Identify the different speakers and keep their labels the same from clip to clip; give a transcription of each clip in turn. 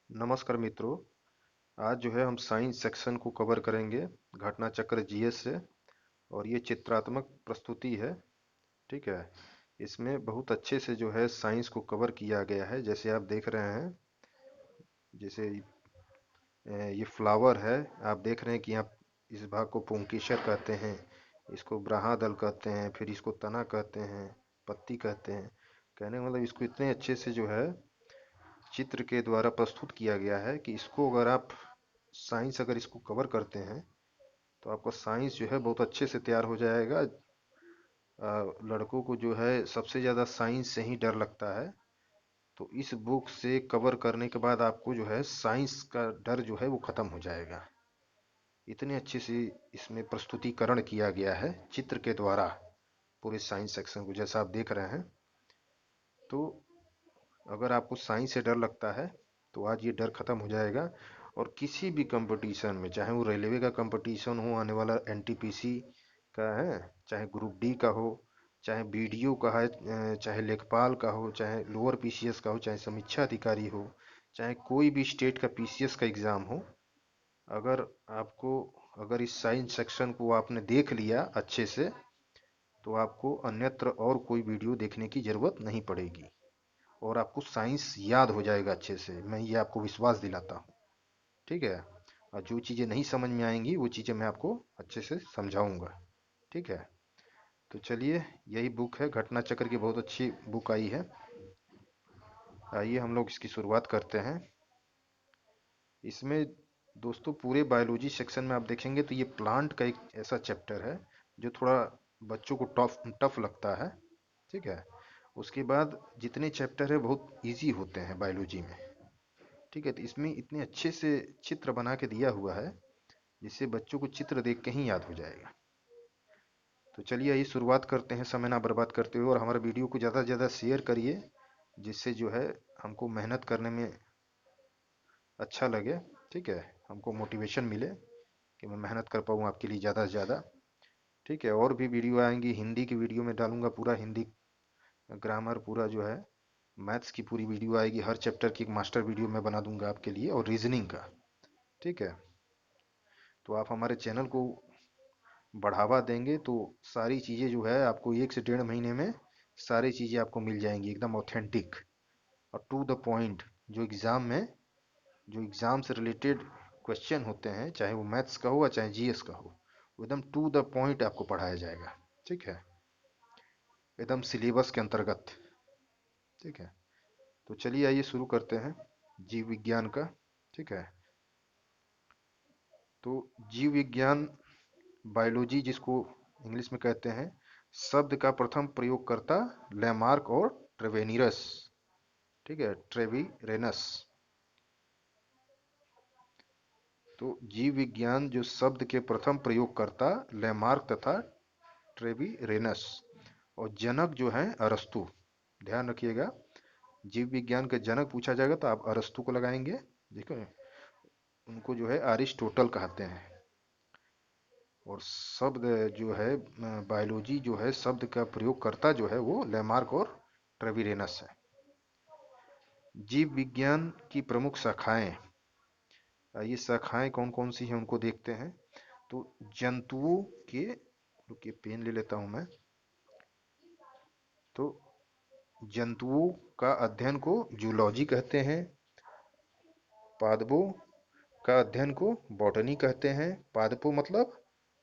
Speaker 1: नमस्कार मित्रों। आज जो है हम साइंस सेक्शन को कवर करेंगे घटना चक्र जीएस से। और ये चित्रात्मक प्रस्तुति है। ठीक है। इसमें बहुत अच्छे से जो है साइंस को कवर किया गया है, जैसे आप देख रहे हैं। जैसे ये फ्लावर है। आप देख रहे हैं कि आप इस भाग को पुंकेसर कहते हैं, इसको ब्राह्मदल कहते हैं, फिर इसको तना कहते हैं, पत्ती कहते हैं। कहने का मतलब इसको इतने अच्छे से जो है चित्र के द्वारा प्रस्तुत किया गया है कि इसको अगर आप साइंस अगर इसको कवर करते हैं तो आपका साइंस जो है बहुत अच्छे से तैयार हो जाएगा। लड़कों को जो है सबसे ज़्यादा साइंस से ही डर लगता है। तो इस बुक से कवर करने के बाद आपको जो है साइंस का डर जो है वो ख़त्म हो जाएगा। इतने अच्छे से इसमें प्रस्तुतिकरण किया गया है चित्र के द्वारा पूरे साइंस सेक्शन को, जैसा आप देख रहे हैं। तो अगर आपको साइंस से डर लगता है तो आज ये डर खत्म हो जाएगा। और किसी भी कंपटीशन में, चाहे वो रेलवे का कंपटीशन हो आने वाला, एनटीपीसी का है, चाहे ग्रुप डी का हो, चाहे बीडीओ का है, चाहे लेखपाल का हो, चाहे लोअर पीसीएस का हो, चाहे समीक्षा अधिकारी हो, चाहे कोई भी स्टेट का पीसीएस का एग्जाम हो, अगर आपको अगर इस साइंस सेक्शन को आपने देख लिया अच्छे से तो आपको अन्यत्र और कोई वीडियो देखने की जरूरत नहीं पड़ेगी और आपको साइंस याद हो जाएगा अच्छे से। मैं ये आपको विश्वास दिलाता हूँ। ठीक है। और जो चीज़ें नहीं समझ में आएंगी वो चीज़ें मैं आपको अच्छे से समझाऊंगा। ठीक है। तो चलिए, यही बुक है घटना चक्र की, बहुत अच्छी बुक आई है। आइए हम लोग इसकी शुरुआत करते हैं। इसमें दोस्तों पूरे बायोलॉजी सेक्शन में आप देखेंगे तो ये प्लांट का एक ऐसा चैप्टर है जो थोड़ा बच्चों को टफ टफ लगता है। ठीक है। उसके बाद जितने चैप्टर है बहुत इजी होते हैं बायोलॉजी में। ठीक है। तो इसमें इतने अच्छे से चित्र बना के दिया हुआ है जिससे बच्चों को चित्र देख के ही याद हो जाएगा। तो चलिए ये शुरुआत करते हैं समय ना बर्बाद करते हुए, और हमारे वीडियो को ज़्यादा से ज़्यादा शेयर करिए जिससे जो है हमको मेहनत करने में अच्छा लगे। ठीक है। हमको मोटिवेशन मिले कि मैं मेहनत कर पाऊँ आपके लिए ज़्यादा से ज़्यादा। ठीक है। और भी वीडियो आएंगी, हिंदी की वीडियो में डालूंगा, पूरा हिंदी ग्रामर पूरा जो है, मैथ्स की पूरी वीडियो आएगी, हर चैप्टर की एक मास्टर वीडियो मैं बना दूंगा आपके लिए, और रीजनिंग का। ठीक है। तो आप हमारे चैनल को बढ़ावा देंगे तो सारी चीज़ें जो है आपको 1 से 1.5 महीने में सारी चीज़ें आपको मिल जाएंगी एकदम ऑथेंटिक और टू द पॉइंट। जो एग्ज़ाम में, जो एग्ज़ाम से रिलेटेड क्वेश्चन होते हैं, चाहे वो मैथ्स का हो या चाहे जीएस का हो, वो एकदम टू द पॉइंट आपको पढ़ाया जाएगा। ठीक है। एकदम सिलेबस के अंतर्गत। ठीक है। तो चलिए आइए शुरू करते हैं जीव विज्ञान का। ठीक है। तो जीव विज्ञान, बायोलॉजी जिसको इंग्लिश में कहते हैं, शब्द का प्रथम प्रयोगकर्ता लैमार्क और ट्रेवेनिरस। ठीक है, ट्रेविरेनस। तो जीव विज्ञान जो शब्द के प्रथम प्रयोगकर्ता लैमार्क तथा ट्रेविरेनस, और जनक जो है अरस्तु। ध्यान रखिएगा, जीव विज्ञान के जनक पूछा जाएगा तो आप अरस्तु को लगाएंगे। देखो, उनको जो है अरिस्टोटल कहते हैं। और शब्द जो है बायोलॉजी जो है शब्द का प्रयोगकर्ता जो है वो लैमार्क और ट्रेविरेनस है। जीव विज्ञान की प्रमुख शाखाएं, ये शाखाएं कौन कौन सी हैं उनको देखते हैं। तो जंतुओं के, रुकिए पेन ले लेता हूं मैं। तो जंतुओं का अध्ययन को जूलॉजी कहते हैं। पादपों का अध्ययन को बॉटनी कहते हैं। पादपों मतलब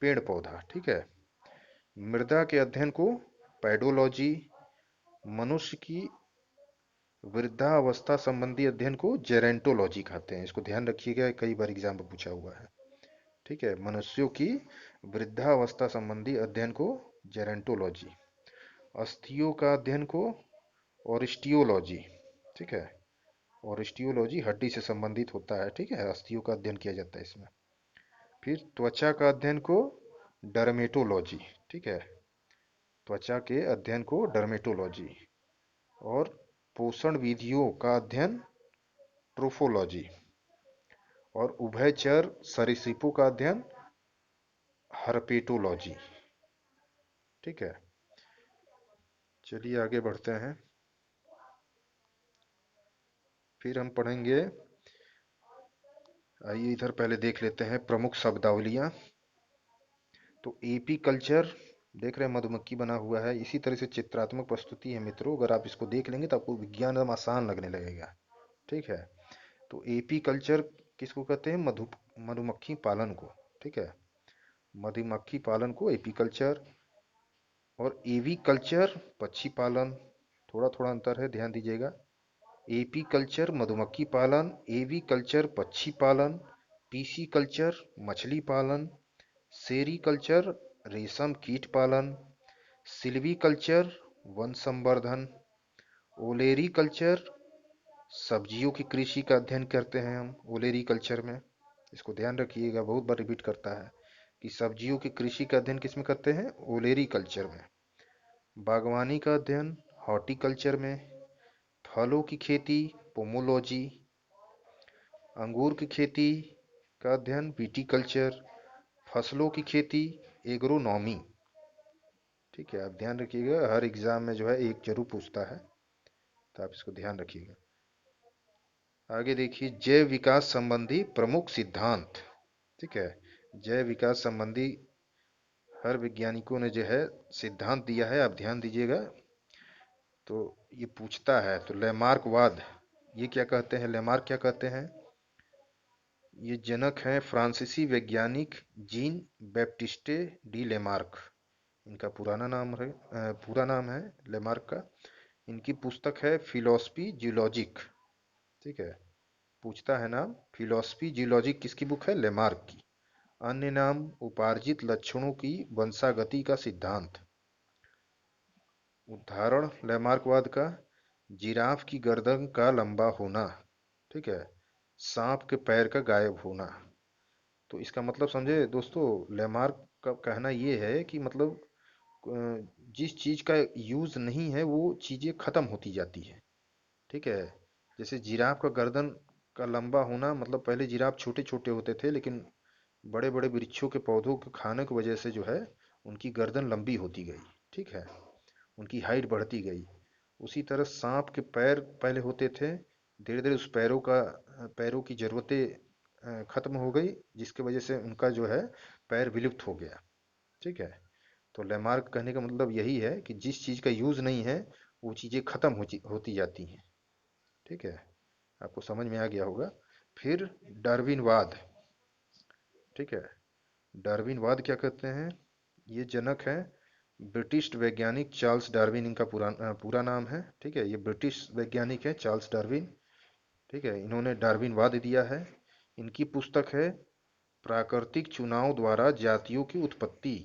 Speaker 1: पेड़ पौधा। ठीक है। मृदा के अध्ययन को पैडोलॉजी। मनुष्य की वृद्धावस्था संबंधी अध्ययन को जेरेंटोलॉजी कहते हैं। इसको ध्यान रखिएगा, कई बार एग्जाम में पूछा हुआ है। ठीक है। मनुष्यों की वृद्धावस्था संबंधी अध्ययन को जेरेंटोलॉजी। अस्थियों का अध्ययन को ऑरिस्टियोलॉजी। ठीक है। ऑरिस्टियोलॉजी हड्डी से संबंधित होता है। ठीक है। अस्थियों का अध्ययन किया जाता है इसमें। फिर त्वचा का अध्ययन को डर्मेटोलॉजी। ठीक है। त्वचा के अध्ययन को डर्मेटोलॉजी। और पोषण विधियों का अध्ययन ट्रोफोलॉजी। और उभयचर सरीसृपों का अध्ययन हर्पेटोलॉजी। ठीक है। चलिए आगे बढ़ते हैं। फिर हम पढ़ेंगे आइए इधर पहले देख लेते हैं प्रमुख शब्दावलियां। तो एपी कल्चर, देख रहे हैं मधुमक्खी बना हुआ है। इसी तरह से चित्रात्मक प्रस्तुति है मित्रों, अगर आप इसको देख लेंगे तो आपको विज्ञान एकदम आसान लगने लगेगा। ठीक है। तो एपी कल्चर किसको कहते हैं? मधुमक्खी पालन को। ठीक है, मधुमक्खी पालन को एपी कल्चर। और एवी कल्चर पक्षी पालन, थोड़ा थोड़ा अंतर है, ध्यान दीजिएगा। एपी कल्चर मधुमक्खी पालन, एवी कल्चर पक्षी पालन, पीसी कल्चर मछली पालन, सेरी कल्चर रेशम कीट पालन, सिल्वी कल्चर वन संवर्धन, ओलेरी कल्चर सब्जियों की कृषि का अध्ययन करते हैं हम ओलेरी कल्चर में। इसको ध्यान रखिएगा, बहुत बार रिपीट करता है कि सब्जियों की कृषि का अध्ययन किस में करते हैं? ओलेरी कल्चर में। बागवानी का अध्ययन हॉर्टिकल्चर में, फलों की खेती पोमोलॉजी, अंगूर की खेती का अध्ययन विटीकल्चर, फसलों की खेती एग्रोनॉमी। ठीक है, आप ध्यान रखिएगा, हर एग्जाम में जो है एक जरूर पूछता है, तो आप इसको ध्यान रखिएगा। आगे देखिए, जैव विकास संबंधी प्रमुख सिद्धांत। ठीक है, जैव विकास संबंधी हर वैज्ञानिकों ने जो है सिद्धांत दिया है, आप ध्यान दीजिएगा। तो ये पूछता है, तो लेमार्कवाद, ये क्या कहते हैं? लेमार्क क्या कहते हैं? ये जनक हैं फ्रांसीसी वैज्ञानिक जीन बैप्टिस्टे डी लेमार्क। इनका पूरा नाम है लेमार्क का। इनकी पुस्तक है फिलोसफी जियोलॉजिक। ठीक है, पूछता है नाम, फिलोसफी जियोलॉजिक किसकी बुक है? लेमार्क की। अन्य नाम, उपार्जित लक्षणों की वंशागति का सिद्धांत। उदाहरण लैमार्कवाद का, जिराफ की गर्दन का लंबा होना। ठीक है, सांप के पैर का गायब होना। तो इसका मतलब समझे दोस्तों, लैमार्क का कहना ये है कि मतलब जिस चीज का यूज नहीं है वो चीजें खत्म होती जाती है। ठीक है, जैसे जिराफ का गर्दन का लंबा होना, मतलब पहले जिराफ छोटे छोटे होते थे, लेकिन बड़े बड़े वृक्षों के पौधों के खाने की वजह से जो है उनकी गर्दन लंबी होती गई। ठीक है, उनकी हाइट बढ़ती गई। उसी तरह सांप के पैर पहले होते थे, धीरे धीरे उस पैरों की जरूरतें खत्म हो गई, जिसकी वजह से उनका जो है पैर विलुप्त हो गया। ठीक है, तो लेमार्क कहने का मतलब यही है कि जिस चीज का यूज नहीं है वो चीजें खत्म होती जाती हैं। ठीक है, आपको समझ में आ गया होगा। फिर डार्विनवाद। ठीक है, डार्विनवाद क्या कहते हैं? ये जनक है ब्रिटिश वैज्ञानिक चार्ल्स डार्विन, इनका पूरा नाम है। ठीक है, ये ब्रिटिश वैज्ञानिक है चार्ल्स डार्विन। ठीक है, इन्होंने डार्विनवाद दिया है। इनकी पुस्तक है प्राकृतिक चुनाव द्वारा जातियों की उत्पत्ति।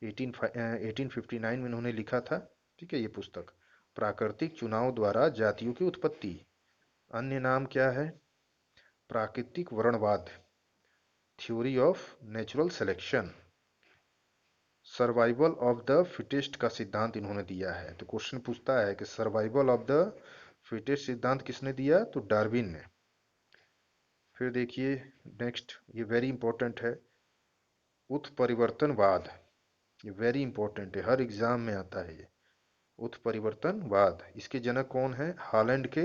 Speaker 1: 1859 में इन्होंने लिखा था। ठीक है, ये पुस्तक प्राकृतिक चुनाव द्वारा जातियों की उत्पत्ति। अन्य नाम क्या है? प्राकृतिक वर्णवाद, theory of natural selection. Survival of the fittest का सिद्धांत इन्होंने दिया है। तो क्वेश्चन पूछता है कि सर्वाइवल ऑफ द फिटेस्ट सिद्धांत किसने दिया? तो डार्विन ने। फिर देखिए नेक्स्ट, ये वेरी इंपॉर्टेंट है, उत्परिवर्तनवाद। ये वेरी इंपॉर्टेंट है, हर एग्जाम में आता है ये। उत्परिवर्तनवाद, इसके जनक कौन है? हॉलैंड के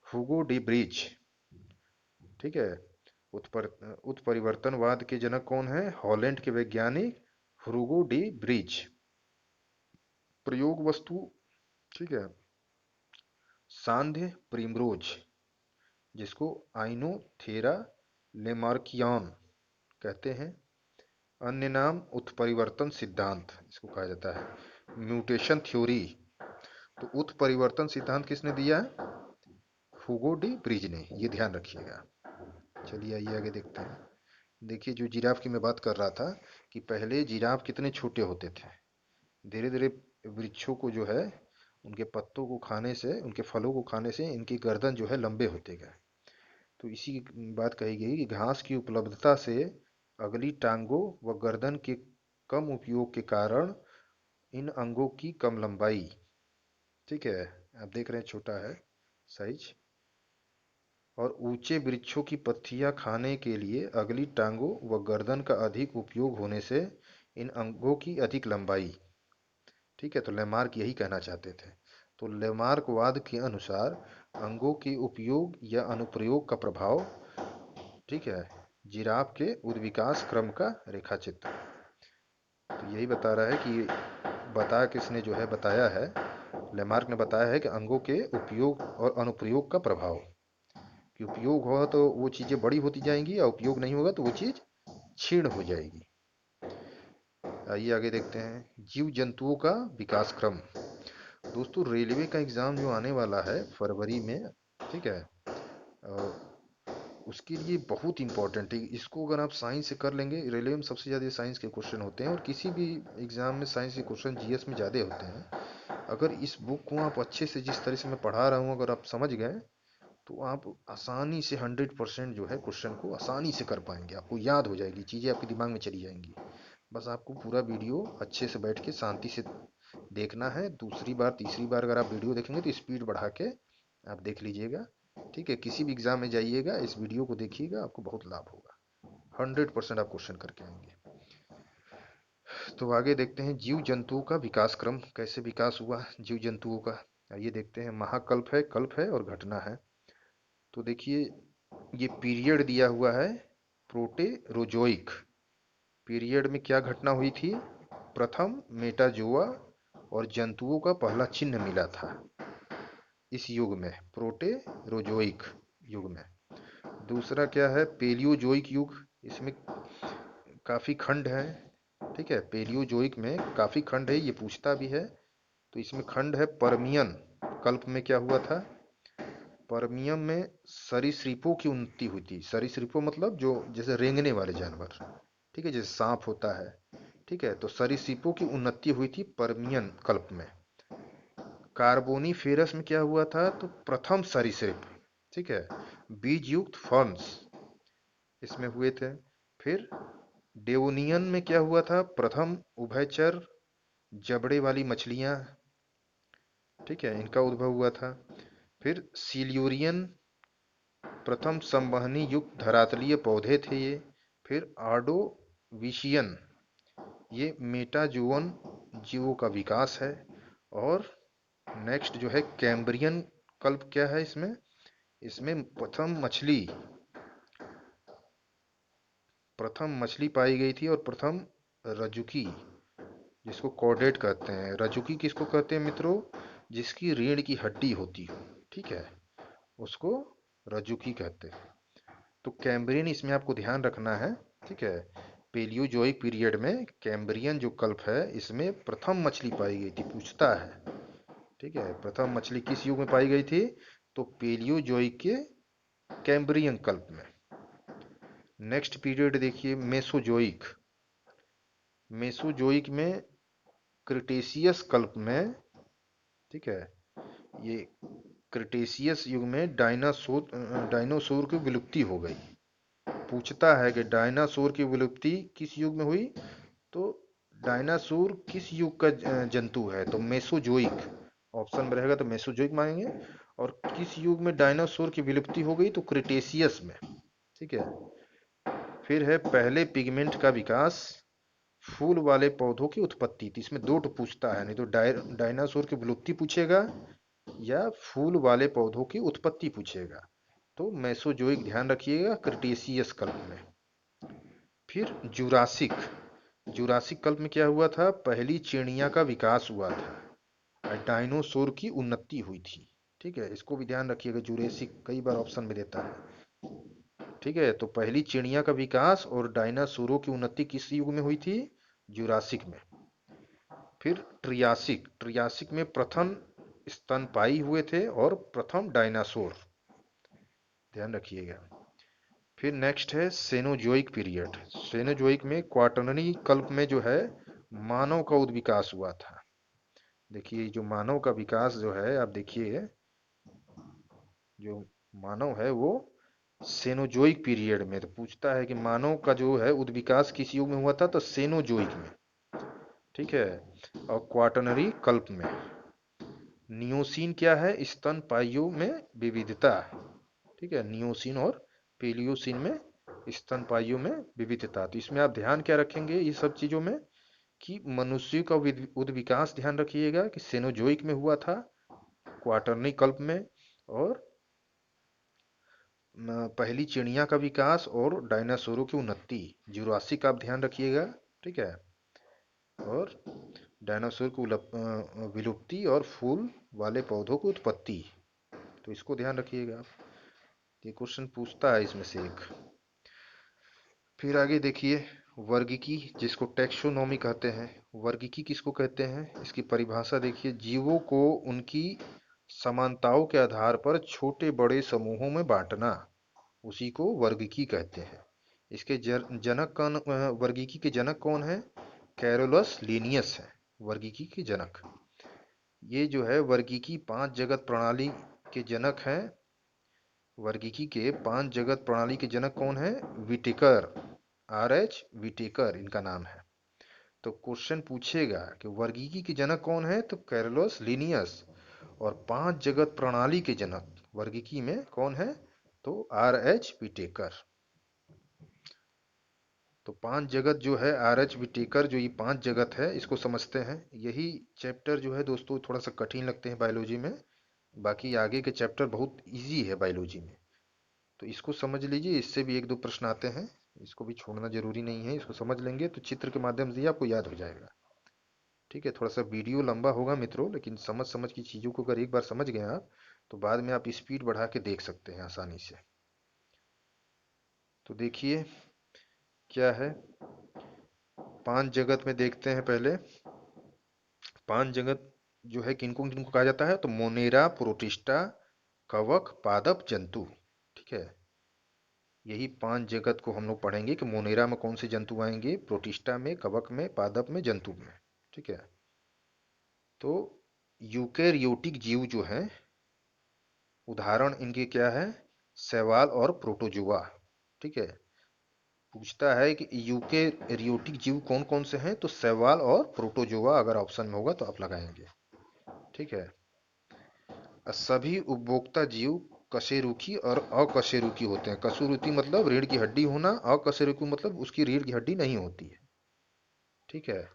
Speaker 1: हुगो डी ब्रिज। ठीक है, उत्परिवर्तनवाद के जनक कौन है? हॉलैंड के वैज्ञानिक हुगो डी ब्रिज। प्रयोग वस्तु, ठीक है, सांध्य प्रिमरोज, जिसको आइनोथेरा लेमार्कियन कहते हैं। अन्य नाम उत्परिवर्तन सिद्धांत इसको कहा जाता है, म्यूटेशन थ्योरी। तो उत्परिवर्तन सिद्धांत किसने दिया है? हुगो डी ब्रिज ने, ये ध्यान रखिएगा। चलिए आइए आगे देखते हैं। देखिए, जो जिराफ की मैं बात कर रहा था कि पहले जिराफ कितने छोटे होते थे, धीरे धीरे वृक्षों को जो है उनके पत्तों को खाने से, उनके फलों को खाने से इनकी गर्दन जो है लंबे होते गए। तो इसी बात कही गई कि घास की उपलब्धता से अगली टांगों व गर्दन के कम उपयोग के कारण इन अंगों की कम लंबाई। ठीक है, आप देख रहे हैं छोटा है साइज। और ऊंचे वृक्षों की पत्तियां खाने के लिए अगली टांगों व गर्दन का अधिक उपयोग होने से इन अंगों की अधिक लंबाई। ठीक है, तो लेमार्क यही कहना चाहते थे। तो लेमार्कवाद के अनुसार अंगों के उपयोग या अनुप्रयोग का प्रभाव ठीक है, जिराफ के उद्विकास क्रम का रेखा चित्र। तो यही बता रहा है कि बता किसने जो है बताया है, लेमार्क ने बताया है कि अंगों के उपयोग और अनुप्रयोग का प्रभाव, कि उपयोग होगा तो वो चीज़ें बड़ी होती जाएंगी और उपयोग नहीं होगा तो वो चीज़ क्षीण हो जाएगी। आइए आगे देखते हैं, जीव जंतुओं का विकास क्रम। दोस्तों रेलवे का एग्ज़ाम जो आने वाला है फरवरी में, ठीक है, और उसके लिए बहुत इंपॉर्टेंट है। इसको अगर आप साइंस से कर लेंगे, रेलवे में सबसे ज़्यादा साइंस के क्वेश्चन होते हैं और किसी भी एग्ज़ाम में साइंस के क्वेश्चन जीएस में ज़्यादा होते हैं। अगर इस बुक को आप अच्छे से, जिस तरह से मैं पढ़ा रहा हूँ, अगर आप समझ गए तो आप आसानी से 100% जो है क्वेश्चन को आसानी से कर पाएंगे। आपको याद हो जाएगी, चीज़ें आपके दिमाग में चली जाएंगी। बस आपको पूरा वीडियो अच्छे से बैठ के शांति से देखना है। दूसरी बार तीसरी बार अगर आप वीडियो देखेंगे तो स्पीड बढ़ा के आप देख लीजिएगा, ठीक है। किसी भी एग्जाम में जाइएगा इस वीडियो को देखिएगा, आपको बहुत लाभ होगा। 100% आप क्वेश्चन करके आएंगे। तो आगे देखते हैं, जीव जंतुओं का विकास क्रम, कैसे विकास हुआ जीव जंतुओं का। ये देखते हैं, महाकल्प है, कल्प है और घटना है। तो देखिए ये पीरियड दिया हुआ है, प्रोटेरोजोइक पीरियड में क्या घटना हुई थी। प्रथम मेटाजोआ और जंतुओं का पहला चिन्ह मिला था इस युग में, प्रोटेरोजोइक युग में। दूसरा क्या है, पेलियोजोइक युग, इसमें काफ़ी खंड है, ठीक है। पेलियोजोइक में काफ़ी खंड है, ये पूछता भी है। तो इसमें खंड है परमियन कल्प में क्या हुआ था। परमियम में सरीसृपों की उन्नति हुई थी। सरीसृपों मतलब जो जैसे रेंगने वाले जानवर, ठीक है, जैसे सांप होता है, ठीक है। तो सरीसृपों की उन्नति हुई थी परमियन कल्प में। कार्बोनीफेरस में क्या हुआ था, तो प्रथम सरीसृप, ठीक है, बीज युक्त फर्न्स इसमें हुए थे। फिर डेवोनियन में क्या हुआ था, प्रथम उभयचर जबड़े वाली मछलियां, ठीक है, इनका उद्भव हुआ था। फिर सिल्यूरियन, प्रथम संवहनी युक्त धरातलीय पौधे थे ये। फिर आर्डोविशियन, ये मेटाजोअन जीवों का विकास है। और नेक्स्ट जो है कैम्ब्रियन कल्प, क्या है इसमें, इसमें प्रथम मछली पाई गई थी और प्रथम रजुकी, जिसको कॉर्डेट कहते हैं। रजुकी किसको कहते हैं मित्रों, जिसकी रीढ़ की हड्डी होती हो, ठीक है, उसको रजुकी कहते हैं। तो कैम्ब्रियन इसमें आपको ध्यान रखना है, ठीक है। पेलियोजोइक पीरियड में कैम्ब्रियन जो कल्प है इसमें प्रथम मछली पाई गई थी, पूछता है, ठीक है। प्रथम मछली किस युग में पाई गई थी, तो पेलियोजोइक के कैम्ब्रियन कल्प में। नेक्स्ट पीरियड देखिए मेसोजोइक। मेसोजोइक में क्रिटेशियस कल्प में, ठीक है, ये क्रिटेशियस युग में डायनासोर की विलुप्ति हो गई। पूछता है कि डायनासोर की विलुप्ति किस युग में हुई, तो डायनासोर किस युग का जंतु है, तो मेसोजोइक ऑप्शन में रहेगा, तो मेसोजोइक मांगेंगे। और किस युग में डायनासोर की विलुप्ति हो गई, तो क्रिटेशियस में, ठीक है। फिर है पहले पिगमेंट का विकास, फूल वाले पौधों की उत्पत्ति। तो इसमें दो पूछता है, नहीं तो डायनासोर की विलुप्ति पूछेगा या फूल वाले पौधों की उत्पत्ति पूछेगा। तो मेसोजोइक ध्यान रखिएगा, क्रिटेशियस कल्प में। फिर जुरासिक, जुरासिक कल्प में क्या हुआ था, पहली चिड़िया का विकास हुआ था, डायनासोर की उन्नति हुई थी, ठीक है। इसको भी ध्यान रखिएगा, जुरासिक कई बार ऑप्शन में देता है, ठीक है। तो पहली चिड़िया का विकास और डायनासोरों की उन्नति किस युग में हुई थी, जुरासिक में। फिर ट्रियासिक, ट्रियासिक में प्रथम स्तनपायी हुए थे और प्रथम डायनासोर, ध्यान रखिएगा। फिर नेक्स्ट है सेनोजोइक पीरियड। सेनोजोइक में क्वाटरनरी कल्प में जो है मानव का उद्विकास हुआ था। देखिए जो मानव का विकास जो है, आप देखिए जो मानव है वो सेनोजोइक पीरियड में। तो पूछता है कि मानव का जो है उद्विकास किस युग में हुआ था, तो सेनोजोइक में, ठीक है। और क्वाटरनरी कल्प में। नियोसीन क्या है, स्तनपायियों में विविधता, ठीक है। नियोसीन और पेलियोसीन में स्तनपायियों में विविधता। तो इसमें आप ध्यान क्या रखेंगे ये सब चीजों में, कि मनुष्य का उद्विकास ध्यान रखिएगा कि सेनोजोइक में हुआ था, क्वाटरनी कल्प में, और पहली चिड़िया का विकास और डायनासोरों की उन्नति, जुरासिक का आप ध्यान रखिएगा। ठीक है। और डायनासोर की विलुप्ति और फूल वाले पौधों की उत्पत्ति, तो इसको ध्यान रखिएगा। ये क्वेश्चन पूछता है इसमें से एक। फिर आगे देखिए, वर्गीकी जिसको टैक्सोनॉमी कहते हैं। वर्गीकी किसको कहते हैं, इसकी परिभाषा देखिए, जीवों को उनकी समानताओं के आधार पर छोटे बड़े समूहों में बांटना, उसी को वर्गीकी कहते हैं। इसके जनक कौन, वर्गीकी के जनक कौन है? कैरोलस लिनियस है वर्गीकी के जनक। ये जो है वर्गीकी 5 जगत प्रणाली के जनक हैं। वर्गीकी के 5 जगत प्रणाली के जनक कौन है? विटेकर, आर एच विटेकर इनका नाम है। तो क्वेश्चन पूछेगा कि वर्गीकी के जनक कौन है, तो कैरोलस लिनियस। और 5 जगत प्रणाली के जनक वर्गीकी में कौन है, तो आर एच विटेकर। तो 5 जगत जो है आर एच विटेकर, जो ये 5 जगत है इसको समझते हैं। यही चैप्टर जो है दोस्तों थोड़ा सा कठिन लगते हैं बायोलॉजी में, बाकी आगे के चैप्टर बहुत इजी है बायोलॉजी में। तो इसको समझ लीजिए, इससे भी एक दो प्रश्न आते हैं, इसको भी छोड़ना जरूरी नहीं है। इसको समझ लेंगे तो चित्र के माध्यम से ही आपको याद हो जाएगा। ठीक है। थोड़ा सा वीडियो लंबा होगा मित्रों, लेकिन समझ समझ की चीज़ों को अगर एक बार समझ गए आप, तो बाद में आप स्पीड बढ़ा के देख सकते हैं आसानी से। तो देखिए क्या है, 5 जगत में देखते हैं पहले। 5 जगत जो है किनको किनको कहा जाता है, तो मोनेरा, प्रोटिस्टा, कवक, पादप, जंतु। ठीक है। यही 5 जगत को हम लोग पढ़ेंगे कि मोनेरा में कौन से जंतु आएंगे, प्रोटिस्टा में, कवक में, पादप में, जंतु में। ठीक है। तो यूकेरियोटिक जीव जो हैं, उदाहरण इनके क्या है, शैवाल और प्रोटोजुआ। ठीक है। पूछता है कि यूकेरियोटिक जीव कौन कौन से हैं, तो शैवाल और प्रोटोजुआ अगर ऑप्शन में होगा तो आप लगाएंगे। ठीक है। सभी उपभोक्ता जीव कशेरुकी और अकशेरुकी होते हैं। कशेरुकी मतलब रीढ़ की हड्डी होना, अकशेरुकी मतलब उसकी रीढ़ की हड्डी नहीं होती है। ठीक है।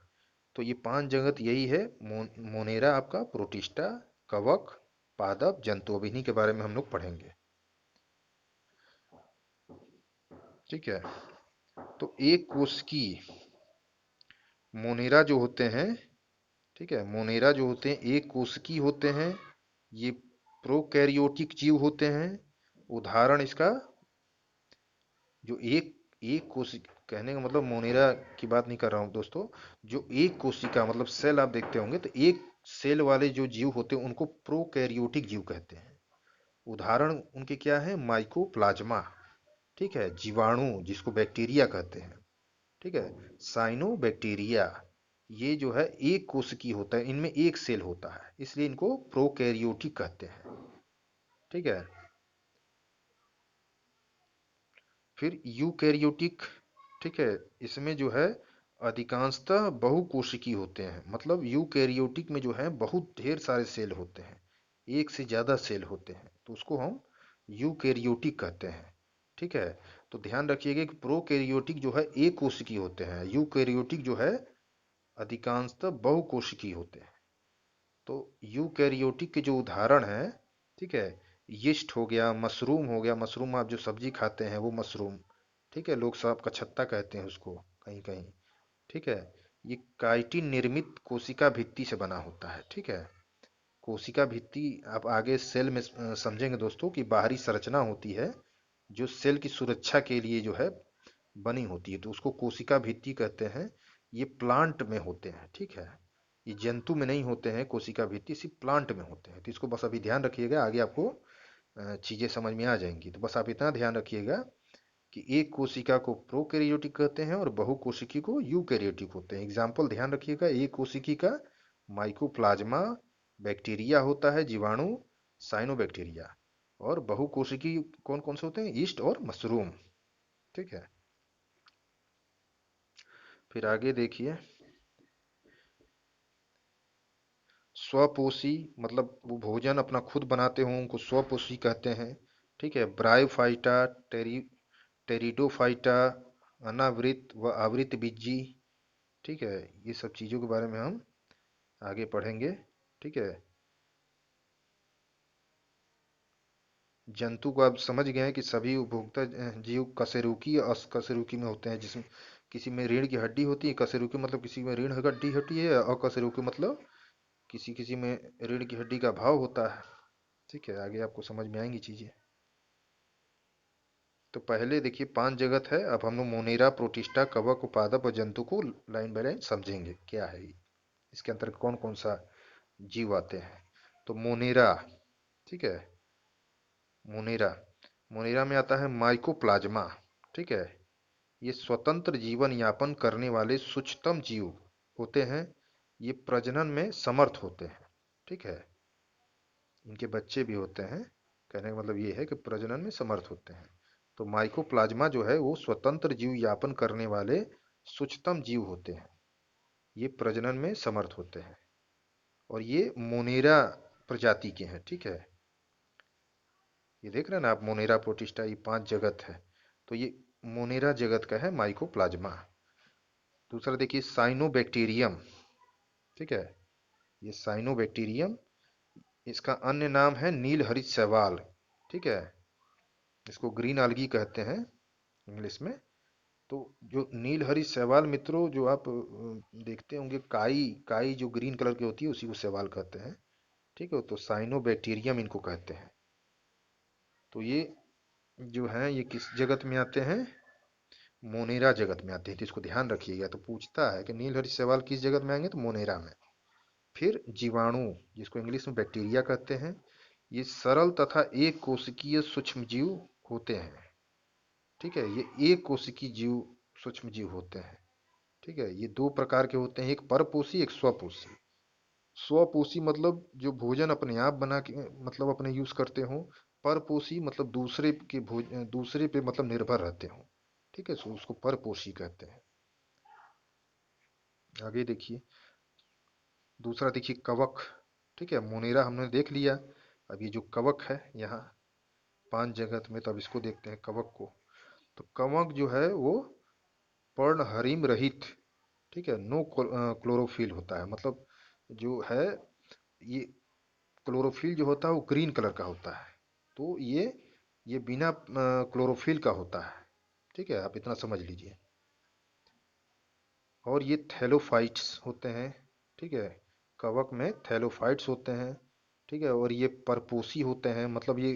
Speaker 1: तो ये 5 जगत यही है, मोनेरा आपका, प्रोटिस्टा, कवक, पादप, जंतु। अब इन्हीं के बारे में हम लोग पढ़ेंगे। ठीक है। तो एक कोशिकी मोनेरा जो होते हैं, ठीक है, मोनेरा जो होते हैं एक कोशिकी होते हैं। ये प्रोकैरियोटिक जीव होते हैं। उदाहरण इसका, जो एक एक कोशिका, कहने का मतलब मोनेरा की बात नहीं कर रहा हूँ दोस्तों, जो एक कोशिका मतलब सेल आप देखते होंगे, तो एक सेल वाले जो जीव होते हैं उनको प्रोकैरियोटिक जीव कहते हैं। उदाहरण उनके क्या है, माइकोप्लाज्मा, ठीक है, जीवाणु जिसको बैक्टीरिया कहते हैं, ठीक है, साइनोबैक्टीरिया। ये जो है एक कोशिकी होता है, इनमें एक सेल होता है, इसलिए इनको प्रोकैरियोटिक कहते हैं। ठीक है। फिर यूकैरियोटिक, ठीक है, इसमें जो है अधिकांशतः बहुकोशिकी होते हैं। मतलब यूकैरियोटिक में जो है बहुत ढेर सारे सेल होते हैं, एक से ज्यादा सेल होते हैं, तो उसको हम यूकैरियोटिक कहते हैं। ठीक है। तो ध्यान रखिएगा कि प्रोकैरियोटिक जो है एक कोशिकी होते हैं, यूकैरियोटिक जो है अधिकांशतः बहुकोशिकी होते हैं। तो यूकैरियोटिक के जो उदाहरण हैं, ठीक है, यीस्ट हो गया, मशरूम हो गया, मशरूम आप जो सब्जी खाते हैं वो मशरूम, ठीक है, लोग सब कछत्ता कहते हैं उसको कहीं कहीं। ठीक है। ये काइटिन निर्मित कोशिका भित्ति से बना होता है। ठीक है। कोशिका भित्ति आप आगे सेल में समझेंगे दोस्तों कि बाहरी संरचना होती है जो सेल की सुरक्षा के लिए जो है बनी होती है, तो उसको कोशिका भित्ति कहते हैं। ये प्लांट में होते हैं। ठीक है। ये जंतु में नहीं होते हैं, कोशिका भित्ति सिर्फ प्लांट में होते हैं। तो इसको बस अभी ध्यान रखिएगा, आगे आपको चीजें समझ में आ जाएंगी। तो बस आप इतना ध्यान रखिएगा कि एक कोशिका को प्रोकैरियोटिक कहते हैं और बहुकोशिकी को यूकैरियोटिक होते हैं। एग्जाम्पल ध्यान रखिएगा, एक कोशिकी का माइकोप्लाज्मा, बैक्टीरिया होता है जीवाणु, साइनोबैक्टीरिया। और बहुकोशिकी कौन कौन से होते हैं, ईस्ट और मशरूम। ठीक है। फिर आगे देखिए, स्वपोषी मतलब वो भोजन अपना खुद बनाते हों उनको स्वपोषी कहते हैं। ठीक है। ब्रायोफाइटा, टेरिडोफाइटा, अनावृत व आवृत बीजी। ठीक है। ये सब चीज़ों के बारे में हम आगे पढ़ेंगे। ठीक है। जंतु को आप समझ गए हैं कि सभी उपभोक्ता जीव कशेरुकी या अकशेरुकी में होते हैं, जिसमें किसी में रीढ़ की हड्डी होती है। कशेरुकी मतलब किसी में रीढ़ हड्डी होती है, अकशेरुकी मतलब किसी किसी में रीढ़ की हड्डी का अभाव होता है। ठीक है, आगे आपको समझ में आएंगी चीजें। तो पहले देखिए 5 जगत है, अब हम लोग मोनेरा, प्रोटिस्टा, कवक, उपादप और जंतु को लाइन बाय लाइन समझेंगे क्या है ये, इसके अंतर्गत कौन कौन सा जीव आते हैं। तो मोनेरा, ठीक है, मोनेरा, मोनेरा में आता है माइकोप्लाज्मा। ठीक है, ये स्वतंत्र जीवन यापन करने वाले सूक्ष्मतम जीव होते हैं। ये प्रजनन में समर्थ होते हैं। ठीक है, इनके बच्चे भी होते हैं। कहने का मतलब ये है कि प्रजनन में समर्थ होते हैं। तो माइकोप्लाज्मा जो है वो स्वतंत्र जीव यापन करने वाले सूक्ष्मतम जीव होते हैं। ये प्रजनन में समर्थ होते हैं और ये मोनेरा प्रजाति के हैं। ठीक है, ये देख रहे हैं ना आप, मोनेरा, प्रोटिस्टा, ये 5 जगत है। तो ये मोनेरा जगत का है माइकोप्लाज्मा। दूसरा देखिए साइनोबैक्टीरियम। ठीक है, ये साइनोबैक्टीरियम, इसका अन्य नाम है नील हरित शैवाल। ठीक है, इसको ग्रीन algae कहते हैं इंग्लिश में। तो जो नील हरित शैवाल मित्रों, जो आप देखते होंगे काई, काई जो ग्रीन कलर की होती है उसी को शैवाल कहते हैं। ठीक है, तो साइनोबैक्टीरियम इनको कहते हैं। तो ये जो है ये किस जगत में आते हैं, मोनेरा जगत में आते हैं। तो इसको ध्यान रखिएगा, तो पूछता है कि नील हरित शैवाल किस जगत में आएंगे, तो मोनेरा में। फिर जीवाणु, जिसको इंग्लिश में बैक्टीरिया कहते हैं, ये सरल तथा एक कोशिकीय सूक्ष्म जीव होते हैं। ठीक है, ये एक कोशिकीय जीव सूक्ष्म जीव होते हैं। ठीक है, ये 2 प्रकार के होते हैं, एक परपोषी, एक स्वपोषी। स्वपोषी मतलब जो भोजन अपने आप बना के मतलब अपने यूज करते हो। परपोषी मतलब दूसरे के भोज दूसरे पे मतलब निर्भर रहते हो। ठीक है, सो उसको परपोषी कहते हैं। आगे देखिए, दूसरा देखिए कवक। ठीक है, मोनेरा हमने देख लिया। अब ये जो कवक है यहाँ 5 जगत में, तो अब इसको देखते हैं कवक को। तो कवक जो है वो पर्णहरिम रहित, ठीक है, नो क्लोरोफिल होता है। मतलब जो है ये क्लोरोफिल जो होता है वो ग्रीन कलर का होता है। तो ये बिना क्लोरोफिल का होता है। ठीक है, आप इतना समझ लीजिए। और ये थैलोफाइट्स होते हैं। ठीक है, कवक में थैलोफाइट्स होते हैं। ठीक है, और ये परपोषी होते हैं, मतलब ये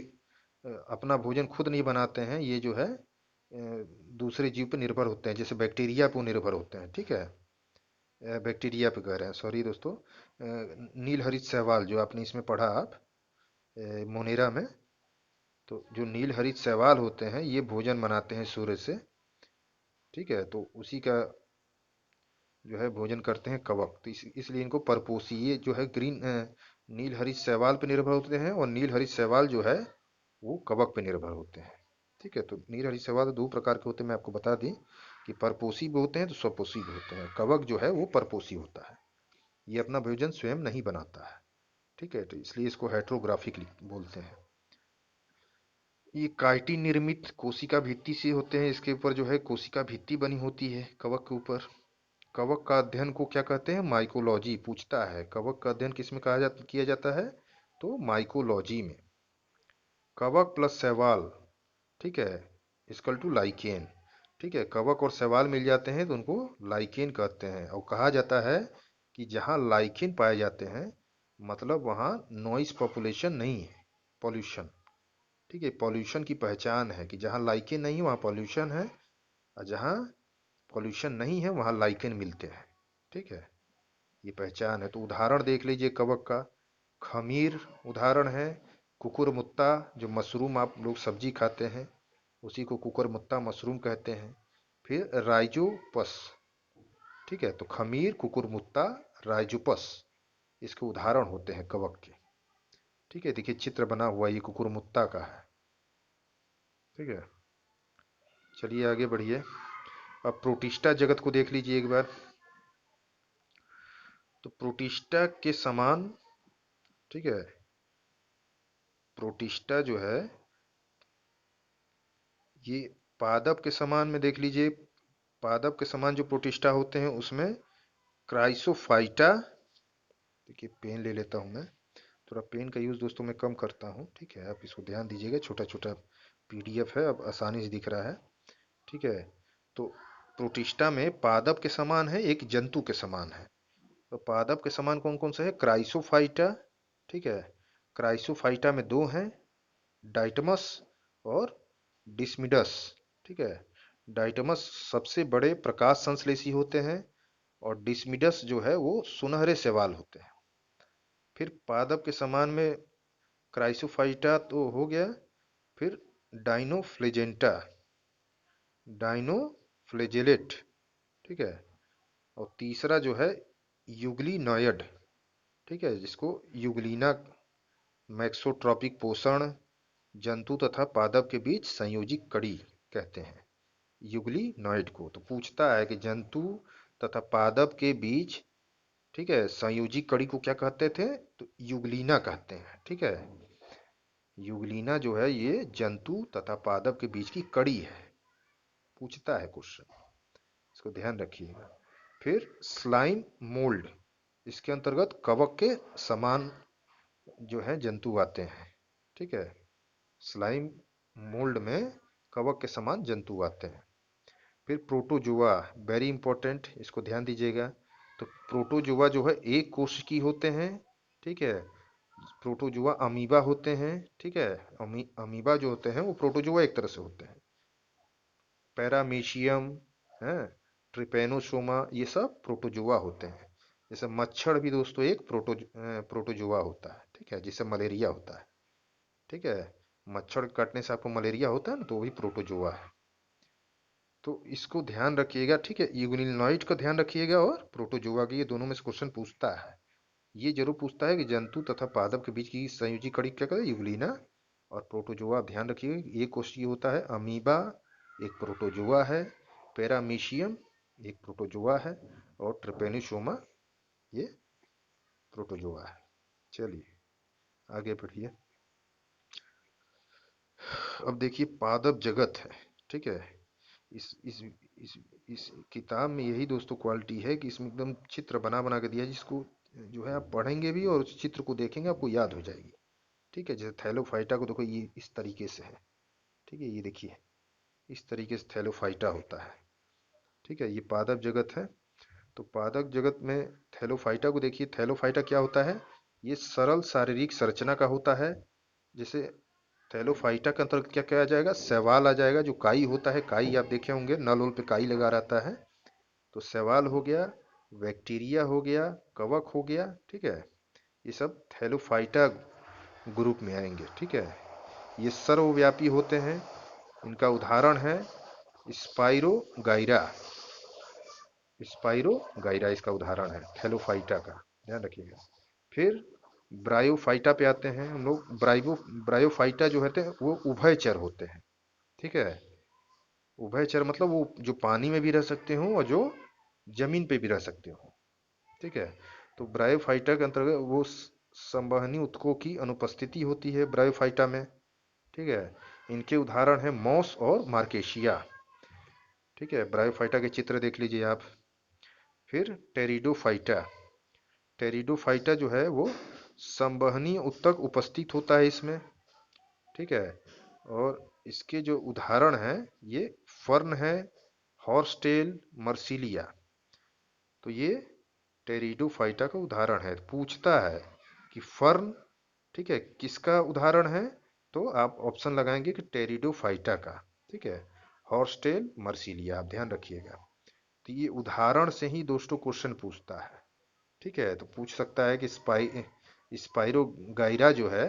Speaker 1: अपना भोजन खुद नहीं बनाते हैं। ये जो है दूसरे जीव पर निर्भर होते हैं, जैसे बैक्टीरिया पर निर्भर होते हैं। ठीक है, बैक्टीरिया पे कह रहे हैं, सॉरी दोस्तों। नील हरित शैवाल जो आपने इसमें पढ़ा आप मोनेरा में, तो जो नील हरित शैवाल होते हैं ये भोजन बनाते हैं सूर्य से। ठीक है, तो उसी का जो है भोजन करते हैं कवक। तो इसलिए इनको परपोषी, ये जो है ग्रीन नील हरित शैवाल पे निर्भर होते हैं, और नील हरित शैवाल जो है वो कवक पे निर्भर होते हैं। ठीक है, तो नील हरित शैवाल 2 प्रकार के होते हैं, मैं आपको बता दी कि परपोषी भी होते हैं तो स्वपोषी भी होते हैं। कवक जो है वो परपोषी होता है, ये अपना भोजन स्वयं नहीं बनाता है। ठीक है, तो इसलिए इसको हेट्रोग्राफिक बोलते हैं। ये काइटिन निर्मित कोशिका भित्ति से होते हैं। इसके ऊपर जो है कोशिका भित्ति बनी होती है कवक के ऊपर। कवक का अध्ययन को क्या कहते हैं, माइकोलॉजी। पूछता है कवक का अध्ययन किस में किया जाता है, तो माइकोलॉजी में। कवक प्लस शैवाल, ठीक है, इक्वल टू लाइकेन। ठीक है, कवक और शैवाल मिल जाते हैं तो उनको लाइकेन कहते हैं। और कहा जाता है कि जहाँ लाइकेन पाए जाते हैं मतलब वहाँ नॉइस पॉपुलेशन नहीं है, पॉल्यूशन। ठीक है, पॉल्यूशन की पहचान है कि जहाँ लाइकेन नहीं है वहाँ पॉल्यूशन है, और जहाँ पॉल्यूशन नहीं है वहाँ लाइकेन मिलते हैं। ठीक है, ये पहचान है। तो उदाहरण देख लीजिए कवक का। खमीर उदाहरण है। कुकुरमुत्ता, जो मशरूम आप लोग सब्जी खाते हैं उसी को कुकुरमुत्ता मशरूम कहते हैं। फिर राइजोपस। ठीक है, तो खमीर, कुकुरमुत्ता, राइजोपस इसके उदाहरण होते हैं कवक के। ठीक है, देखिए चित्र बना हुआ ये कुकुरमुत्ता का है। ठीक है, चलिए आगे बढ़िए। अब प्रोटिस्टा जगत को देख लीजिए एक बार। तो प्रोटिस्टा के समान, ठीक है, प्रोटिस्टा जो है ये पादप के समान में देख लीजिए। पादप के समान जो प्रोटिस्टा होते हैं उसमें क्राइसोफाइटा, देखिए पेन ले लेता हूं मैं। थोड़ा पेन का यूज़ दोस्तों मैं कम करता हूँ, ठीक है, आप इसको ध्यान दीजिएगा। छोटा छोटा पीडीएफ है, अब आसानी से दिख रहा है, ठीक है। तो प्रोटिस्टा में पादप के समान है, एक जंतु के समान है। तो पादप के समान कौन कौन सा है? क्राइसोफाइटा, ठीक है। क्राइसोफाइटा में दो हैं, डाइटमस और डिसमिडस, ठीक है। डाइटमस सबसे बड़े प्रकाश संश्लेषी होते हैं, और डिसमिडस जो है वो सुनहरे शैवाल होते हैं। फिर पादप के समान में क्राइसोफाइटा तो हो गया, फिर डाइनोफ्लेजेंटा, डाइनोफ्लेजेलेट, ठीक है। और तीसरा जो है यूग्लिनॉयड, ठीक है, जिसको यूग्लिना, मैक्सोट्रॉपिक पोषण, जंतु तथा पादप के बीच संयोजी कड़ी कहते हैं यूग्लिनॉयड को। तो पूछता है कि जंतु तथा पादप के बीच, ठीक है, संयोजी कड़ी को क्या कहते थे? तो यूग्लिना कहते हैं, ठीक है। यूग्लिना जो है ये जंतु तथा पादप के बीच की कड़ी है, पूछता है क्वेश्चन, इसको ध्यान रखिएगा। फिर स्लाइम मोल्ड, इसके अंतर्गत कवक के समान जो है जंतु आते हैं, ठीक है। स्लाइम मोल्ड में कवक के समान जंतु आते हैं। फिर प्रोटोजोआ, वेरी इंपॉर्टेंट, इसको ध्यान दीजिएगा। तो प्रोटोजोआ जो है एक कोश की होते हैं, ठीक है। प्रोटोजोआ अमीबा होते हैं, ठीक है। अमीबा जो होते हैं वो प्रोटोजोआ एक तरह से होते हैं। पैरामीशियम है, ट्रिपेनोसोमा, ये सब प्रोटोजोआ होते हैं। जैसे मच्छर भी दोस्तों एक प्रोटोजोआ होता है, ठीक है, जिससे मलेरिया होता है, ठीक है। मच्छर काटने से आपको मलेरिया होता है ना, तो वो भी प्रोटोजोआ है। तो इसको ध्यान रखिएगा, ठीक है। यूग्निनॉइड का ध्यान रखिएगा, और प्रोटोजोआ की, ये दोनों में से क्वेश्चन पूछता है। ये जरूर पूछता है कि जंतु तथा पादप के बीच की संयोजी कड़ी क्या कहते हैं? यूग्लिना। और प्रोटोजोआ ध्यान रखिएगा, एक क्वेश्चन ये होता है अमीबा एक प्रोटोजोआ है, पैरामीशियम एक प्रोटोजोआ है, और ट्रिपेनोसोमा ये प्रोटोजोआ है। चलिए आगे बढ़िए। अब देखिए पादप जगत है, ठीक है। इस इस इस इस किताब में यही दोस्तों क्वालिटी है कि इसमें एकदम चित्र बना बना के दिया है, जिसको जो है आप पढ़ेंगे भी और उस चित्र को देखेंगे आपको याद हो जाएगी, ठीक है। जैसे थैलोफाइटा को देखो, ये इस तरीके से है, ठीक है। ये देखिए इस तरीके से थैलोफाइटा होता है, ठीक है। ये पादप जगत है। तो पादप जगत में थैलोफाइटा को देखिए, थैलोफाइटा क्या होता है? ये सरल शारीरिक संरचना का होता है। जैसे थैलोफाइटा के अंतर्गत क्या कहा जाएगा? शैवाल आ जाएगा, जो काई होता है, काई आप देखे होंगे, नल वल पे काई लगा रहता है। तो शैवाल हो गया, बैक्टीरिया हो गया, कवक हो गया, ठीक है। ये सब थैलोफाइटा ग्रुप में आएंगे, ठीक है। ये सर्वव्यापी होते हैं। इनका उदाहरण है स्पाइरो गाइरा, स्पाइरो गाइरा इसका उदाहरण है थैलोफाइटा का, ध्यान रखिएगा। फिर ब्रायोफाइटा पे आते हैं हम लोग। ब्रायोफाइटा जो होते हैं वो उभयचर होते हैं, ठीक है। उभयचर मतलब वो जो पानी में भी रह सकते हो और जो जमीन पे भी रह सकते हो, ठीक है। तो ब्रायोफाइटा के अंतर्गत वो संवहनी ऊतकों की अनुपस्थिति होती है ब्रायोफाइटा में, ठीक है। इनके उदाहरण है मॉस और मार्केशिया, ठीक है। ब्रायोफाइटा के चित्र देख लीजिए आप। फिर टेरिडोफाइटा, टेरिडोफाइटा जो है वो संवहनी ऊतक उपस्थित होता है इसमें, ठीक है। और इसके जो उदाहरण हैं ये फर्न है, हॉर्सटेल, मर्सिलिया। तो ये टेरिडोफाइटा का उदाहरण है। पूछता है कि फर्न, ठीक है, किसका उदाहरण है? तो आप ऑप्शन लगाएंगे कि टेरिडोफाइटा का, ठीक है। हॉर्सटेल, मर्सिलिया, आप ध्यान रखिएगा। तो ये उदाहरण से ही दोस्तों क्वेश्चन पूछता है, ठीक है। तो पूछ सकता है कि स्पाइरो गाइरा जो है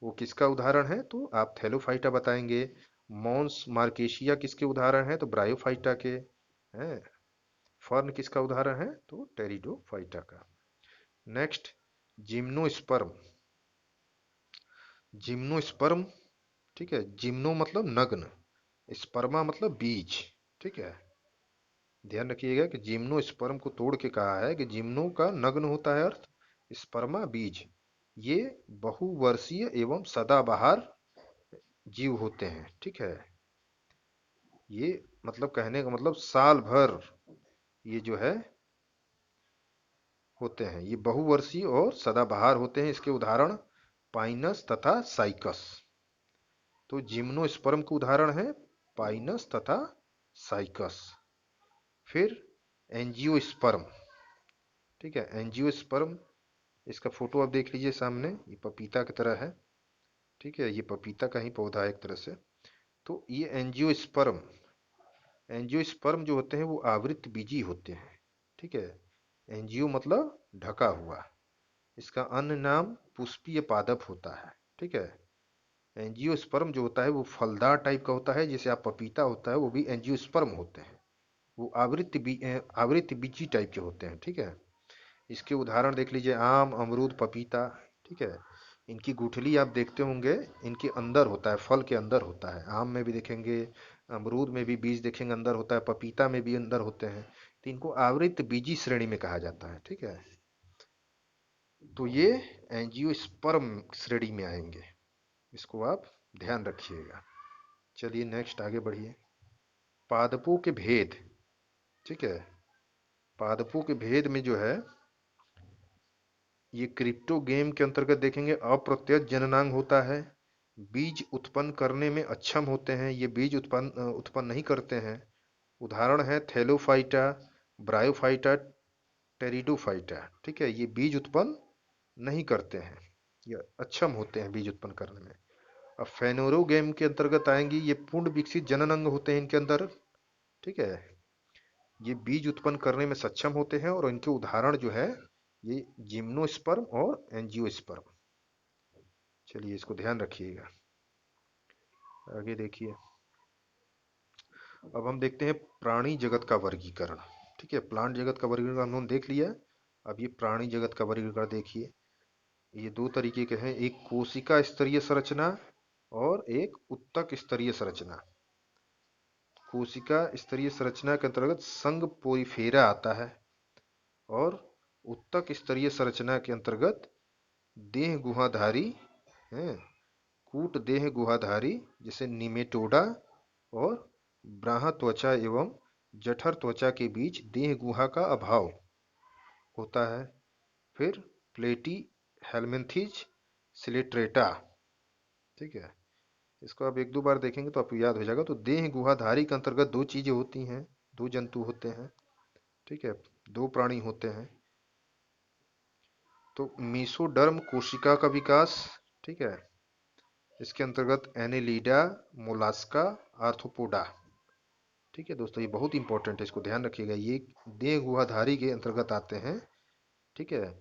Speaker 1: वो किसका उदाहरण है? तो आप थैलोफाइटा बताएंगे। मॉन्स मार्केशिया किसके उदाहरण है? तो ब्रायोफाइटा के हैं। फर्न किसका उदाहरण है? तो टेरिडोफाइटा का। नेक्स्ट, जिम्नोस्पर्म, जिम्नोस्पर्म, ठीक है। जिम्नो मतलब नग्न, स्पर्मा मतलब बीज, ठीक है। ध्यान रखिएगा कि जिम्नोस्पर्म को तोड़ के कहा है कि जिम्नो का नग्न होता है अर्थ, स्पर्मा बीज। ये बहुवर्षीय एवं सदाबहार जीव होते हैं, ठीक है। ये मतलब कहने का मतलब साल भर ये जो है होते हैं। ये बहुवर्षीय और सदाबहार होते हैं। इसके उदाहरण पाइनस तथा साइकस। तो जिम्नोस्पर्म के उदाहरण है पाइनस तथा साइकस। फिर एंजियोस्पर्म, ठीक है, एंजियोस्पर्म, इसका फोटो आप देख लीजिए सामने, ये पपीता की तरह है, ठीक है, ये पपीता का ही पौधा है एक तरह से। तो ये एंजियोस्पर्म, एंजियोस्पर्म जो होते हैं वो आवृत बीजी होते हैं, ठीक है। एंजियो मतलब ढका हुआ, इसका अन्य नाम पुष्पीय पादप होता है, ठीक है। एंजियोस्पर्म जो होता है वो फलदार टाइप का होता है, जैसे आप पपीता होता है वो भी एंजियोस्पर्म होते हैं। वो आवृत बीजी टाइप के होते हैं, ठीक है। इसके उदाहरण देख लीजिए आम, अमरूद, पपीता, ठीक है। इनकी गुठली आप देखते होंगे, इनके अंदर होता है, फल के अंदर होता है। आम में भी देखेंगे, अमरूद में भी बीज देखेंगे अंदर होता है, पपीता में भी अंदर होते हैं। तो इनको आवृत बीजी श्रेणी में कहा जाता है, ठीक है। तो ये एंजियोस्पर्म श्रेणी में आएंगे, इसको आप ध्यान रखिएगा। चलिए नेक्स्ट आगे बढ़िए। पादपों के भेद, ठीक है। पादपों के भेद में जो है, ये क्रिप्टोगेम के अंतर्गत देखेंगे अप्रत्यक्ष जननांग होता है। बीज उत्पन्न करने में अक्षम होते हैं, ये बीज उत्पन्न नहीं करते हैं। उदाहरण है थैलोफाइटा, ब्रायोफाइटा, टेरिडोफाइटा, ठीक है। ये बीज उत्पन्न नहीं करते हैं, ये अक्षम होते हैं बीज उत्पन्न करने में। अब फेनोरोगेम के अंतर्गत आएंगी, ये पूर्ण विकसित जनन अंग होते हैं इनके अंदर, ठीक है। ये बीज उत्पन्न करने में सक्षम होते हैं और इनके उदाहरण जो है ये जिम्नोस्पर्म और एंजियोस्पर्म। चलिए इसको ध्यान रखिएगा। आगे देखिए, अब हम देखते हैं प्राणी जगत का वर्गीकरण, ठीक है। प्लांट जगत का वर्गीकरण हमने देख लिया। अब ये प्राणी जगत का वर्गीकरण देखिए। ये दो तरीके के हैं, एक कोशिका स्तरीय संरचना और एक उत्तक स्तरीय संरचना। कोशिका स्तरीय संरचना के अंतर्गत संघ पोरिफेरा आता है और उत्तक स्तरीय संरचना के अंतर्गत देह गुहाधारी है, कूट देह गुहाधारी जैसे निमेटोडा और ब्राह त्वचा एवं जठर त्वचा के बीच देह गुहा का अभाव होता है। फिर प्लेटी हेलमिंथीज सिलेट्रेटा, ठीक है। इसको आप एक दो बार देखेंगे तो आपको याद हो जाएगा। तो देह गुहाधारी के अंतर्गत दो चीजें होती हैं, दो जंतु होते हैं, ठीक है, दो प्राणी होते हैं। तो मीसोडर्म कोशिका का विकास, ठीक है, इसके अंतर्गत एनेलिडा, मोलास्का, आर्थ्रोपोडा, ठीक है दोस्तों, ये बहुत इंपॉर्टेंट है, इसको ध्यान रखिएगा। ये देह गुहाधारी के अंतर्गत आते हैं, ठीक है।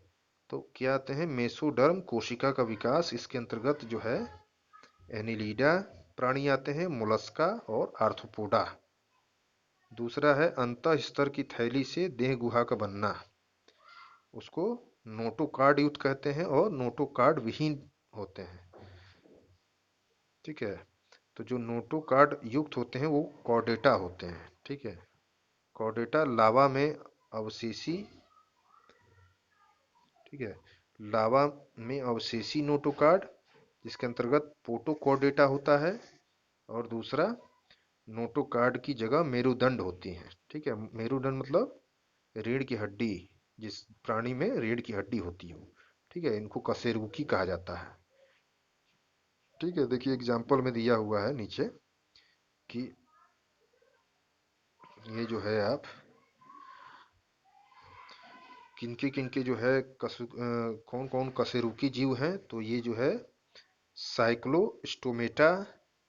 Speaker 1: तो क्या आते हैं, मेसोडर्म कोशिका का विकास, इसके अंतर्गत जो है एनिलीडा प्राणी आते हैं, मोलस्का और आर्थ्रोपोडा। दूसरा है अंतः स्तर की थैली से देह गुहा का बनना, उसको नोटोकार्ड युक्त कहते हैं और नोटोकार्ड विहीन होते हैं, ठीक है। तो जो नोटोकार्ड युक्त होते हैं वो कॉर्डेटा होते हैं, ठीक है। कॉर्डेटा लावा में अवशेषी, ठीक है, लावा में अवशेषी नोटोकार्ड, जिसके अंतर्गत पोटोकॉर्डेटा होता है। और दूसरा नोटोकार्ड की जगह मेरुदंड होती है, ठीक है। मेरुदंड मतलब रीढ़ की हड्डी, जिस प्राणी में रीढ़ की हड्डी होती है, ठीक है, इनको कशेरुकी कहा जाता है, ठीक है। देखिए एग्जाम्पल में दिया हुआ है नीचे कि ये जो है आप किनके किनके जो है कौन कौन कशेरुकी जीव हैं, तो ये जो है साइक्लोस्टोमेटा,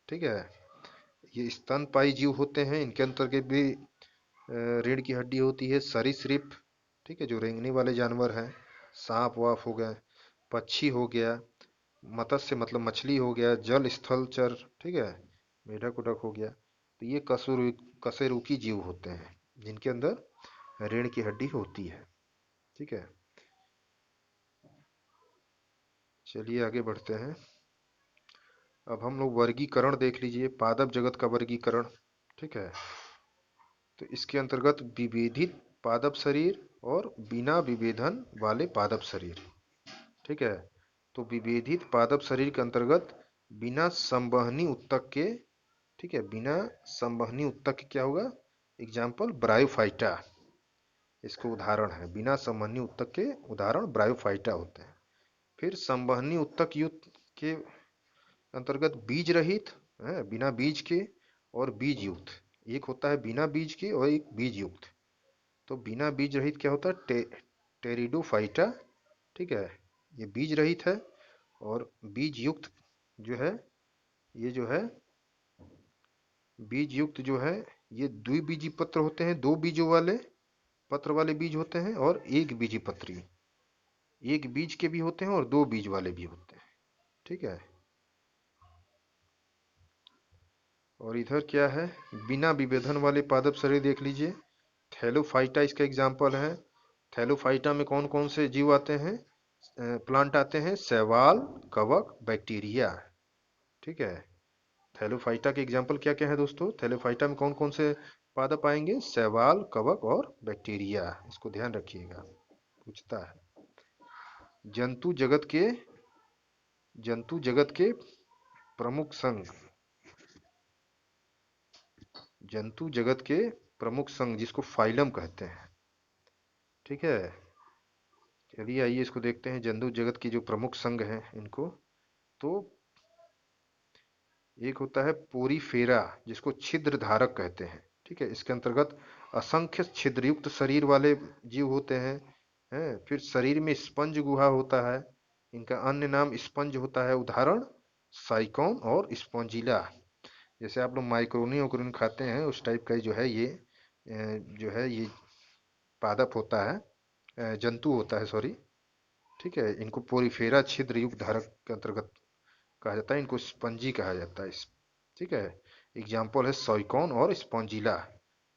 Speaker 1: ठीक है, ये स्तनपायी जीव होते हैं, इनके अंतर्गत भी रीढ़ की हड्डी होती है। सरीसृप, ठीक है, जो रेंगने वाले जानवर हैं, सांप वाप हो गए, पक्षी हो गया, मत्स्य मतलब मछली हो गया, जल स्थल चर, ठीक है, मेढक उडक हो गया। तो ये कशेरुकी जीव होते हैं जिनके अंदर रीढ़ की हड्डी होती है, ठीक है। चलिए आगे बढ़ते हैं। अब हम लोग वर्गीकरण देख लीजिए, पादप जगत का वर्गीकरण, ठीक है। तो इसके अंतर्गत विभेदित पादप शरीर और बिना विभेदन वाले पादप शरीर, ठीक है। तो विभेदित पादप शरीर के अंतर्गत बिना संवहनी उत्तक के, ठीक है, बिना संवहनी उत्तक के क्या होगा, एग्जाम्पल ब्रायोफाइटा, इसके उदाहरण है, बिना संवहनी उत्तक के उदाहरण ब्रायोफाइटा होते हैं। फिर संवहनी उत्तक युक्त के अंतर्गत बीज रहित है, बिना बीज के, और बीज युक्त। एक होता है बिना बीज के और एक बीज युक्त। तो बिना बीज रहित क्या होता है, टेरिडोफाइटा, ठीक है, ये बीज रहित है। और बीज युक्त जो है, ये जो है बीज युक्त जो है, ये द्विबीजी पत्र होते हैं, दो बीजों वाले पत्र वाले बीज होते हैं। और एक बीजी पत्री, एक बीज के भी होते हैं और दो बीज वाले भी होते हैं, ठीक है। और इधर क्या है, बिना विभेदन वाले पादप शरीर देख लीजिए, थैलोफाइटा इसका एग्जाम्पल है। थैलोफाइटा में कौन कौन से जीव आते हैं, प्लांट आते हैं, शैवाल, कवक, बैक्टीरिया, ठीक है। थैलोफाइटा के एग्जाम्पल क्या क्या है दोस्तों, थैलोफाइटा में कौन कौन से पादप आएंगे, शैवाल, कवक और बैक्टीरिया, इसको ध्यान रखिएगा, पूछता है। जंतु जगत के जंतु जगत के प्रमुख संघ, जंतु जगत के प्रमुख संघ जिसको फाइलम कहते हैं, ठीक है। चलिए आइए इसको देखते हैं, जंतु जगत की जो प्रमुख संघ हैं इनको। तो एक होता है पोरीफेरा, जिसको छिद्र धारक कहते हैं, ठीक है। इसके अंतर्गत असंख्य छिद्रयुक्त शरीर वाले जीव होते हैं, हैं। फिर शरीर में स्पंज गुहा होता है, इनका अन्य नाम स्पंज होता है। उदाहरण साइकॉन और स्पॉन्जिला। जैसे आप लोग माइक्रोनी वोक्रोनी खाते हैं, उस टाइप का जो है ये जो है ये पादप होता है, जंतु होता है, सॉरी, ठीक है। इनको पोरीफेरा छिद्र युक्त धारक के अंतर्गत कहा जाता है, इनको स्पंजी कहा जाता है, ठीक है। एग्जाम्पल है सॉइकॉन और स्पॉन्जिला।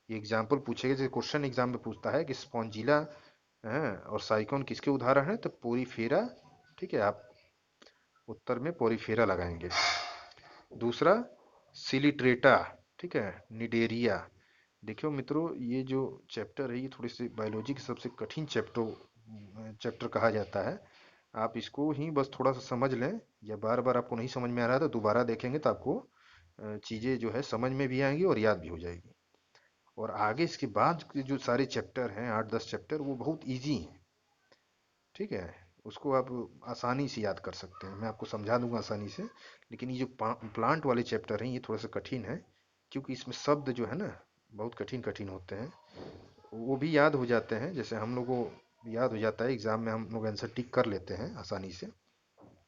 Speaker 1: ये एग्जाम्पल पूछेगा, जैसे क्वेश्चन एग्जाम में पूछता है कि स्पॉन्जिला है और साइकॉन किसके उदाहरण है, तो पोरीफेरा, ठीक है। आप उत्तर में पोरीफेरा लगाएंगे। दूसरा सिलिट्रेटा, ठीक है, निडेरिया। देखियो मित्रों, ये जो चैप्टर है ये थोड़ी सी बायोलॉजी के सबसे कठिन चैप्टर कहा जाता है। आप इसको ही बस थोड़ा सा समझ लें, या बार बार आपको नहीं समझ में आ रहा तो दोबारा देखेंगे तो आपको चीज़ें जो है समझ में भी आएंगी और याद भी हो जाएगी। और आगे इसके बाद के जो सारे चैप्टर हैं, 8-10 चैप्टर, वो बहुत इजी हैं, ठीक है। उसको आप आसानी से याद कर सकते हैं, मैं आपको समझा दूंगा आसानी से। लेकिन ये जो प्लांट वाले चैप्टर हैं ये थोड़ा सा कठिन है, क्योंकि इसमें शब्द जो है ना बहुत कठिन कठिन होते हैं। वो भी याद हो जाते हैं, जैसे हम लोग को याद हो जाता है, एग्जाम में हम लोग आंसर टिक कर लेते हैं आसानी से,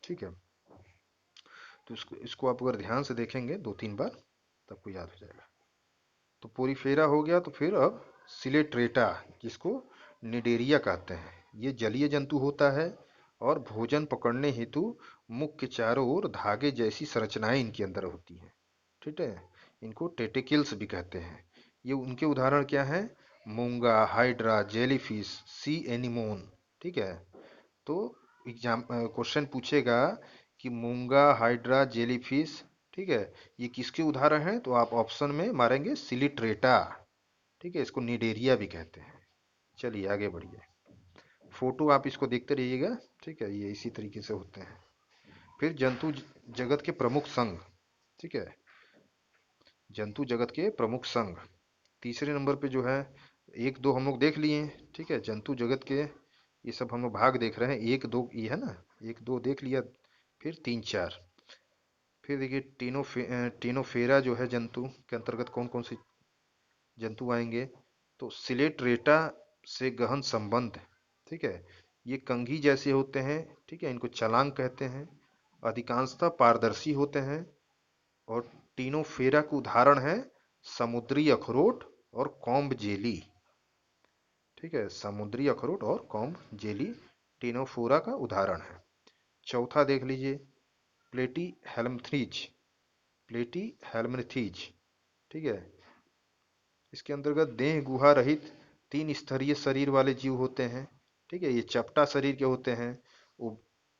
Speaker 1: ठीक है। तो इसको आप अगर ध्यान से देखेंगे 2-3 बार तो आपको याद हो जाएगा। तो पोरीफेरा हो गया, तो फिर अब सिलेट्रेटा, जिसको निडेरिया कहते हैं, ये जलीय जंतु होता है और भोजन पकड़ने हेतु मुख के चारों ओर धागे जैसी संरचनाएं इनके अंदर होती हैं, ठीक है। इनको टेटेकिल्स भी कहते हैं। ये उनके उदाहरण क्या हैं, मूंगा, हाइड्रा, जेलीफिश, सी एनिमोन, ठीक है। तो एग्जाम क्वेश्चन पूछेगा कि मूंगा, हाइड्रा, जेलीफिश, ठीक है, ये किसके उदाहरण हैं, तो आप ऑप्शन में मारेंगे सिलिट्रेटा, ठीक है। इसको निडेरिया भी कहते हैं। चलिए आगे बढ़िए, फोटो आप इसको देखते रहिएगा, ठीक है, ये इसी तरीके से होते हैं। फिर जगत के प्रमुख संघ, ठीक है, जंतु जगत के प्रमुख संघ। तीसरे नंबर पे जो है, एक दो हम लोग देख लिए, ठीक है, जंतु जगत के ये सब हम लोग भाग देख रहे हैं, एक दो ये है ना, एक दो देख लिया। फिर 3-4, फिर देखिए टीनोफेरा जो है जंतु के अंतर्गत कौन कौन से जंतु आएंगे, तो सिलेट्रेटा से गहन संबंध, ठीक है। ये कंघी जैसे होते हैं, ठीक है, इनको छलांग कहते हैं, अधिकांशतः पारदर्शी होते हैं। और टीनोफेरा के उदाहरण है समुद्री अखरोट और कॉम्ब जेली, ठीक है, समुद्री अखरोट और कॉम्ब जेली टीनोफोरा का उदाहरण है। चौथा देख लीजिए, प्लेटी हेल्मथ्रीज, प्लेटी हेल्मथ्रीज, ठीक है। इसके अंतर्गत देह गुहा रहित 3 स्तरीय शरीर वाले जीव होते हैं, ठीक है। ये चपटा शरीर के होते हैं,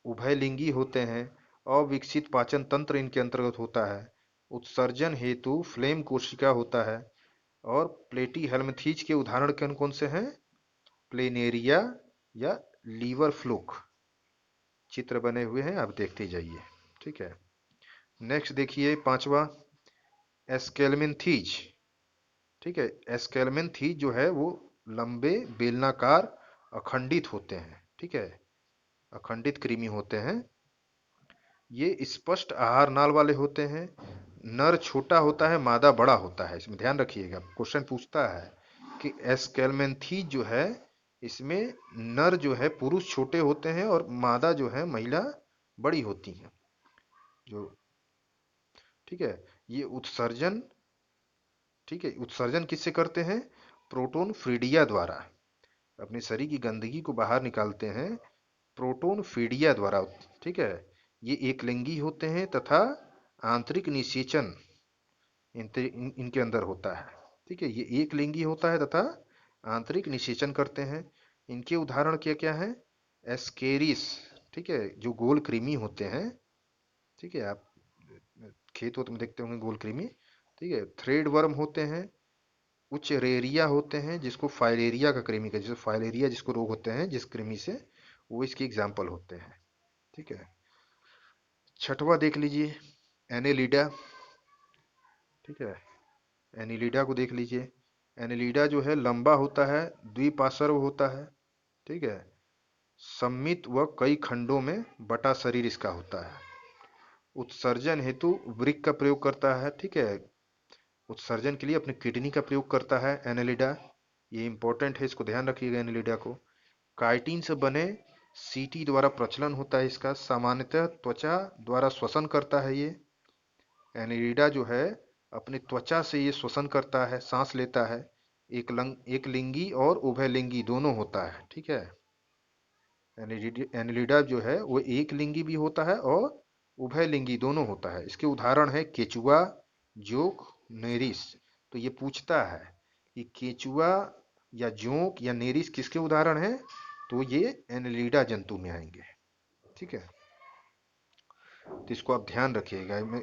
Speaker 1: उभयलिंगी होते हैं, अविकसित पाचन तंत्र इनके अंतर्गत होता है, उत्सर्जन हेतु फ्लेम कोशिका होता है। और प्लेटी हेल्मथीज के उदाहरण कौन कौन से हैं, प्लेनेरिया या लीवर फ्लूक, चित्र बने हुए हैं, आप देखते जाइए, ठीक है। नेक्स्ट देखिए पांचवा, एस्केलमेंथीज, ठीक है। एस्केलमेंथीज जो है वो लंबे, बेलनाकार, अखंडित होते हैं। ठीक है, अखंडित कृमि होते हैं। ये स्पष्ट आहार नाल वाले होते हैं। नर छोटा होता है, मादा बड़ा होता है। इसमें ध्यान रखिएगा, क्वेश्चन पूछता है कि एस्केलमेंथीज जो है, इसमें नर जो है पुरुष छोटे होते हैं और मादा जो है महिला बड़ी होती हैं। जो ठीक है, ये उत्सर्जन, ठीक है, उत्सर्जन किससे करते हैं? प्रोटोन फ्रीडिया द्वारा। अपने शरीर की गंदगी को बाहर निकालते हैं प्रोटोन फीडिया द्वारा। ठीक है, ये एक लिंगी होते हैं तथा आंतरिक निषेचन इनके अंदर होता है। ठीक है, ये एक लिंगी होता है तथा आंतरिक निषेचन करते हैं। इनके उदाहरण क्या क्या है? एस्केरिस, ठीक है, जो गोल कृमि होते हैं। ठीक है, आप खेत में देखते होंगे गोल कृमि। ठीक है, थ्रेड वर्म होते हैं। उच्च रेरिया होते हैं, जिसको फाइलेरिया का कृमि का, जैसे फाइलेरिया जिसको रोग होते हैं जिस कृमि से, वो इसके एग्जाम्पल होते हैं। ठीक है, छठवा देख लीजिए, एनेलिडा। ठीक है, एनिलिडा को देख लीजिए। एनिलिडा जो है लंबा होता है, द्विपार्श्व होता है। ठीक है, सममित व कई खंडों में बटा शरीर इसका होता है। उत्सर्जन हेतु वृक्क का प्रयोग करता है। ठीक है, उत्सर्जन के लिए अपनी किडनी का प्रयोग करता है एनेलिडा। ये इंपॉर्टेंट है, इसको ध्यान रखिएगा एनेलिडा को। काइटिन से बने सीटी द्वारा प्रचलन होता है इसका। सामान्यतः त्वचा द्वारा श्वसन करता है ये। एनिलिडा जो है अपनी त्वचा से ये श्वसन करता है, सांस लेता है। एक लिंगी और उभयलिंगी दोनों होता है। ठीक है, एनिलिडा जो है वो एक लिंगी भी होता है और उभयलिंगी दोनों होता है। इसके उदाहरण है केचुआ, जोंक, नेरिस। तो ये पूछता है कि केचुआ या जोंक या नेरिस किसके उदाहरण है, तो ये एनिलिडा जंतु में आएंगे। ठीक है, तो इसको आप ध्यान रखिएगा। मैं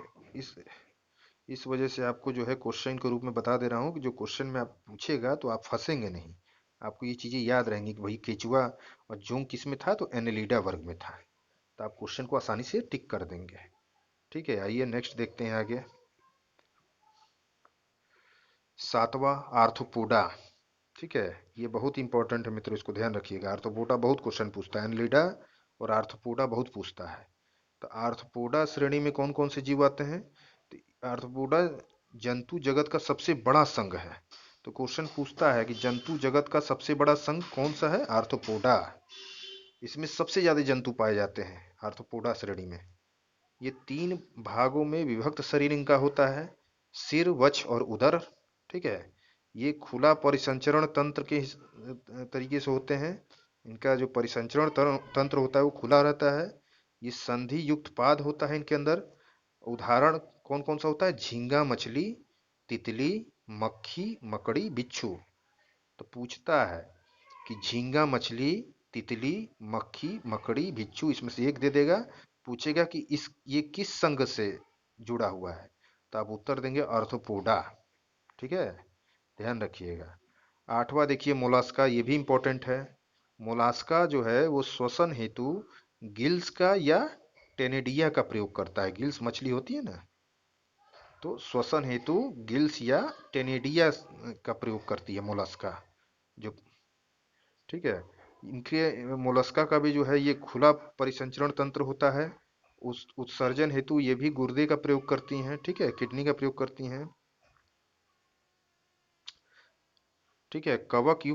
Speaker 1: इस वजह से आपको जो है क्वेश्चन के रूप में बता दे रहा हूँ कि जो क्वेश्चन में आप पूछेगा तो आप फंसेंगे नहीं। आपको ये चीजें याद रहेंगी कि भाई केचुआ और जोंक किस में था, तो एनेलिडा वर्ग में था। तो आप क्वेश्चन को आसानी से टिक कर देंगे। ठीक है, आइए नेक्स्ट देखते हैं आगे। सातवां, आर्थ्रोपोडा। ठीक है, ये बहुत इंपॉर्टेंट है मित्रों, इसको ध्यान रखिएगा। आर्थ्रोपोडा बहुत क्वेश्चन पूछता है, एनेलिडा और आर्थ्रोपोडा बहुत पूछता है। तो आर्थ्रोपोडा श्रेणी में कौन कौन से जीव आते हैं? तो आर्थ्रोपोडा जंतु जगत का सबसे बड़ा संघ है। तो क्वेश्चन पूछता है कि जंतु जगत का सबसे बड़ा संघ कौन सा है? आर्थ्रोपोडा। इसमें सबसे ज्यादा जंतु पाए जाते हैं आर्थ्रोपोडा श्रेणी में। ये तीन भागों में विभक्त शरीर इनका होता है, सिर, वक्ष और उदर। ठीक है, ये खुला परिसंचरण तंत्र के तरीके से होते हैं। इनका जो परिसंचरण तंत्र होता है वो खुला रहता है। ये संधि युक्त पाद होता है इनके अंदर। उदाहरण कौन कौन सा होता है? झींगा मछली, तितली, मक्खी, मकड़ी, बिच्छू। तो पूछता है कि झींगा मछली, तितली, मक्खी, मकड़ी, बिच्छू, इसमें से एक दे देगा। पूछेगा कि इस ये किस संघ से जुड़ा हुआ है, तो आप उत्तर देंगे आर्थ्रोपोडा। ठीक है, ध्यान रखिएगा। आठवां देखिए, मोलास्का। ये भी इंपॉर्टेंट है। मोलास्का जो है वो श्वसन हेतु गिल्स का या टेनिडिया का प्रयोग करता है। गिल्स मछली होती है ना, तो श्वसन हेतु गिल्स या टेनिडिया का प्रयोग करती है मोलास्का जो। ठीक है, इनके मोलस्का का भी जो है ये खुला परिसंचरण तंत्र होता है। उस उत्सर्जन हेतु ये भी गुर्दे का प्रयोग करती हैं। ठीक है, किडनी का प्रयोग करती हैं। ठीक है, कवच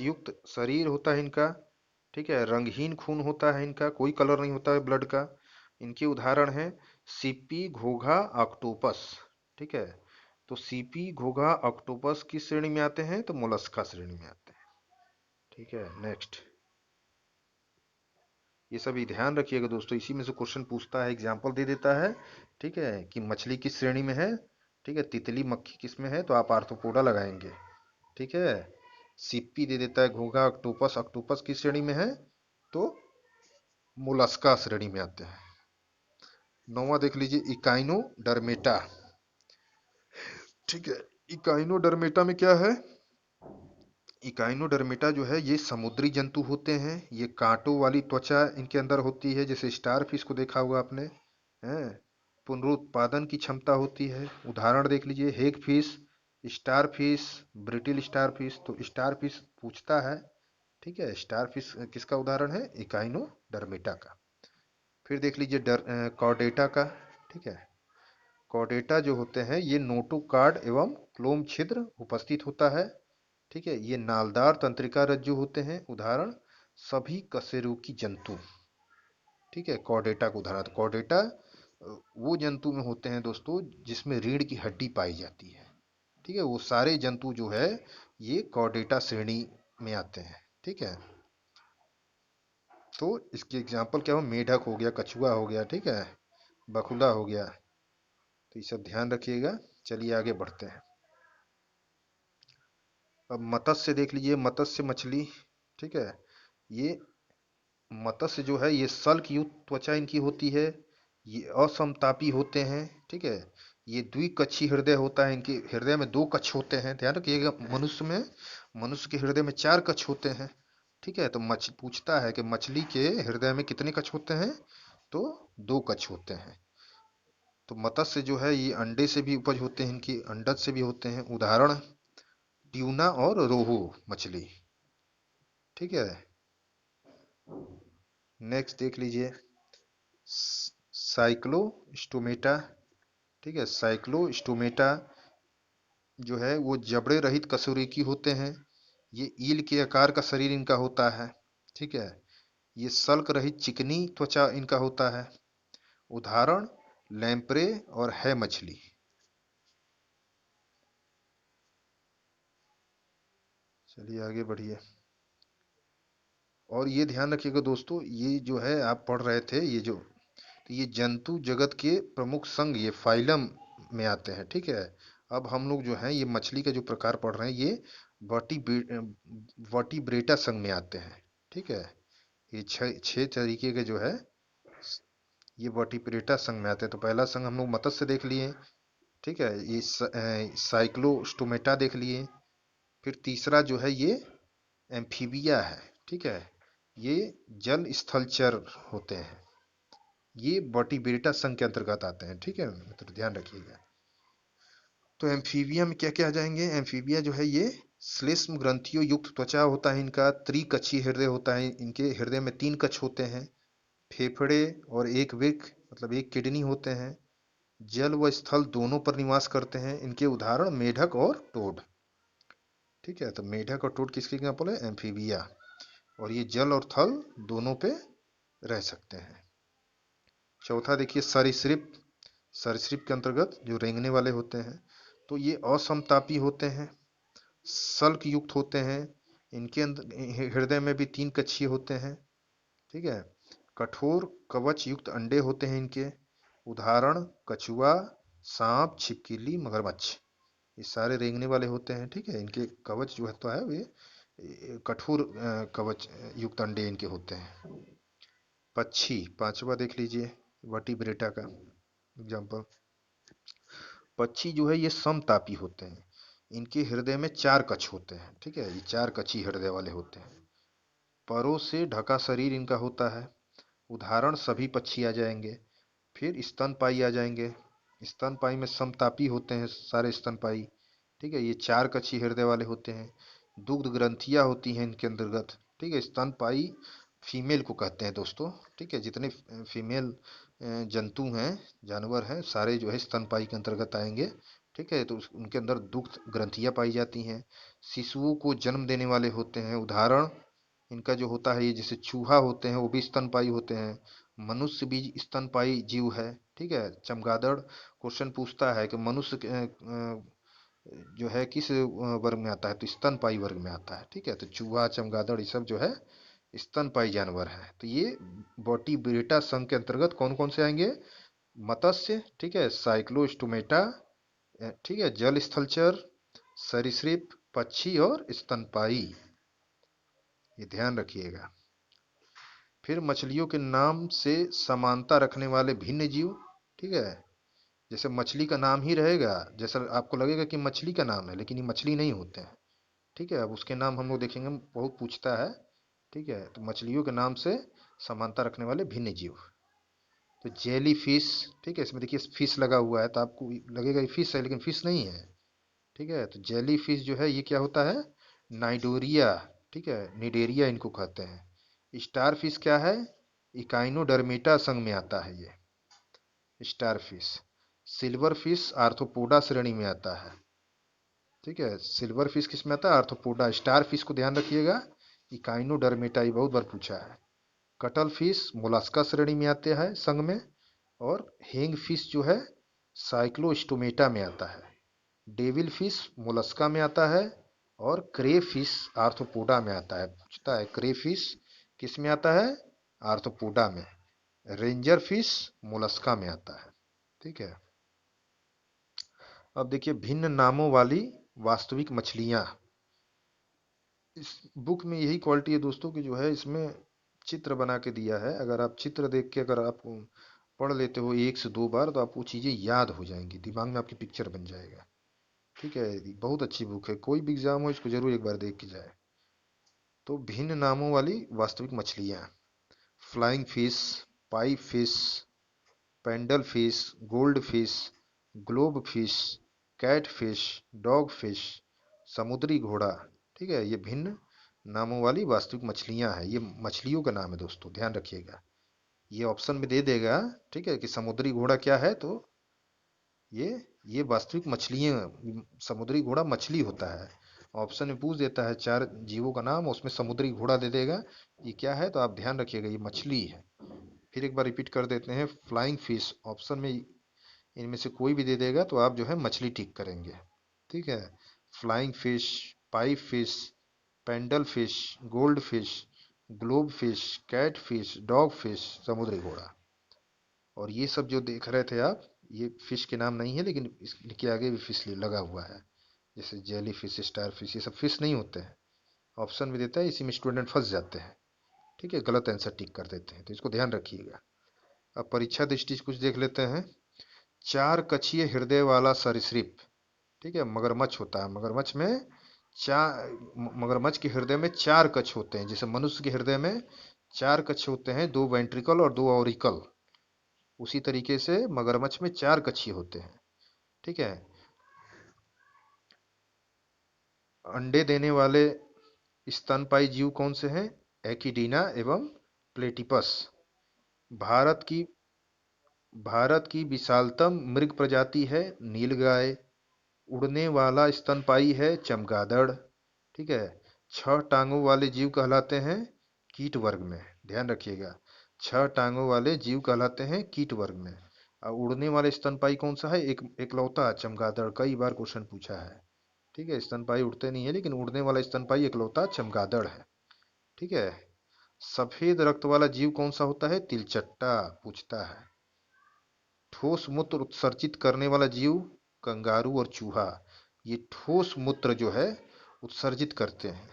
Speaker 1: युक्त शरीर होता है इनका। ठीक है, रंगहीन खून होता है इनका, कोई कलर नहीं होता है ब्लड का। इनके उदाहरण हैं सीपी, घोघा, ऑक्टोपस। ठीक है, तो सीपी, घोघा, ऑक्टोपस किस श्रेणी में आते हैं? तो मोलस्का श्रेणी में आते हैं। ठीक है, नेक्स्ट। ये सभी ध्यान रखिएगा दोस्तों, इसी में से क्वेश्चन पूछता है, एग्जाम्पल दे देता है। ठीक है, कि मछली किस श्रेणी में है। ठीक है, तितली, मक्खी किस में है, तो आप आर्थ्रोपोडा लगाएंगे। ठीक है, सीपी दे देता है, घोंघा, ऑक्टोपस, ऑक्टोपस किस श्रेणी में है, तो मोलस्का श्रेणी में आते हैं। नौवां देख लीजिए, इकाइनोडर्मेटा। ठीक है, इकाइनोडर्मेटा में क्या है? इकाइनोडर्मेटा जो है ये समुद्री जंतु होते हैं। ये कांटों वाली त्वचा इनके अंदर होती है, जैसे स्टार फिश को देखा होगा आपने। हैं, पुनरुत्पादन की क्षमता होती है। उदाहरण देख लीजिए, Hague fish, star fish, brittle star fish, तो स्टार फिश पूछता है, ठीक है, स्टार फिश किसका उदाहरण है? इकाइनोडर्मिटा का। फिर देख लीजिए कॉर्डेटा का, ठीक है। कॉर्डेटा जो होते हैं ये नोटोकार्ड एवं क्लोम छिद्र उपस्थित होता है, ठीक है। ये नालदार तंत्रिका रज्जु होते हैं, उदाहरण सभी कशेरुकी जंतु, ठीक है। कॉर्डेटा का उदाहरण, तो कॉर्डेटा वो जंतु में होते हैं दोस्तों जिसमें रीढ़ की हड्डी पाई जाती है, ठीक है। वो सारे जंतु जो है ये कॉर्डेटा श्रेणी में आते हैं, ठीक है। तो इसके एग्जाम्पल क्या हो? मेढक हो गया, कछुआ हो गया, ठीक है, बकुला हो गया, तो ये सब ध्यान रखिएगा। चलिए आगे बढ़ते हैं। अब मत्स्य देख लीजिए, मत्स्य मछली, ठीक है। ये मत्स्य जो है ये सल्क युक्त त्वचा इनकी होती है, ये असमतापी होते हैं, ठीक है। ये द्विकक्षी हृदय होता है, इनके हृदय में दो कक्ष होते हैं, ध्यान रखिएगा। मनुष्य के हृदय में चार कक्ष होते हैं, ठीक है। तो मछ पूछता है कि मछली के हृदय में कितने कक्ष होते हैं? तो दो कक्ष होते हैं। तो मत्स्य जो है ये अंडे से भी उपज होते हैं, इनकी अंडज से भी होते हैं, उदाहरण ट्यूना और रोहू मछली, ठीक है। नेक्स्ट देख लीजिए साइक्लोस्टोमेटा, ठीक है। साइक्लोस्टोमेटा जो है वो जबड़े रहित कशेरुकी होते हैं, ये ईल के आकार का शरीर इनका होता है, ठीक है। ये सल्क रहित चिकनी त्वचा इनका होता है, उदाहरण लैम्प्रे और है मछली। चलिए आगे बढ़िए। और ये ध्यान रखिएगा दोस्तों, ये जो है आप पढ़ रहे थे, ये जो, तो ये जंतु जगत के प्रमुख संघ ये फाइलम में आते हैं, ठीक है। अब हम लोग जो है ये मछली का जो प्रकार पढ़ रहे हैं ये वर्टिब्रेटा संघ में आते हैं, ठीक है। ये छह तरीके के जो है ये वर्टिब्रेटा संघ में आते हैं। तो पहला संघ हम लोग मत्स्य देख लिए, ठीक है। ये साइक्लोस्टोमेटा देख लिए। फिर तीसरा जो है ये एम्फीबिया है, ठीक है। ये जल स्थलचर होते हैं, ये वर्टिब्रेटा संघ के अंतर्गत आते हैं, ठीक है, तो ध्यान रखिएगा। तो एम्फीबिया में क्या क्या आ जाएंगे? एम्फीबिया जो है ये श्लेष्म ग्रंथियों युक्त त्वचा होता है इनका, त्रिकक्षीय हृदय होता है इनके, हृदय में तीन कक्ष होते हैं, फेफड़े और एक वृक्क मतलब एक किडनी होते हैं, जल व स्थल दोनों पर निवास करते हैं, इनके उदाहरण मेढक और टोड, ठीक है। तो मेढक और टोड किसके एग्जाम्पल है? एम्फीबिया। और ये जल और थल दोनों पे रह सकते हैं। चौथा देखिए सरीसृप, सरीसृप के अंतर्गत जो रेंगने वाले होते हैं, तो ये असमतापी होते हैं, सल्क युक्त होते हैं, इनके अंदर हृदय में भी तीन कक्षीय होते हैं, ठीक है। कठोर कवच युक्त अंडे होते हैं इनके, उदाहरण कछुआ, सांप, छिपकली, मगरमच्छ, ये सारे रेंगने वाले होते हैं, ठीक है। इनके कवच जो होता है वे कठोर कवच युक्त अंडे इनके होते हैं। पक्षी पांचवा देख लीजिए, वर्टिब्रेटा का एग्जाम्पल। पक्षी जो है ये समतापी होते हैं, इनके हृदय में चार कक्ष होते हैं, ठीक है। ये चार कक्षी हृदय वाले होते हैं, परों से ढका शरीर इनका होता है, उदाहरण सभी पक्षी आ जाएंगे। फिर स्तनपाई आ जाएंगे, स्तनपाई में समतापी होते हैं सारे स्तनपाई, ठीक है। ये चार कक्षी हृदय वाले होते हैं, दुग्ध ग्रंथियां होती हैं इनके अंतर्गत, ठीक है। स्तनपाई फीमेल को कहते हैं दोस्तों, ठीक है। जितने फीमेल जंतु हैं, जानवर हैं, सारे जो है स्तनपाई के अंतर्गत आएंगे, ठीक है। तो उनके अंदर दुग्ध ग्रंथियां पाई जाती हैं, शिशुओं को जन्म देने वाले होते हैं, उदाहरण इनका जो होता है ये जैसे चूहा होते हैं वो भी स्तनपाई होते हैं, मनुष्य भी स्तनपाई जीव है, ठीक है। चमगादड़ क्वेश्चन पूछता है कि मनुष्य जो है किस वर्ग में आता है? तो स्तनपाई वर्ग में आता है, ठीक है। तो चूहा, चमगादड़, ये सब जो है स्तनपाई जानवर है। तो ये वर्टिब्रेटा संघ के अंतर्गत कौन कौन से आएंगे? मत्स्य, ठीक है, साइक्लोस्टोमेटा, ठीक है, जल स्थलचर, सरीसृप, पक्षी और स्तनपाई, ये ध्यान रखिएगा। फिर मछलियों के नाम से समानता रखने वाले भिन्न जीव, ठीक है। जैसे मछली का नाम ही रहेगा, जैसा आपको लगेगा कि मछली का नाम है, लेकिन ये मछली नहीं होते हैं, ठीक है। अब उसके नाम हम लोग देखेंगे, बहुत पूछता है, ठीक है। तो मछलियों के नाम से समानता रखने वाले भिन्न जीव, तो जेली फिश, ठीक है। इसमें देखिए फिश लगा हुआ है तो आपको लगेगा ये फिश है, लेकिन फिश नहीं है, ठीक है, तो जेली फिश जो है ये क्या होता है, नाइडोरिया, ठीक है, निडेरिया इनको कहते हैं। स्टार फिश क्या है, इकाइनोडर्मेटा संघ में आता है ये star fish. Silver fish arthropoda श्रेणी में आता है। ठीक है, सिल्वर फिश किस में आता है, आर्थ्रोपोडा। स्टार फिश को ध्यान रखिएगा, इकाइनोडर्मेटा, ये बहुत बार पूछा है। कटल फिश मोलस्का श्रेणी में आते हैं संघ में। और हेंग फिश जो है साइक्लोस्टोमेटा में आता है। डेविल फिश मोलस्का में आता है। और क्रे फिश आर्थ्रोपोडा में आता है। पूछता है क्रे फिश किस में आता है, आर्थ्रोपोडा में। रेंजर फिश मोलस्का में आता है। ठीक है, अब देखिए भिन्न नामों वाली वास्तविक मछलियां। इस बुक में यही क्वालिटी है दोस्तों कि जो है इसमें चित्र बना के दिया है। अगर आप चित्र देख के अगर आप पढ़ लेते हो एक से दो बार तो आपको चीज़ें याद हो जाएंगी, दिमाग में आपकी पिक्चर बन जाएगा। ठीक है, बहुत अच्छी बुक है, कोई भी एग्जाम हो इसको जरूर एक बार देख के जाए। तो भिन्न नामों वाली वास्तविक मछलियां, flying fish, pie fish, pandal fish, gold fish, globe fish, cat fish, dog fish, समुद्री घोड़ा। ठीक है, ये भिन्न नामों वाली वास्तविक मछलियां हैं। ये मछलियों का नाम है दोस्तों, ध्यान रखिएगा। ये ऑप्शन में दे देगा, ठीक है, कि समुद्री घोड़ा क्या है, तो ये ये वास्तविक मछलियां, समुद्री घोड़ा मछली होता है। ऑप्शन में पूछ देता है चार जीवों का नाम, उसमें समुद्री घोड़ा दे देगा, ये क्या है, तो आप ध्यान रखिएगा ये मछली है। फिर एक बार रिपीट कर देते हैं, फ्लाइंग फिश ऑप्शन में इनमें से कोई भी दे देगा तो आप जो है मछली टिक करेंगे। ठीक है, flying fish, pipe fish, pandal fish, gold fish, globe fish, cat fish, dog fish, समुद्री घोड़ा। और ये सब जो देख रहे थे आप, ये फिश के नाम नहीं है, लेकिन इसके आगे भी फिश लगा हुआ है, जैसे जेली फिश, स्टार फिश, ये सब फिश नहीं होते हैं। ऑप्शन भी देता है, इसी में स्टूडेंट फंस जाते हैं। ठीक है, गलत आंसर टिक कर देते हैं, तो इसको ध्यान रखिएगा। अब परीक्षा दृष्टि से कुछ देख लेते हैं। चार कछिए हृदय वाला सरीसृप, ठीक है, मगरमच्छ होता है। मगरमच्छ में चार, मगरमच्छ के हृदय में चार कछ होते हैं, जैसे मनुष्य के हृदय में चार कछ होते हैं, दो वेंट्रिकल और दो ऑरिकल। उसी तरीके से मगरमच्छ में चार कछिए होते हैं। ठीक है, अंडे देने वाले स्तनपायी जीव कौन से हैं, एकिडीना एवं प्लेटिपस। भारत की भारत की विशालतम मृग प्रजाति है नीलगाय। उड़ने वाला स्तनपायी है चमगादड़। ठीक है, छह टांगों वाले जीव कहलाते हैं कीट वर्ग में। ध्यान रखिएगा, छह टांगों वाले जीव कहलाते हैं कीट वर्ग में। और उड़ने वाले स्तनपायी कौन सा है, एक एकलौता चमगादड़। कई बार क्वेश्चन पूछा है। ठीक है, स्तनपायी उड़ते नहीं है, लेकिन उड़ने वाला स्तनपायी एकलौता चमगादड़ है। ठीक है, सफेद रक्त वाला जीव कौन सा होता है, तिलचट्टा पूछता है। ठोस मूत्र उत्सर्जित करने वाला जीव कंगारू और चूहा। ये ठोस मूत्र जो है उत्सर्जित करते हैं।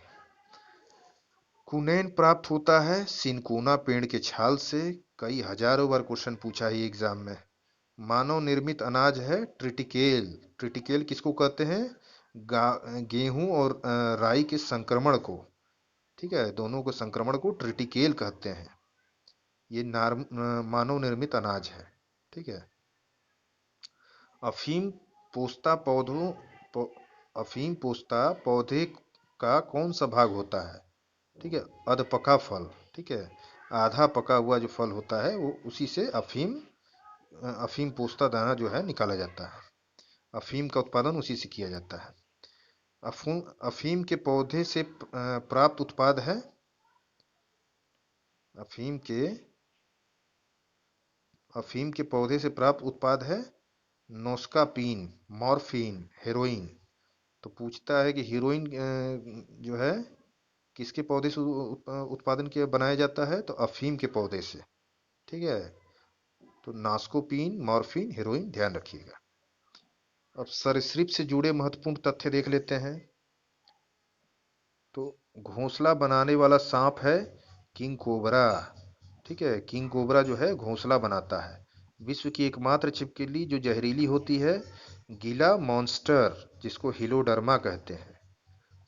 Speaker 1: कुनैन प्राप्त होता है सिनकोना पेड़ के छाल से। कई हजारों बार क्वेश्चन पूछा है एग्जाम में। मानव निर्मित अनाज है ट्रिटिकेल। ट्रिटिकेल किसको कहते हैं, गेहूं और राई के संक्रमण को। ठीक है, दोनों को संक्रमण को ट्रिटिकेल कहते हैं। ये मानव निर्मित अनाज है। ठीक है, अफीम पोस्ता पौधों पौ, अफीम पोस्ता पौधे का कौन सा भाग होता है। ठीक है, अधपका फल। ठीक है, आधा पका हुआ जो फल होता है वो, उसी से अफीम, अफीम पोस्ता दाना जो है निकाला जाता है। अफीम का उत्पादन उसी से किया जाता है। अफीम के पौधे से प्राप्त उत्पाद है, अफीम के अफीम के पौधे से प्राप्त उत्पाद है नोस्कापीन, मॉर्फिन, हेरोइन। तो पूछता है कि हीरोइन जो है किसके पौधे से उत्पादन किया बनाया जाता है, तो अफीम के पौधे से। ठीक है, तो नास्कोपीन, मॉर्फिन, हेरोइन, ध्यान रखिएगा। अब सरीसृप से जुड़े महत्वपूर्ण तथ्य देख लेते हैं। तो घोंसला बनाने वाला सांप है किंग कोबरा। ठीक है, किंग कोबरा जो है घोंसला बनाता है। विश्व की एकमात्र छिपकली जो जहरीली होती है गीला मॉन्स्टर, जिसको हिलोडर्मा कहते हैं।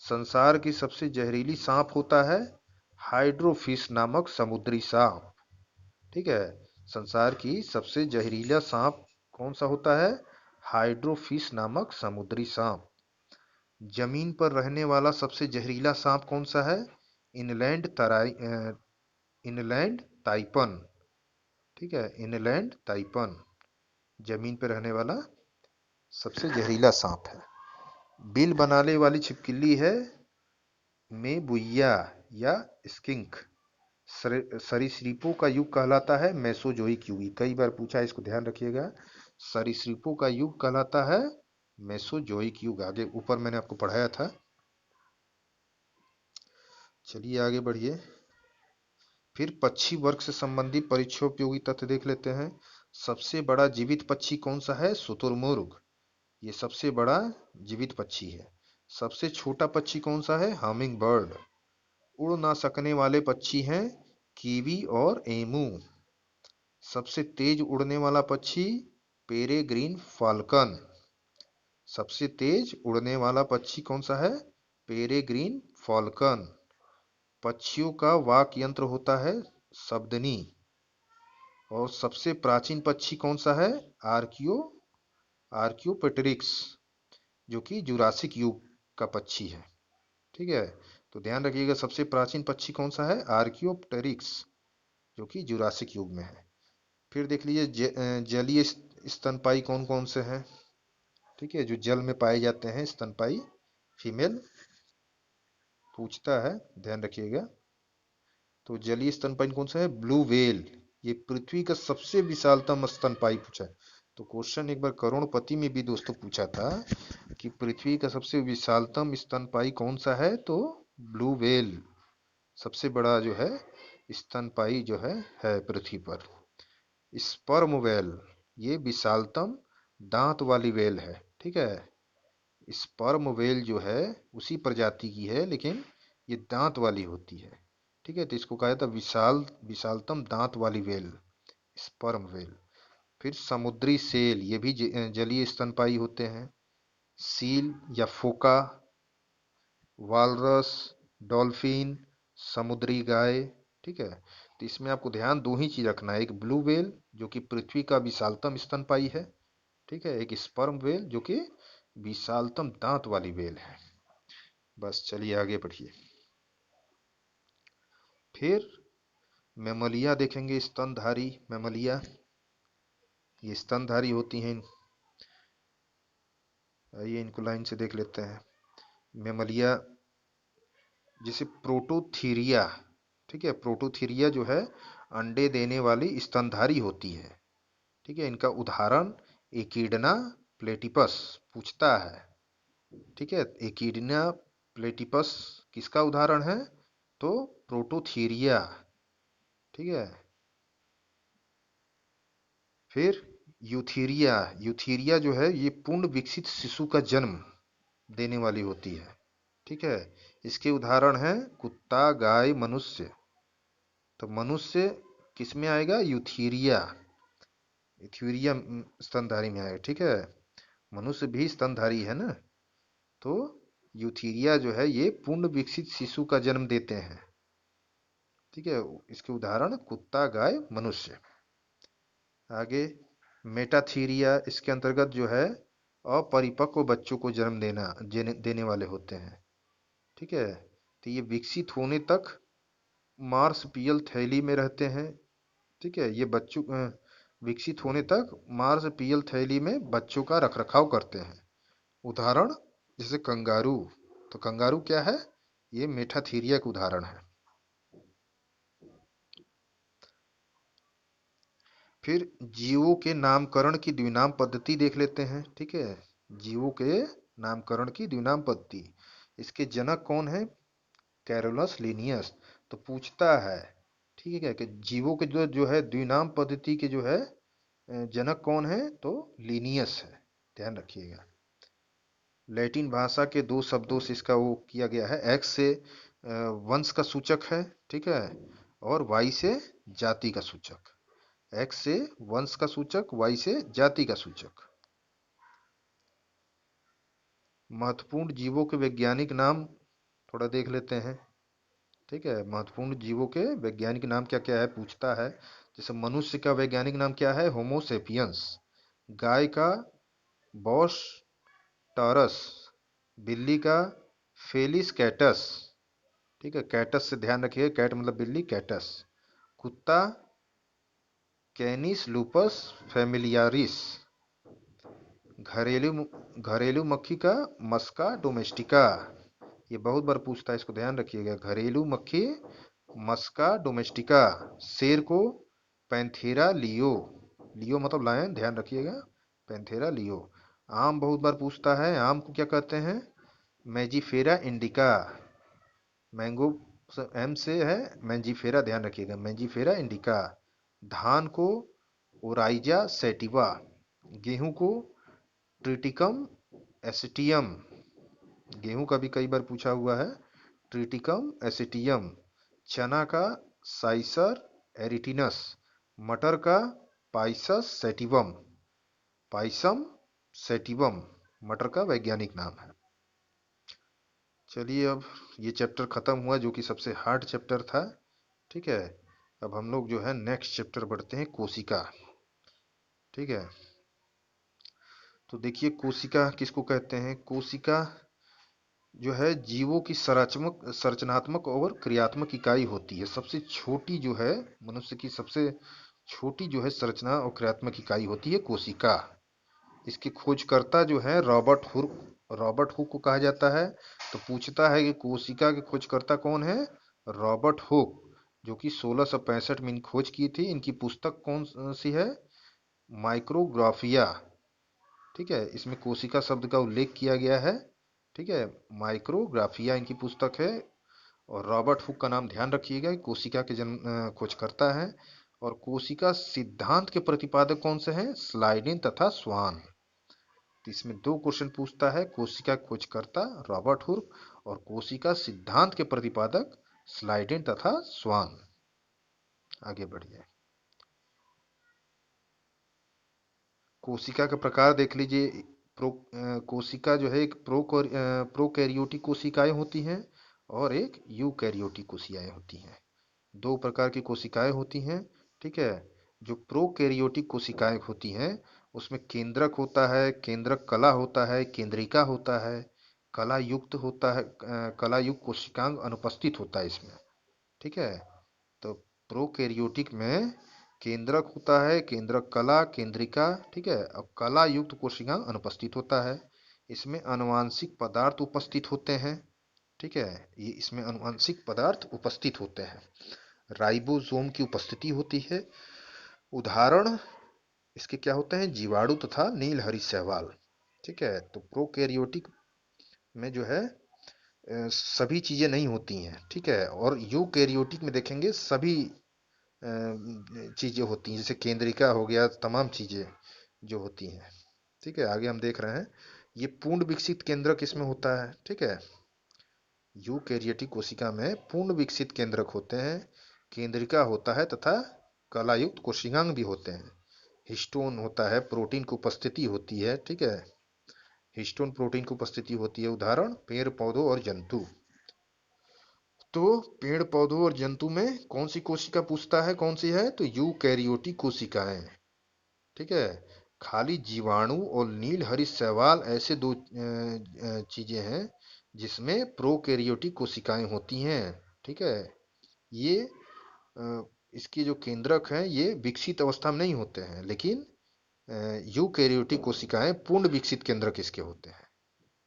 Speaker 1: संसार की सबसे जहरीली सांप होता है हाइड्रोफिश नामक समुद्री सांप। ठीक है, संसार की सबसे जहरीला सांप कौन सा होता है, हाइड्रोफिश नामक समुद्री सांप। जमीन पर रहने वाला सबसे जहरीला सांप कौन सा है? Inland taipan. ठीक है, इनलैंड ताइपन जमीन पर रहने वाला सबसे जहरीला सांप है। बिल बनाने वाली छिपकली है मेबुइया या स्किंक। सरीसृपों का युग कहलाता है मेसोजोइक युग। कई बार पूछा है, इसको ध्यान रखिएगा। सरीसृपों का युग कहलाता है मेसोजोइक युग। आगे ऊपर मैंने आपको पढ़ाया था। चलिए आगे बढ़िए। फिर पक्षी वर्ग से संबंधित परीक्षोपयोगी तथ्य देख लेते हैं। सबसे बड़ा जीवित पक्षी कौन सा है? शुतुरमुर्ग। ये सबसे बड़ा जीवित पक्षी है। सबसे छोटा पक्षी कौन सा है? Humming bird. उड़ ना सकने वाले पक्षी हैं कीवी और एमू। सबसे तेज उड़ने वाला पक्षी पेरेग्रीन फाल्कन। सबसे तेज उड़ने वाला पक्षी कौन सा है? Peregrine falcon. पक्षियों का वाक यंत्र होता है शब्दनी। और सबसे प्राचीन पक्षी कौन सा है? आर्कियोपेटेरिक्स, जो कि जुरासिक युग का पक्षी है। ठीक है, तो ध्यान रखिएगा, सबसे प्राचीन पक्षी कौन सा है? आर्कियोप्टेरिक्स, जो कि जुरासिक युग में है। फिर देख लीजिए जलीय स्तनपायी कौन कौन से हैं। ठीक है, जो जल में पाए जाते हैं स्तनपायी फीमेल पूछता है, ध्यान रखिएगा। तो जलीय स्तनपायी कौन सा है? Blue whale. ये पृथ्वी का सबसे विशालतम स्तनपायी पूछा है। तो क्वेश्चन एक बार करोड़पति में भी दोस्तों पूछा था कि पृथ्वी का सबसे विशालतम स्तनपायी कौन सा है, तो ब्लू व्हेल सबसे बड़ा जो है स्तनपायी जो है पृथ्वी पर। स्पर्म व्हेल ये विशालतम दांत वाली व्हेल है। ठीक है, स्पर्म व्हेल जो है उसी प्रजाति की है, लेकिन ये दांत वाली होती है। ठीक है, तो इसको कहा जाता है विशालतम दांत वाली व्हेल, स्पर्म व्हेल। फिर समुद्री सेल, ये भी जलीय स्तनपायी होते हैं। सील या फोका, वालरस, डॉल्फिन, समुद्री गाय। ठीक है, तो इसमें आपको ध्यान दो ही चीज रखना है, एक ब्लू व्हेल जो कि पृथ्वी का विशालतम स्तनपायी है। ठीक है, एक स्पर्म व्हेल जो कि विशालतम दांत वाली व्हेल है। बस चलिए आगे बढ़िए। फिर मेमलिया देखेंगे, स्तनधारी मेमलिया। ये स्तनधारी होती हैं। आइए इनको लाइन से देख लेते हैं। मेमलिया जैसे प्रोटोथीरिया। ठीक है, प्रोटोथीरिया जो है अंडे देने वाली स्तनधारी होती है। ठीक है, इनका उदाहरण एकिडना प्लेटिपस पूछता है। ठीक है, एकिडना प्लेटिपस किसका उदाहरण है? तो प्रोटोथीरिया। ठीक है, फिर यूथीरिया। यूथीरिया जो है ये पूर्ण विकसित शिशु का जन्म देने वाली होती है। ठीक है, इसके उदाहरण हैं कुत्ता, गाय, मनुष्य। तो मनुष्य किस में आएगा? यूथीरिया। यूथीरिया स्तनधारी में आएगा। ठीक है, मनुष्य भी स्तनधारी है ना। तो यूथीरिया जो है ये पूर्ण विकसित शिशु का जन्म देते हैं। ठीक है, इसके उदाहरण कुत्ता, गाय, मनुष्य। आगे मेटाथीरिया, इसके अंतर्गत जो है अपरिपक्व बच्चों को जन्म देने वाले होते हैं। ठीक है, तो ये विकसित होने तक मार्सपियल थैली में रहते हैं। ठीक है, ये बच्चों विकसित होने तक मार्सपियल थैली में बच्चों का रखरखाव करते हैं। उदाहरण जैसे कंगारू। तो कंगारू क्या है? ये मेटाथीरिया का उदाहरण है। फिर जीवों के नामकरण की द्विनाम पद्धति देख लेते हैं। ठीक है, जीवों के नामकरण की द्विनाम पद्धति। इसके जनक कौन है? Carolus Linnaeus. तो पूछता है, ठीक है, कि जीवों के जो जो है द्विनाम पद्धति के जो है जनक कौन है? तो लिनियस है। ध्यान रखिएगा। लैटिन भाषा के दो शब्दों से इसका वो किया गया है। एक्स से वंश का सूचक है। ठीक है, और वाई से जाति का सूचक। एक्स से वंश का सूचक, वाई से जाति का सूचक। महत्वपूर्ण जीवों के वैज्ञानिक नाम थोड़ा देख लेते हैं। ठीक है, महत्वपूर्ण जीवों के वैज्ञानिक नाम क्या क्या है पूछता है। जैसे मनुष्य का वैज्ञानिक नाम क्या है? होमोसेपियंस। गाय का बॉस टॉरस। बिल्ली का फेलिस कैटस, ठीक है, कैटस से ध्यान रखिए, कैट मतलब बिल्ली, कैटस। कुत्ता कैनिस लूपस फैमिलियारिस। घरेलू घरेलू मक्खी का मस्का डोमेस्टिका। ये बहुत बार पूछता है, इसको ध्यान रखिएगा। घरेलू मक्खी मस्का डोमेस्टिका। शेर को पैंथेरा लियो, लियो मतलब लायन, ध्यान रखिएगा, पैंथेरा लियो। आम बहुत बार पूछता है, आम को क्या कहते हैं? मैजिफेरा इंडिका। मैंगो एम से है, मैंजीफेरा, ध्यान रखिएगा, मैंजीफेरा इंडिका। धान को ओराइजा सैटिवा। गेहूं को ट्रिटिकम एसिटियम। गेहूं का भी कई बार पूछा हुआ है, ट्रिटिकम एसिटियम। चना का साइसर एरिटिनस। मटर का पाइसस सेटिवम, पाइसम सेटिवम मटर का वैज्ञानिक नाम है। चलिए, अब ये चैप्टर खत्म हुआ जो कि सबसे हार्ड चैप्टर था। ठीक है, अब हम लोग जो है नेक्स्ट चैप्टर बढ़ते हैं, कोशिका। ठीक है, तो देखिए कोशिका किसको कहते हैं? कोशिका जो है जीवों की संरचनात्मक और क्रियात्मक इकाई होती है। सबसे छोटी जो है, मनुष्य की सबसे छोटी जो है संरचना और क्रियात्मक इकाई होती है कोशिका। इसके खोजकर्ता जो है रॉबर्ट हुक, रॉबर्ट हुक को कहा जाता है। तो पूछता है कि कोशिका के खोजकर्ता कौन है? रॉबर्ट हुक, जो कि 1665 में खोज की थी। इनकी पुस्तक कौन सी है? माइक्रोग्राफिया। ठीक है, इसमें कोशिका शब्द का उल्लेख किया गया है। ठीक है, माइक्रोग्राफिया इनकी पुस्तक है। और रॉबर्ट हुक का नाम ध्यान रखिएगा, कोशिका के जन्म खोजकर्ता है। और कोशिका सिद्धांत के प्रतिपादक कौन से हैं? स्लाइडिन तथा स्वान। तो इसमें दो क्वेश्चन पूछता है, कोशिका खोजकर्ता रॉबर्ट हुक और कोशिका सिद्धांत के प्रतिपादक स्लाइडेन तथा स्वान। आगे बढ़िए, कोशिका का प्रकार देख लीजिए। कोशिका जो है एक प्रोकैरियोटिक कोशिकाएं होती हैं और एक यूकैरियोटिक कोशिकाएं होती हैं। दो प्रकार की कोशिकाएं होती हैं। ठीक है, जो प्रोकैरियोटिक कोशिकाएं होती हैं उसमें केंद्रक होता है, केंद्रक कला होता है, केंद्रिका होता है, कला युक्त होता है, कला युक्त कोशिकांग अनुपस्थित होता है इसमें। ठीक है, तो प्रोकैरियोटिक में केंद्रक होता है, केंद्रक कला, केंद्रिका, ठीक है, और कला युक्त कोशिकांग अनुपस्थित होता है। इसमें आनुवांशिक पदार्थ उपस्थित होते हैं। ठीक है, ये इसमें आनुवांशिक पदार्थ उपस्थित होते हैं। राइबोसोम की उपस्थिति होती है। उदाहरण इसके क्या होते हैं? जीवाणु तथा नीलहरी शैवाल। ठीक है, तो प्रोकैरियोटिक में जो है सभी चीजें नहीं होती हैं। ठीक है, और यूकैरियोटिक में देखेंगे सभी चीजें होती हैं, जैसे केंद्रिका हो गया, तमाम चीजें जो होती हैं। ठीक है, आगे हम देख रहे हैं, ये पूर्ण विकसित केंद्रक इसमें होता है। ठीक है, यूकैरियोटिक कोशिका में पूर्ण विकसित केंद्रक होते हैं, केंद्रिका होता है तथा कलायुक्त कोशिकांग भी होते हैं। हिस्टोन होता है, प्रोटीन की उपस्थिति होती है। ठीक है, हिस्टोन प्रोटीन की उपस्थिति होती है। उदाहरण पेड़ पौधों और जंतु। तो पेड़ पौधों और जंतु में कौन सी कोशिका पूछता है, कौन सी है? तो यूकैरियोटिक कोशिकाएं। ठीक है, खाली जीवाणु और नीलहरित शैवाल ऐसे दो चीजें हैं जिसमें प्रोकैरियोटिक कोशिकाएं होती हैं। ठीक है, ये इसकी जो केंद्रक हैं ये विकसित अवस्था में नहीं होते हैं, लेकिन यूकैरियोटिक कोशिकाएं पूर्ण विकसित केंद्रक इसके होते हैं।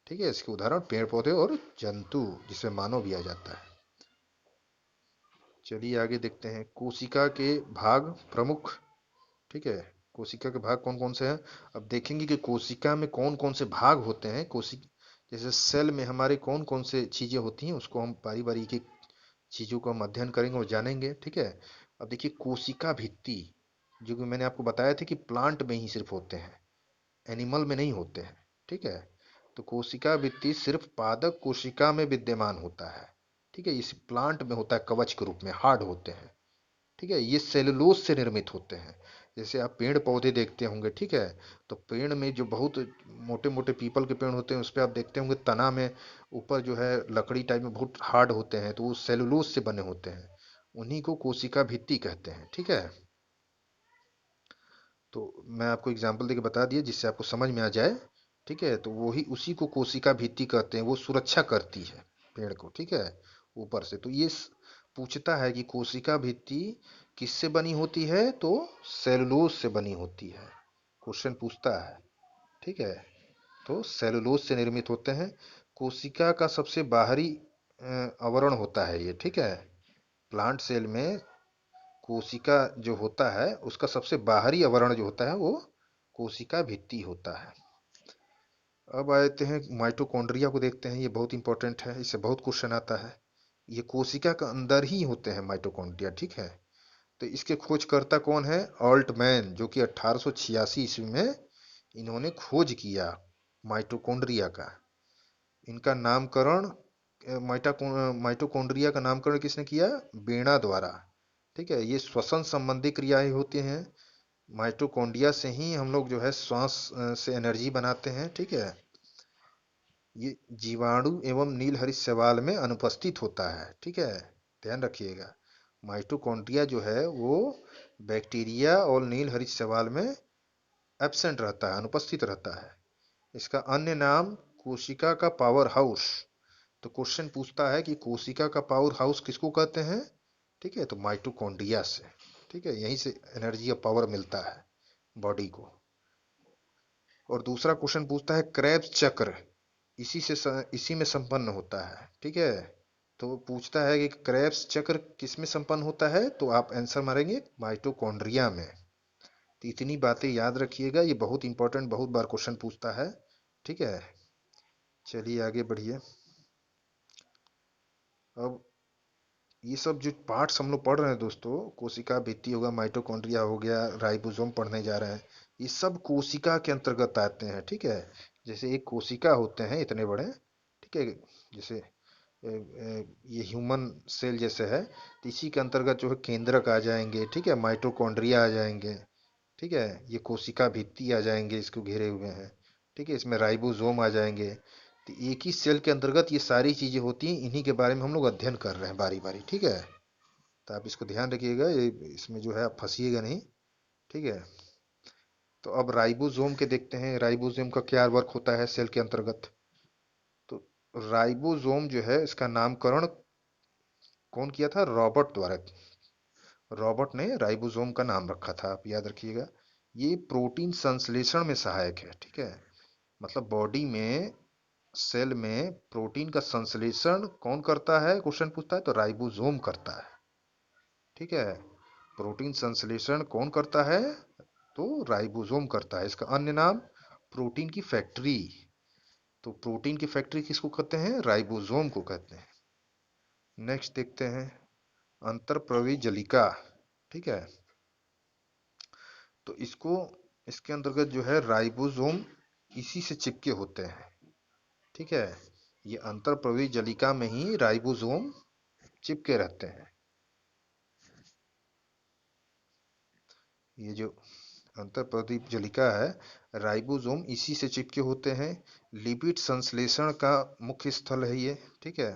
Speaker 1: ठीक है, इसके उदाहरण पेड़ पौधे और जंतु, जिसमें मानव भी आ जाता है। चलिए आगे देखते हैं, कोशिका के भाग प्रमुख। ठीक है, कोशिका के भाग कौन कौन से हैं? अब देखेंगे कि कोशिका में कौन कौन से भाग होते हैं। कोशिका जैसे सेल में हमारे कौन कौन से चीजें होती हैं, उसको हम बारी बारी की चीजों को हम अध्ययन करेंगे और जानेंगे। ठीक है, अब देखिए कोशिका भित्ति, जो कि मैंने आपको बताया था कि प्लांट में ही सिर्फ होते हैं, एनिमल में नहीं होते हैं। ठीक है, तो कोशिका भित्ति सिर्फ पादप कोशिका में विद्यमान होता है। ठीक है, इस प्लांट में होता है, कवच के रूप में हार्ड होते हैं। ठीक है, ये सेलुलोज से निर्मित होते हैं। जैसे आप पेड़ पौधे देखते होंगे, ठीक है, तो पेड़ में जो बहुत मोटे मोटे पीपल के पेड़ होते हैं उस पर आप देखते होंगे तना में ऊपर जो है लकड़ी टाइप में बहुत हार्ड होते हैं, तो वो सेलुलोज से बने होते हैं। उन्हीं को कोशिका भित्ति कहते हैं। ठीक है, तो मैं आपको एग्जांपल देके बता दिया जिससे आपको समझ में आ जाए। ठीक है, तो वही उसी को कोशिका भित्ति कहते हैं, वो सुरक्षा करती है पेड़ को, ठीक है, ऊपर से। तो ये पूछता है कि कोशिका भित्ति किससे बनी होती है, तो सेलुलोज से बनी होती है, क्वेश्चन पूछता है, ठीक है। तो सेलुलोज से निर्मित होते हैं। कोशिका का सबसे बाहरी आवरण होता है ये, ठीक है। प्लांट सेल में कोशिका जो होता है उसका सबसे बाहरी आवरण जो होता है वो कोशिका भित्ति होता है। अब आते हैं माइटोकॉन्ड्रिया को देखते हैं, ये बहुत इंपॉर्टेंट है, इससे बहुत क्वेश्चन आता है। ये कोशिका के अंदर ही होते हैं माइटोकॉन्ड्रिया, ठीक है। तो इसके खोजकर्ता कौन है, ऑल्टमैन, जो कि 1886 ईस्वी में इन्होंने खोज किया माइटोकॉन्ड्रिया का। इनका नामकरण माइटोकॉन्ड्रिया का नामकरण किसने किया, बेणा द्वारा, ठीक है। ये श्वसन संबंधी क्रियाएं होती हैं। माइटोकॉन्ड्रिया से ही हम लोग जो है श्वास से एनर्जी बनाते हैं, ठीक है। ये जीवाणु एवं नील हरित शैवाल में अनुपस्थित होता है, ठीक है, ध्यान रखिएगा। माइटोकॉन्ड्रिया जो है वो बैक्टीरिया और नील हरित शैवाल में एब्सेंट रहता है, अनुपस्थित रहता है। इसका अन्य नाम कोशिका का पावर हाउस। तो क्वेश्चन पूछता है कि कोशिका का पावर हाउस किसको कहते हैं, ठीक है, तो माइटोकॉन्ड्रिया से, ठीक है, यहीं से एनर्जी और पावर मिलता है बॉडी को। और दूसरा क्वेश्चन पूछता है क्रेब्स चक्र इसी में संपन्न होता है, ठीक है। तो पूछता है कि क्रेब्स चक्र किस में संपन्न होता है, तो आप आंसर मारेंगे माइटोकॉन्ड्रिया में। तो इतनी बातें याद रखिएगा, ये बहुत इंपॉर्टेंट, बहुत बार क्वेश्चन पूछता है, ठीक है। चलिए आगे बढ़िए। अब ये सब जो पार्ट्स हम लोग पढ़ रहे हैं दोस्तों, कोशिका भित्ति होगा, माइटोकॉन्ड्रिया हो गया, राइबोसोम पढ़ने जा रहे हैं, ये सब कोशिका के अंतर्गत आते हैं, ठीक है। जैसे एक कोशिका होते हैं इतने बड़े, ठीक है, जैसे ये ह्यूमन सेल जैसे है, तो इसी के अंतर्गत जो है केंद्रक आ जाएंगे, ठीक है, माइटोकॉन्ड्रिया आ जाएंगे, ठीक है, ये कोशिका भित्ति आ जाएंगे, इसको घेरे हुए हैं, ठीक है, इसमें राइबोसोम आ जाएंगे। तो एक ही सेल के अंतर्गत ये सारी चीजें होती हैं, इन्हीं के बारे में हम लोग अध्ययन कर रहे हैं बारी बारी, ठीक है। तो आप इसको ध्यान रखिएगा, ये इसमें जो है आप फंसिएगा नहीं, ठीक है। तो अब राइबोसोम के देखते हैं, राइबोसोम का क्या वर्क होता है सेल के अंतर्गत। तो राइबोसोम जो है इसका नामकरण कौन किया था, रॉबर्ट द्वारा। रॉबर्ट ने राइबोसोम का नाम रखा था, आप याद रखिएगा। ये प्रोटीन संश्लेषण में सहायक है, ठीक है। मतलब बॉडी में, सेल में प्रोटीन का संश्लेषण कौन करता है, क्वेश्चन पूछता है, तो राइबोसोम करता है, ठीक है। प्रोटीन संश्लेषण कौन करता है, तो राइबोसोम करता है। इसका अन्य नाम प्रोटीन की फैक्ट्री। तो प्रोटीन की फैक्ट्री किसको कहते हैं, राइबोसोम को कहते हैं। नेक्स्ट देखते हैं अंतर्प्रवेश जलिका, ठीक है। तो इसको, इसके अंतर्गत जो है राइबोसोम इसी से चिपके होते हैं, ठीक है। ये अंतर्प्रवेश जलिका में ही राइबोसोम चिपके रहते हैं। ये जो अंतर्प्रदीप जलिका है, राइबोसोम इसी से चिपके होते हैं। लिपिड संश्लेषण का मुख्य स्थल है ये, ठीक है।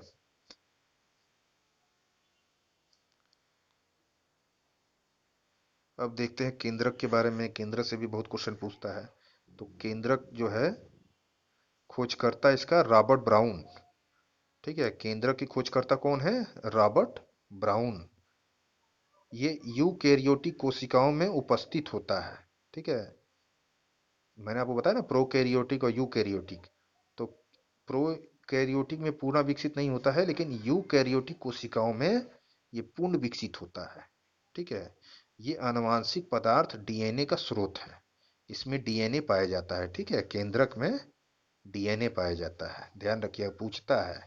Speaker 1: अब देखते हैं केंद्रक के बारे में, केंद्रक से भी बहुत क्वेश्चन पूछता है। तो केंद्रक जो है, खोजकर्ता इसका रॉबर्ट ब्राउन, ठीक है। केंद्रक की खोजकर्ता कौन है, रॉबर्ट ब्राउन। ये यूकेरियोटिक कोशिकाओं में उपस्थित होता है, ठीक है। मैंने आपको बताया ना प्रोकैरियोटिक और यूकैरियोटिक। तो प्रोकैरियोटिक में पूर्ण विकसित नहीं होता है, लेकिन यूकैरियोटिक कोशिकाओं में ये पूर्ण विकसित होता है, ठीक है। ये आनुवांशिक पदार्थ डीएनए का स्रोत है। इसमें डीएनए पाया जाता है, ठीक है, केंद्रक में डीएनए पाया जाता है, ध्यान रखिए पूछता है।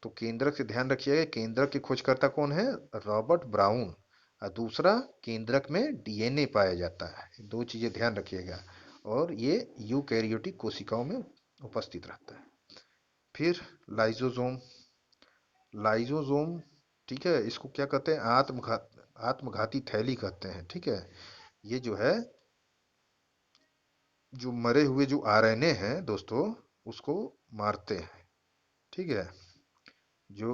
Speaker 1: तो केंद्रक से ध्यान रखिएगा, केंद्रक के खोजकर्ता कौन है, रॉबर्ट ब्राउन। और दूसरा, केंद्रक में डीएनए पाया जाता है, दो चीजें ध्यान रखिएगा। और ये यूकैरियोटिक कोशिकाओं में उपस्थित रहता है। फिर लाइजोसोम, लाइजोसोम, ठीक है, इसको क्या कहते हैं, आत्मघाती थैली कहते हैं, ठीक है। ये जो है, जो मरे हुए जो आरएनए हैं दोस्तों, उसको मारते हैं, ठीक है। जो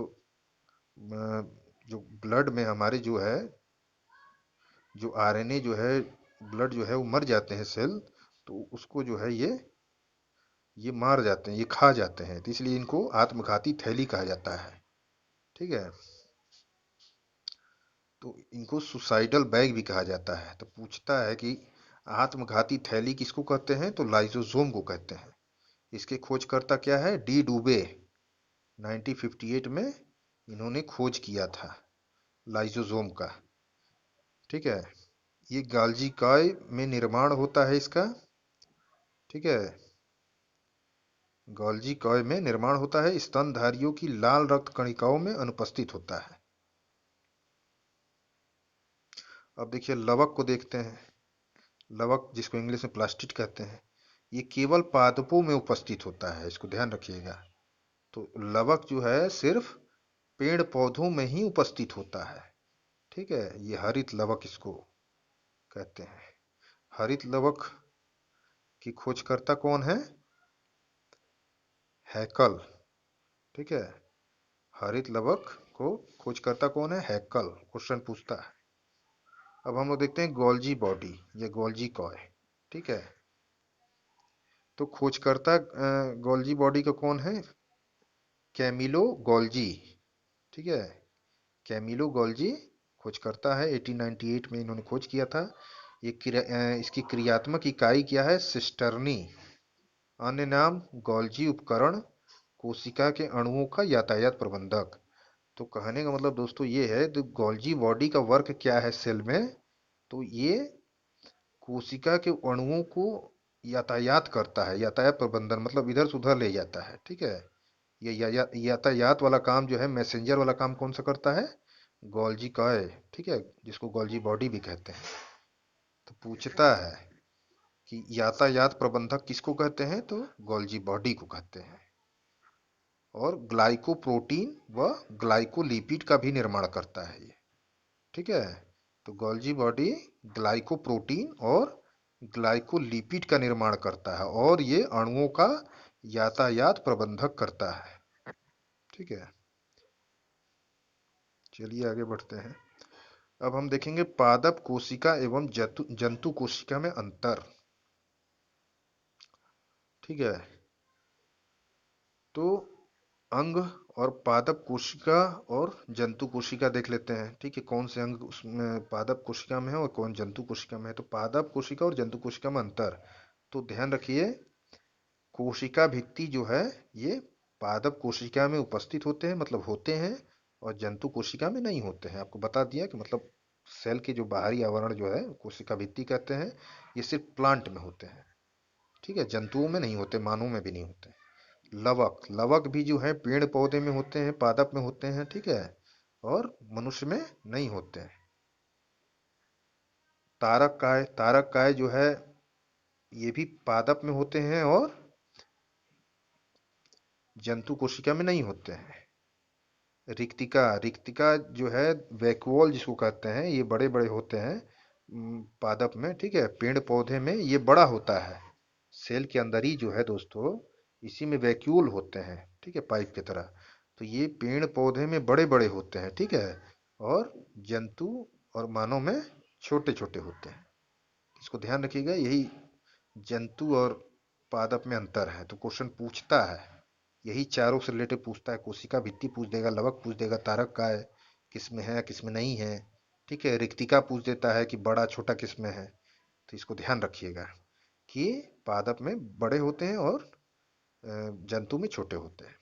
Speaker 1: जो ब्लड में हमारे जो है, जो आरएनए जो है, ब्लड जो है वो मर जाते हैं सेल, तो उसको जो है ये ये मार जाते हैं, ये खा जाते हैं, तो इसलिए इनको आत्मघाती थैली कहा जाता है। ठीक है। तो इनको सुसाइडल बैग भी कहा जाता है। तो पूछता है कि आत्मघाती थैली किसको कहते हैं, तो लाइसोसोम को कहते हैं। इसके खोजकर्ता क्या है, डी डूबे। 1958 में इन्होंने खोज किया था लाइसोसोम का। ठीक है। ये गाल्जी काय में निर्माण होता है इसका। ठीक है। गोल्जी कॉय में निर्माण होता है, स्तनधारियों की लाल रक्त कणिकाओं में अनुपस्थित होता है। अब देखिए लवक को देखते हैं। लवक जिसको इंग्लिश में प्लास्टिड कहते हैं, ये केवल पादपों में उपस्थित होता है, इसको ध्यान रखिएगा। तो लवक जो है सिर्फ पेड़ पौधों में ही उपस्थित होता है। ठीक है। ये हरित लवक इसको कहते हैं। हरित लवक की खोजकर्ता कौन है, हैकल। ठीक है। हरित लवक को खोजकर्ता कौन है, हैकल। क्वेश्चन पूछता है। अब हम लोग देखते हैं गोल्जी बॉडी या गोल्जी कॉय। ठीक है। तो खोजकर्ता गोल्जी बॉडी का कौन है, कैमिलो गोल्जी। ठीक है। कैमिलो गोल्जी खोजकर्ता है। 1898 में इन्होंने खोज किया था। इसकी क्रियात्मक इकाई क्या है, सिस्टर्नी। अन्य नाम गोल्जी उपकरण, कोशिका के अणुओं का यातायात प्रबंधक। तो कहने का मतलब दोस्तों ये है, तो गोल्जी बॉडी का वर्क क्या है सेल में, तो ये कोशिका के अणुओं को यातायात करता है। यातायात प्रबंधन मतलब इधर से उधर ले जाता है। ठीक है। ये यातायात वाला काम जो है, मैसेंजर वाला काम कौन सा करता है, गोल्जी का है। ठीक है। जिसको गोल्जी बॉडी भी कहते हैं। तो पूछता है कि यातायात प्रबंधक किसको कहते हैं, तो गोल्जी बॉडी को कहते हैं। और ग्लाइकोप्रोटीन व ग्लाइकोलिपिड का भी निर्माण करता है ये। ठीक है। तो गोल्जी बॉडी ग्लाइकोप्रोटीन और ग्लाइकोलिपिड का निर्माण करता है, और ये अणुओं का यातायात प्रबंधक करता है। ठीक है। चलिए आगे बढ़ते हैं। अब हम देखेंगे पादप कोशिका एवं जंतु कोशिका में अंतर। ठीक है। तो अंग और पादप कोशिका और जंतु कोशिका देख लेते हैं। ठीक है। कौन से अंग उसमें पादप कोशिका में है और कौन जंतु कोशिका में है। तो पादप कोशिका और जंतु कोशिका में अंतर, तो ध्यान रखिए, कोशिका भित्ति जो है ये पादप कोशिका में उपस्थित होते हैं, मतलब होते हैं, और जंतु कोशिका में नहीं होते हैं। आपको बता दिया कि मतलब सेल के जो बाहरी आवरण जो है कोशिका भित्ति कहते हैं, ये सिर्फ प्लांट में होते हैं। ठीक है। जंतुओं में नहीं होते, मानव में भी नहीं होते। लवक, लवक भी जो है पेड़ पौधे में होते हैं, पादप में होते हैं। ठीक है। और मनुष्य में नहीं होते हैं। तारक काय, तारक काय जो है ये भी पादप में होते हैं और जंतु कोशिका में नहीं होते हैं। रिक्तिका, रिक्तिका जो है वैक्यूल जिसको कहते हैं, ये बड़े बड़े होते हैं पादप में। ठीक है। पेड़ पौधे में ये बड़ा होता है। सेल के अंदर ही जो है दोस्तों, इसी में वैक्यूल होते हैं। ठीक है। पाइप की तरह। तो ये पेड़ पौधे में बड़े बड़े होते हैं। ठीक है। और जंतु और मानव में छोटे छोटे होते हैं। इसको ध्यान रखिएगा, यही जंतु और पादप में अंतर है। तो क्वेश्चन पूछता है, यही चारों से रिलेटेड पूछता है। कोशिका भित्ति पूछ देगा, लवक पूछ देगा, तारक का है किस में है किस में नहीं है। ठीक है। रिक्तिका पूछ देता है कि बड़ा छोटा किस में है। तो इसको ध्यान रखिएगा कि पादप में बड़े होते हैं और जंतु में छोटे होते हैं।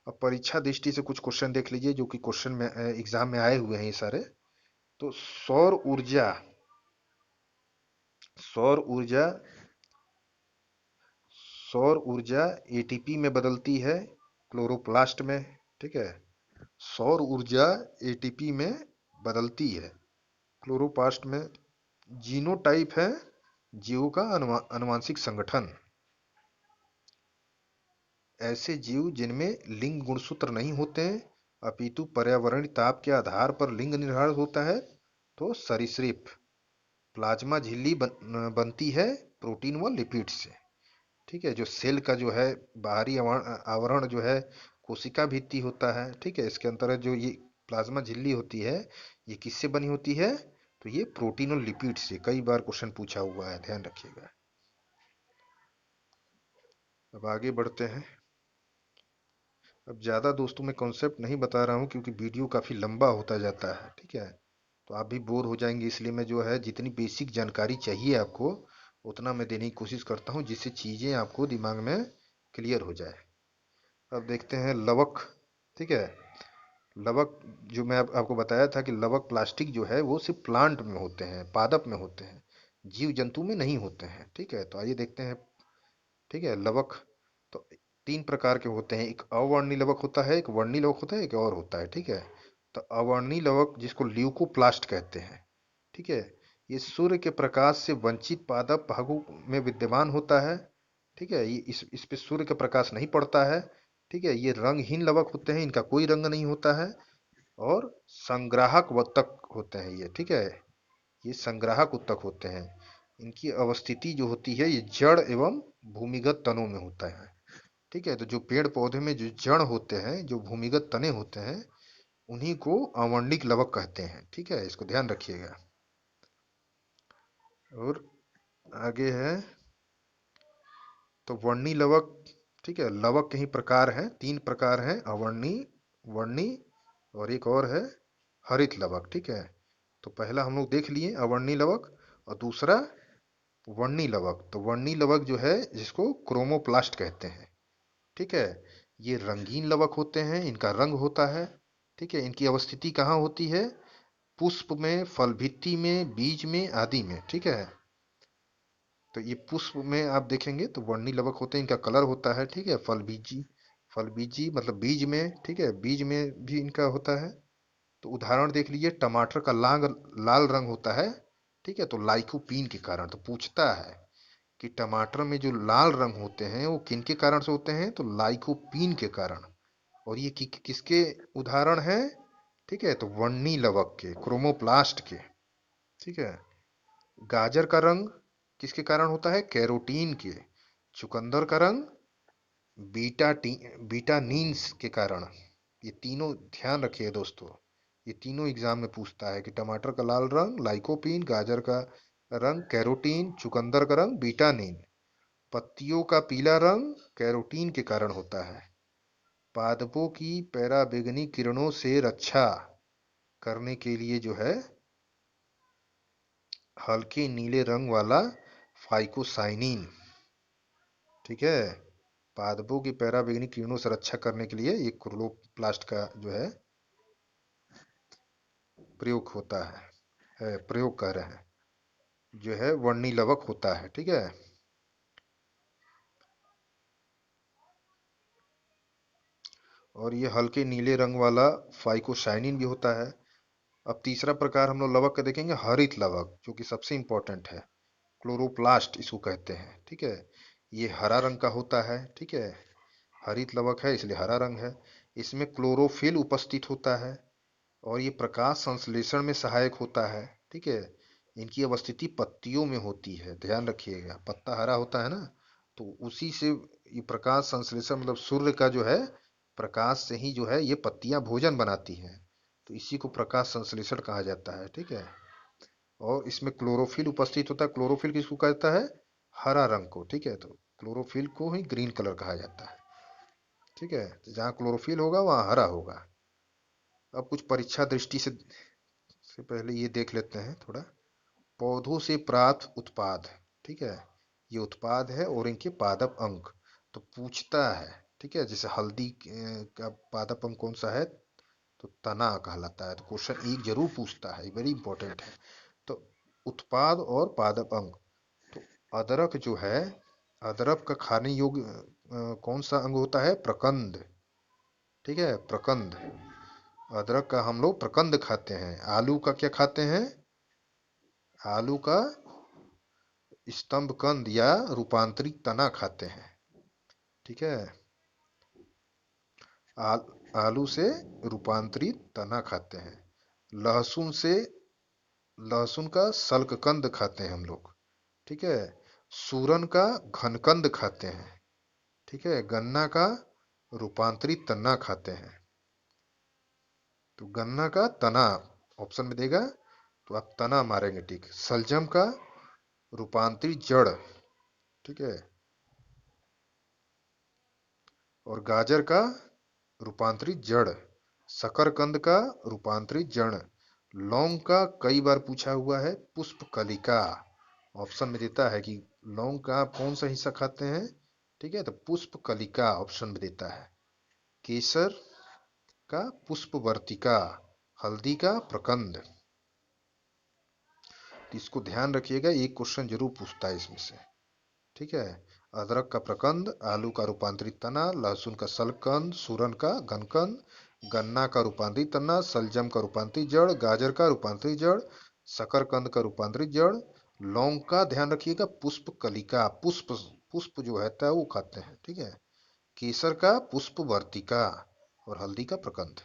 Speaker 1: अब परीक्षा दृष्टि से कुछ क्वेश्चन देख लीजिए जो कि क्वेश्चन में एग्जाम में आए हुए हैं ये सारे। तो सौर ऊर्जा सौर ऊर्जा एटीपी में बदलती है क्लोरोप्लास्ट में। ठीक है। सौर ऊर्जा एटीपी में बदलती है क्लोरोप्लास्ट में। जीनोटाइप है जीवों का अनुवांशिक संगठन। ऐसे जीव जिनमें लिंग गुणसूत्र नहीं होते हैं, अपितु पर्यावरणीय ताप के आधार पर लिंग निर्धारित होता है, तो सरीसृप। प्लाज्मा झिल्ली बनती है प्रोटीन व लिपिड से। ठीक है। जो सेल का जो है बाहरी आवरण जो है कोशिका भित्ति होता है। ठीक है। इसके अंतर्गत जो ये प्लाज्मा झिल्ली होती है, ये किससे बनी होती है, तो ये प्रोटीन और लिपिड से। कई बार क्वेश्चन पूछा हुआ है, ध्यान रखिएगा। अब आगे बढ़ते हैं। अब ज़्यादा दोस्तों मैं कॉन्सेप्ट नहीं बता रहा हूँ क्योंकि वीडियो काफ़ी लंबा होता जाता है, ठीक है। तो आप भी बोर हो जाएंगे, इसलिए मैं जो है जितनी बेसिक जानकारी चाहिए आपको उतना मैं देने की कोशिश करता हूँ, जिससे चीज़ें आपको दिमाग में क्लियर हो जाए। अब देखते हैं लवक, ठीक है। लवक, जो मैं आपको बताया था कि लवक प्लास्टिक जो है वो सिर्फ प्लांट में होते हैं, पादप में होते हैं, जीव जंतु में नहीं होते हैं, ठीक है। तो आइए देखते हैं, ठीक है। लवक तो तीन प्रकार के होते हैं, एक अवर्णी लवक होता है, एक वर्णी लवक होता है, एक और होता है, ठीक है। तो अवर्णी लवक जिसको ल्यूकोप्लास्ट कहते हैं, ठीक है, ये सूर्य के प्रकाश से वंचित पादप भागों में विद्यमान होता है, ठीक है। ये इस पे सूर्य का प्रकाश नहीं पड़ता है, ठीक है। ये रंगहीन लवक होते हैं, इनका कोई रंग नहीं होता है, और संग्राहक उत्तक होते हैं ये, ठीक है। ये संग्राहक उत्तक होते हैं। इनकी अवस्थिति जो होती है ये जड़ एवं भूमिगत तनों में होता है, ठीक है। तो जो पेड़ पौधे में जो जड़ होते हैं, जो भूमिगत तने होते हैं, उन्हीं को अवर्णिक लवक कहते हैं, ठीक है। इसको ध्यान रखिएगा। और आगे है तो वर्णी लवक, ठीक है। लवक के ही प्रकार हैं, तीन प्रकार हैं, अवर्णी, वर्णी और एक और है हरित लवक, ठीक है। तो पहला हम लोग देख लिए अवर्णी लवक, और दूसरा वर्णी लवक। तो वर्णी लवक जो है जिसको क्रोमोप्लास्ट कहते हैं, ठीक है। ये रंगीन लवक होते हैं, इनका रंग होता है, ठीक है। इनकी अवस्थिति कहाँ होती है? पुष्प में, फल भित्ति में, बीज में आदि में, ठीक है। तो ये पुष्प में आप देखेंगे तो वर्णी लवक होते हैं, इनका कलर होता है, ठीक है। फल बीजी, फल बीजी मतलब बीज में, ठीक है, बीज में भी इनका होता है। तो उदाहरण देख लीजिए, टमाटर का लाल लाल रंग होता है, ठीक है, तो लाइकोपीन के कारण। तो पूछता है कि टमाटर में जो लाल रंग होते हैं वो किन के कारण से होते हैं? तो लाइकोपीन के कारण। और ये किसके उदाहरण है? ठीक है, तो वर्णी लवक के, क्रोमोप्लास्ट के, ठीक है। गाजर का रंग किसके कारण होता है? कैरोटीन के। चुकंदर का रंग बीटा बीटानीन्स के कारण। ये तीनों ध्यान रखिए दोस्तों, ये तीनों एग्जाम में पूछता है कि टमाटर का लाल रंग लाइकोपीन, गाजर का रंग कैरोटीन, चुकंदर का रंग बीटानीन। पत्तियों का पीला रंग कैरोटीन के कारण होता है। पादपों की पराबैंगनी किरणों से रक्षा करने के लिए जो है हल्के नीले रंग वाला फाइकोसाइनिन, ठीक है। पादपों की पराबैंगनी किरणों से रक्षा करने के लिए ये क्लोरोप्लास्ट का जो है प्रयोग होता है प्रयोग कर रहे हैं, जो है वर्णी लवक होता है, ठीक है। और ये हल्के नीले रंग वाला फाइकोसाइनिन भी होता है। अब तीसरा प्रकार हम लोग लवक का देखेंगे, हरित लवक, जो कि सबसे इंपॉर्टेंट है। क्लोरोप्लास्ट इसको कहते हैं, ठीक है। ये हरा रंग का होता है, ठीक है। हरित लवक है इसलिए हरा रंग है। इसमें क्लोरोफिल उपस्थित होता है, और ये प्रकाश संश्लेषण में सहायक होता है, ठीक है। इनकी अवस्थिति पत्तियों में होती है, ध्यान रखिएगा। पत्ता हरा होता है ना, तो उसी से ये प्रकाश संश्लेषण, मतलब सूर्य का जो है प्रकाश से ही जो है ये पत्तियां भोजन बनाती हैं। तो इसी को प्रकाश संश्लेषण कहा जाता है, ठीक है। और इसमें क्लोरोफिल उपस्थित होता है। क्लोरोफिल किसको कहता है? हरा रंग को, ठीक है। तो क्लोरोफिल को ही ग्रीन कलर कहा जाता है, ठीक है। तो जहाँ क्लोरोफिल होगा वहाँ हरा होगा। अब कुछ परीक्षा दृष्टि से पहले ये देख लेते हैं थोड़ा। पौधों से प्राप्त उत्पाद, ठीक है, ये उत्पाद है और इनके पादप अंग। तो पूछता है, ठीक है, जैसे हल्दी का पादप अंग कौन सा है? तो तना कहलाता है। तो क्वेश्चन एक जरूर पूछता है, वेरी इंपॉर्टेंट है। तो उत्पाद और पादप अंग। तो अदरक जो है, अदरक का खाने योग्य कौन सा अंग होता है? प्रकंद, ठीक है, प्रकंद। अदरक का हम लोग प्रकंद खाते हैं। आलू का क्या खाते हैं? आलू का स्तंभ कंद या रूपांतरित तना खाते हैं, ठीक है। आ, आलू से रूपांतरित तना खाते हैं। लहसुन से, लहसुन का सल्ककंद खाते हैं हम लोग, ठीक है। सूरन का घनकंद खाते हैं, ठीक है। गन्ना का रूपांतरित तना खाते हैं। तो गन्ना का तना ऑप्शन में देगा, तो आप तना मारेंगे, ठीक। सलजम का रूपांतरित जड़, ठीक है। और गाजर का रूपांतरित जड़, शकरकंद का रूपांतरित जड़, लौंग का कई बार पूछा हुआ है पुष्प कलिका। ऑप्शन में देता है कि लौंग का आप कौन सा हिस्सा खाते हैं, ठीक है, तो पुष्प कलिका ऑप्शन में देता है। केसर का पुष्प वर्तिका, हल्दी का प्रकंद। तो इसको ध्यान रखिएगा, एक क्वेश्चन जरूर पूछता है इसमें से, ठीक है। अदरक का प्रकंद, आलू का रूपांतरित तना, लहसुन का सलकंद, सूरन का घनकंद, गन्ना का रूपांतरित तना, सलजम का रूपांतरित जड़, गाजर का रूपांतरित जड़, शकरकंद का रूपांतरित जड़, लौंग का ध्यान रखिएगा पुष्प कलिका, पुष्प पुष्प जो रहता है वो खाते हैं, ठीक है। केसर का पुष्प वर्तिका और हल्दी का प्रकंद।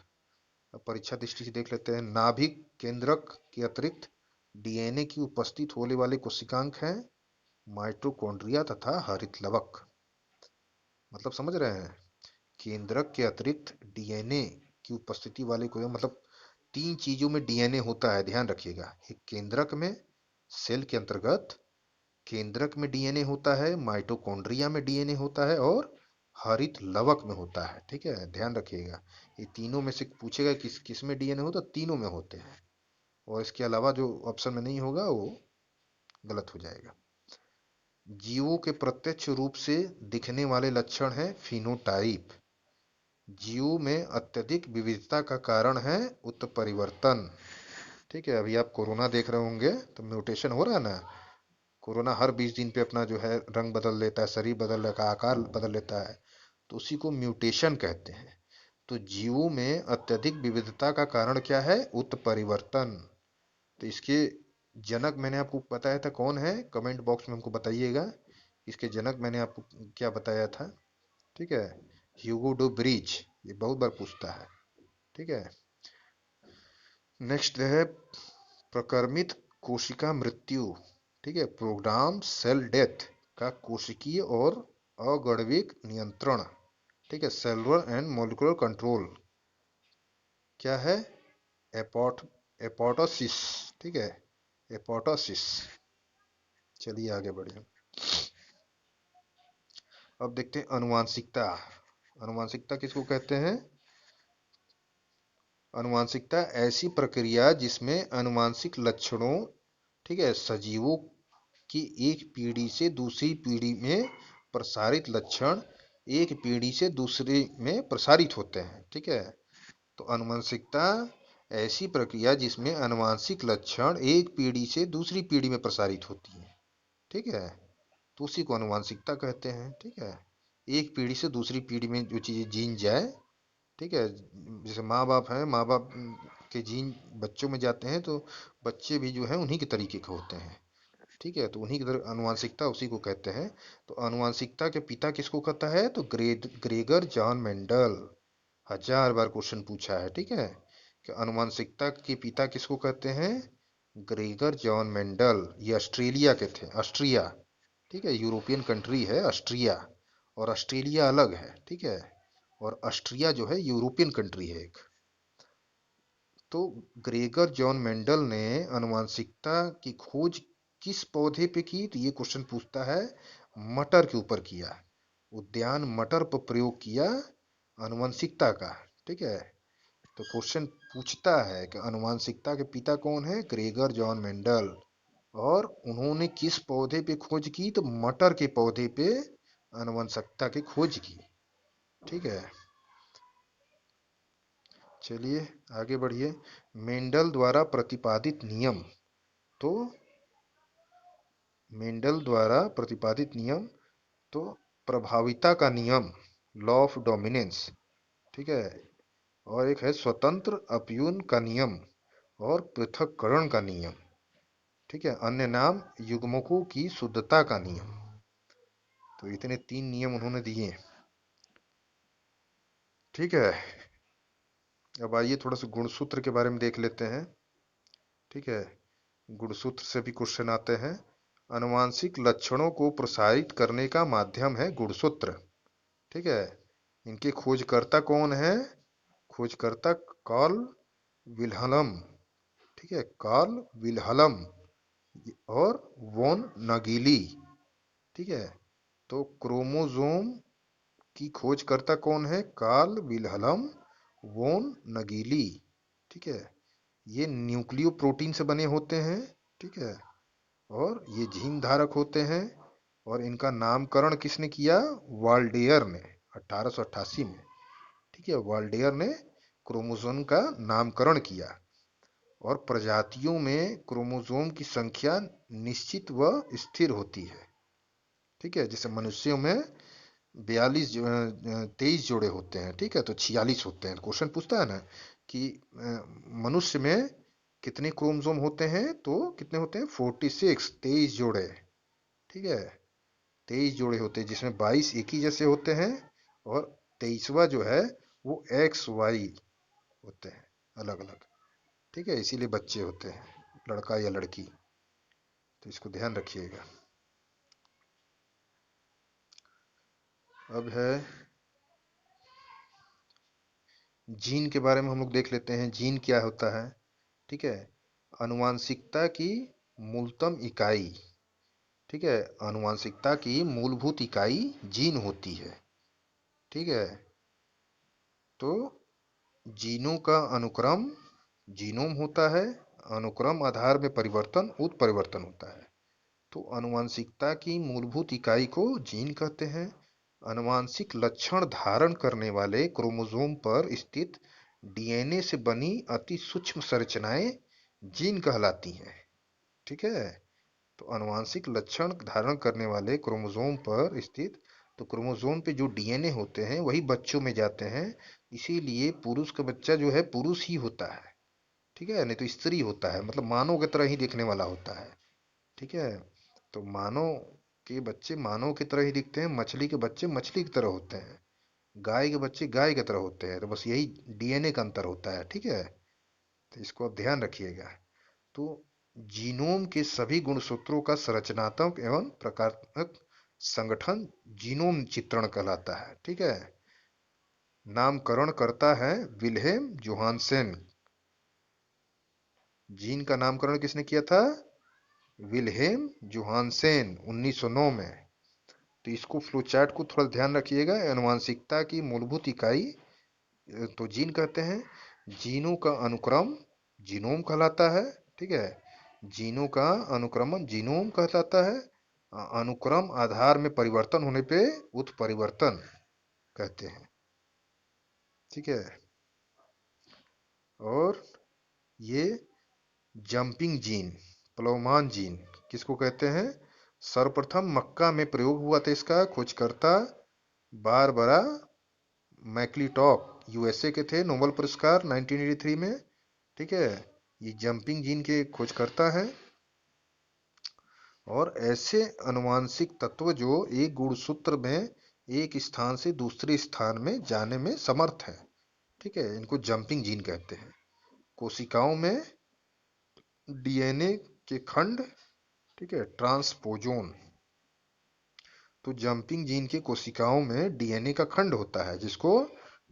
Speaker 1: अब परीक्षा दृष्टि से देख लेते हैं। नाभिक केंद्रक के अतिरिक्त डीएनए की उपस्थित होने वाले कोशिकांक हैं माइटोकॉन्ड्रिया तथा हरित लवक। मतलब समझ रहे हैं, केंद्रक के अतिरिक्त डीएनए की उपस्थिति वाले को, मतलब तीन चीजों में डीएनए होता है, ध्यान रखिएगा। एक केंद्रक में, सेल के अंतर्गत केंद्रक में डीएनए होता है, माइटोकॉन्ड्रिया में डीएनए होता है और हरित लवक में होता है, ठीक है, ध्यान रखिएगा। ये तीनों में से पूछेगा किस किस में डीएनए होता है, तीनों में होते हैं। और इसके अलावा जो ऑप्शन में नहीं होगा वो गलत हो जाएगा। जीवों के प्रत्यक्ष रूप से दिखने वाले लक्षण हैं फिनोटाइप। जीवों में अत्यधिक विविधता का कारण है उत्परिवर्तन, ठीक है। अभी आप कोरोना देख रहे होंगे तो म्यूटेशन हो रहा है ना। कोरोना हर 20 दिन पे अपना जो है रंग बदल लेता है, शरीर बदल लेता है, आकार बदल लेता है, तो उसी को म्यूटेशन कहते हैं। तो जीवों में अत्यधिक विविधता का कारण क्या है, उत्परिवर्तन। तो इसके जनक मैंने आपको बताया था कौन है, कमेंट बॉक्स में हमको बताइएगा। इसके जनक मैंने आपको क्या बताया था, ठीक है, ह्यूगो डू ब्रिज। ये बहुत बार पूछता है, ठीक है। नेक्स्ट है प्रकर्मित कोशिका मृत्यु, ठीक है, प्रोग्राम सेल डेथ का कोशिकीय और अगणित नियंत्रण, ठीक है, सेलुलर एंड मॉलिक्यूलर कंट्रोल क्या है, एपोट एपोटोसिस, ठीक है, एपोटोसिस। चलिए आगे बढ़िए। अब देखते हैं अनुवांशिकता। अनुवांशिकता किसको कहते हैं, अनुवांशिकता ऐसी प्रक्रिया जिसमें अनुवांशिक लक्षणों, ठीक है, सजीवों की एक पीढ़ी से दूसरी पीढ़ी में प्रसारित लक्षण एक पीढ़ी से दूसरी में प्रसारित होते हैं, ठीक है। तो अनुवांशिकता ऐसी प्रक्रिया जिसमें अनुवांशिक लक्षण एक पीढ़ी से दूसरी पीढ़ी में प्रसारित होती है, ठीक है, तो उसी को अनुवांशिकता कहते हैं, ठीक है। एक पीढ़ी से दूसरी पीढ़ी में जो चीजें जीन जाए, ठीक है, जैसे माँ बाप हैं, माँ बाप के जीन बच्चों में जाते हैं तो बच्चे भी जो है उन्हीं के तरीके के होते हैं, ठीक है, तो उन्हीं की तरह अनुवांशिकता उसी को कहते हैं। तो अनुवांशिकता के पिता किसको कहता है, तो ग्रेगर जॉन मेंडल। 1000 बार क्वेश्चन पूछा है, ठीक है, कि अनुवांशिकता के पिता किसको कहते हैं, ग्रेगर जॉन मेंडल। ये ऑस्ट्रेलिया के थे, ऑस्ट्रिया, ठीक है, यूरोपियन कंट्री है ऑस्ट्रिया, और ऑस्ट्रेलिया अलग है, ठीक है, और ऑस्ट्रिया जो है यूरोपियन कंट्री है एक। तो ग्रेगर जॉन मेंडल ने अनुवांशिकता की खोज किस पौधे पे की, तो ये क्वेश्चन पूछता है, मटर के ऊपर किया, उद्यान मटर पर प्रयोग किया अनुवांशिकता का, ठीक है। तो क्वेश्चन पूछता है कि अनुवांशिकता के पिता कौन है, ग्रेगर जॉन मेंडल, और उन्होंने किस पौधे पे खोज की, तो मटर के पौधे पे अनुवंशिकता की खोज की, ठीक है। चलिए आगे बढ़िए। मेंडल द्वारा प्रतिपादित नियम, तो मेंडल द्वारा प्रतिपादित नियम, तो प्रभाविता का नियम, लॉ ऑफ डोमिनेंस, ठीक है, और एक है स्वतंत्र अपयून का नियम और पृथक्करण का नियम, ठीक है, अन्य नाम युग्मकों की शुद्धता का नियम। तो इतने 3 नियम उन्होंने दिए, ठीक है। अब आइए थोड़ा सा गुणसूत्र के बारे में देख लेते हैं, ठीक है। गुणसूत्र से भी क्वेश्चन आते हैं। आनुवांशिक लक्षणों को प्रसारित करने का माध्यम है गुणसूत्र, ठीक है। इनके खोजकर्ता कौन है, खोजकर्ता कार्ल विल्हलम, ठीक है, कार्ल विल्हलम और वोन नगीली, ठीक है। तो क्रोमोसोम की खोजकर्ता कौन है? कार्ल विल्हलम वोन नगीली। ठीक है, ये न्यूक्लियो प्रोटीन से बने होते हैं। ठीक है, और ये जीन धारक होते हैं। और इनका नामकरण किसने किया? वाल्डेयर ने, 1888 में। ठीक है, वाल्डेयर ने क्रोमोसोम का नामकरण किया। और प्रजातियों में क्रोमोसोम की संख्या निश्चित व स्थिर होती है। ठीक है, जैसे मनुष्यों में 23 जोड़े होते हैं। ठीक है, तो 46 होते हैं। क्वेश्चन पूछता है ना कि मनुष्य में कितने क्रोमोसोम होते हैं, तो कितने होते हैं? 46, 23 जोड़े। ठीक है, 23 जोड़े होते हैं, जिसमें 22 एक ही जैसे होते हैं, और 23वां जो है वो एक्स वाई होते हैं, अलग अलग। ठीक है, इसीलिए बच्चे होते हैं, लड़का या लड़की। तो इसको ध्यान रखिएगा। अब है जीन के बारे में, हम लोग देख लेते हैं जीन क्या होता है। ठीक है, आनुवांशिकता की मूलतम इकाई। ठीक है, आनुवांशिकता की मूलभूत इकाई जीन होती है। ठीक है, तो जीनों का अनुक्रम जीनोम होता है। अनुक्रम आधार में परिवर्तन उत्परिवर्तन होता है। तो आनुवांशिकता की मूलभूत इकाई को जीन कहते हैं। आनुवांशिक लक्षण धारण करने वाले क्रोमोसोम पर स्थित डीएनए से बनी अति सूक्ष्म संरचनाएं जीन कहलाती हैं। ठीक है, तो आनुवांशिक लक्षण धारण करने वाले क्रोमोसोम पर स्थित, तो क्रोमोसोम पे जो डीएनए होते हैं वही बच्चों में जाते हैं। इसीलिए पुरुष का बच्चा जो है पुरुष ही होता है। ठीक है, नहीं तो स्त्री होता है, मतलब मानव की तरह ही दिखने वाला होता है। ठीक है, तो मानव के बच्चे मानव की तरह ही दिखते हैं, मछली के बच्चे मछली की तरह होते हैं, गाय के बच्चे गाय की तरह होते हैं। तो बस यही डीएनए का अंतर होता है। ठीक है, तो इसको आप ध्यान रखिएगा। तो जीनोम के सभी गुणसूत्रों का संरचनात्मक एवं प्रकारात्मक संगठन जीनोम चित्रण कहलाता है। ठीक है, नामकरण करता है विल्हेम जोहानसेन। जीन का नामकरण किसने किया था? विल्हेम जोहानसेन, 1909 में। तो इसको फ्लो चार्ट को थोड़ा ध्यान रखिएगा। आनुवांशिकता की मूलभूत इकाई तो जीन कहते हैं। जीनों का अनुक्रम जीनोम कहलाता है। ठीक है, जीनों का अनुक्रमण जीनोम कहलाता है। अनुक्रम आधार में परिवर्तन होने पे उत्परिवर्तन कहते हैं। ठीक है, और ये जंपिंग जीन, प्लवमान जीन किसको कहते हैं? सर्वप्रथम मक्का में प्रयोग हुआ था। इसका खोजकर्ता बारबरा मैक्लिटॉक, यूएसए के थे, नोबेल पुरस्कार 1983 में। ठीक है, ये जंपिंग जीन के खोजकर्ता हैं। और ऐसे आनुवांशिक तत्व जो एक गुणसूत्र में एक स्थान से दूसरे स्थान में जाने में समर्थ है। ठीक है, इनको जंपिंग जीन कहते हैं। कोशिकाओं में डीएनए के खंड, ठीक है, ट्रांसपोजोन। तो जंपिंग जीन के कोशिकाओं में डीएनए का खंड होता है, जिसको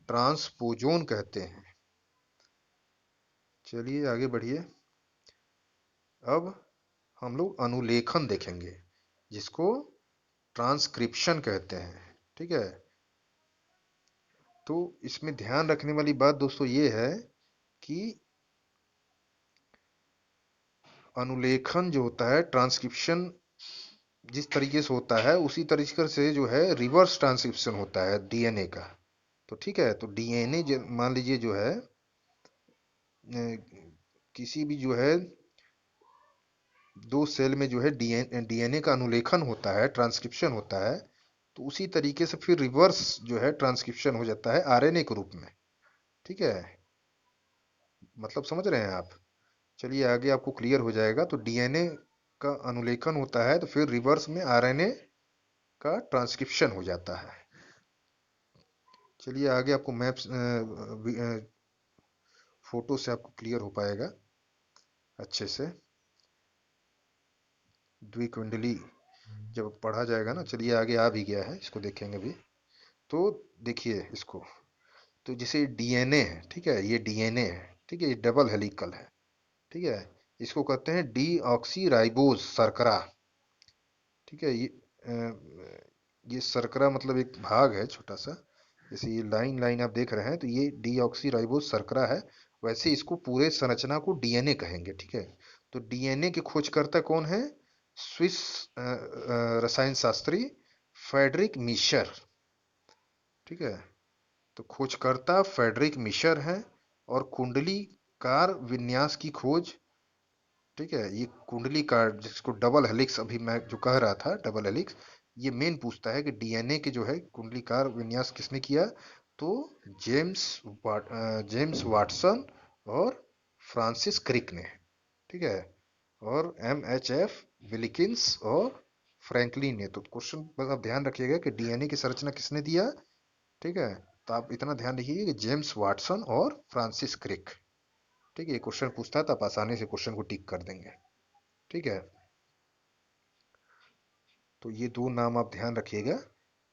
Speaker 1: ट्रांसपोजोन कहते हैं। चलिए आगे बढ़िए। अब हम लोग अनुलेखन देखेंगे, जिसको ट्रांसक्रिप्शन कहते हैं। ठीक है, तो इसमें ध्यान रखने वाली बात दोस्तों ये है कि अनुलेखन जो होता है, ट्रांसक्रिप्शन जिस तरीके से होता है उसी तरीके से जो है रिवर्स ट्रांसक्रिप्शन होता है डीएनए का। तो ठीक है, तो डीएनए मान लीजिए जो है किसी भी जो है दो सेल में जो है डीएनए का अनुलेखन होता है, ट्रांसक्रिप्शन होता है, तो उसी तरीके से फिर रिवर्स जो है ट्रांसक्रिप्शन हो जाता है आरएनए के रूप में। ठीक है, मतलब समझ रहे हैं आप? चलिए आगे आपको क्लियर हो जाएगा। तो डीएनए का अनुलेखन होता है, तो फिर रिवर्स में आरएनए का ट्रांसक्रिप्शन हो जाता है। चलिए आगे आपको मैप्स फोटो से आपको क्लियर हो पाएगा अच्छे से। द्विकुंडली जब पढ़ा जाएगा ना, चलिए आगे आ भी गया है, इसको देखेंगे भी। तो देखिए इसको, तो जैसे डीएनए है, ठीक है, ये डीएनए है, ठीक है, ये डबल हेलिकल है। ठीक है, इसको कहते हैं डी ऑक्सी राइबोज शर्करा। ठीक है, ये ये शर्करा मतलब एक भाग है छोटा सा, जैसे ये लाइन लाइन आप देख रहे हैं तो ये डीऑक्सी राइबोज शर्करा है। वैसे इसको पूरे संरचना को डीएनए कहेंगे, ठीक है। तो डीएनए के खोजकर्ता कौन है? स्विस रसायन शास्त्री फ्रेडरिक मिशर, ठीक है। तो खोजकर्ता फ्रेडरिक मिशर हैं। और कुंडली कार विन्यास की खोज, ठीक है, ये कुंडली कार जिसको डबल हेलिक्स अभी मैं जो कह रहा था डबल हेलिक्स, ये मेन पूछता है कि डीएनए के जो है कुंडलीकार विन्यास किसने किया? तो जेम्स जेम्स वाटसन और फ्रांसिस क्रिक ने, ठीक है। और एम एच एफ विलिकिंस और फ्रैंकलिन ने। तो क्वेश्चन बस आप ध्यान रखिएगा कि डीएनए की संरचना किसने दिया, ठीक है। तो आप इतना ध्यान रखिए कि जेम्स वाटसन और फ्रांसिस क्रिक, ठीक है। ये क्वेश्चन पूछता है तो आप आसानी से क्वेश्चन को टिक कर देंगे, ठीक है। तो ये दो नाम आप ध्यान रखिएगा,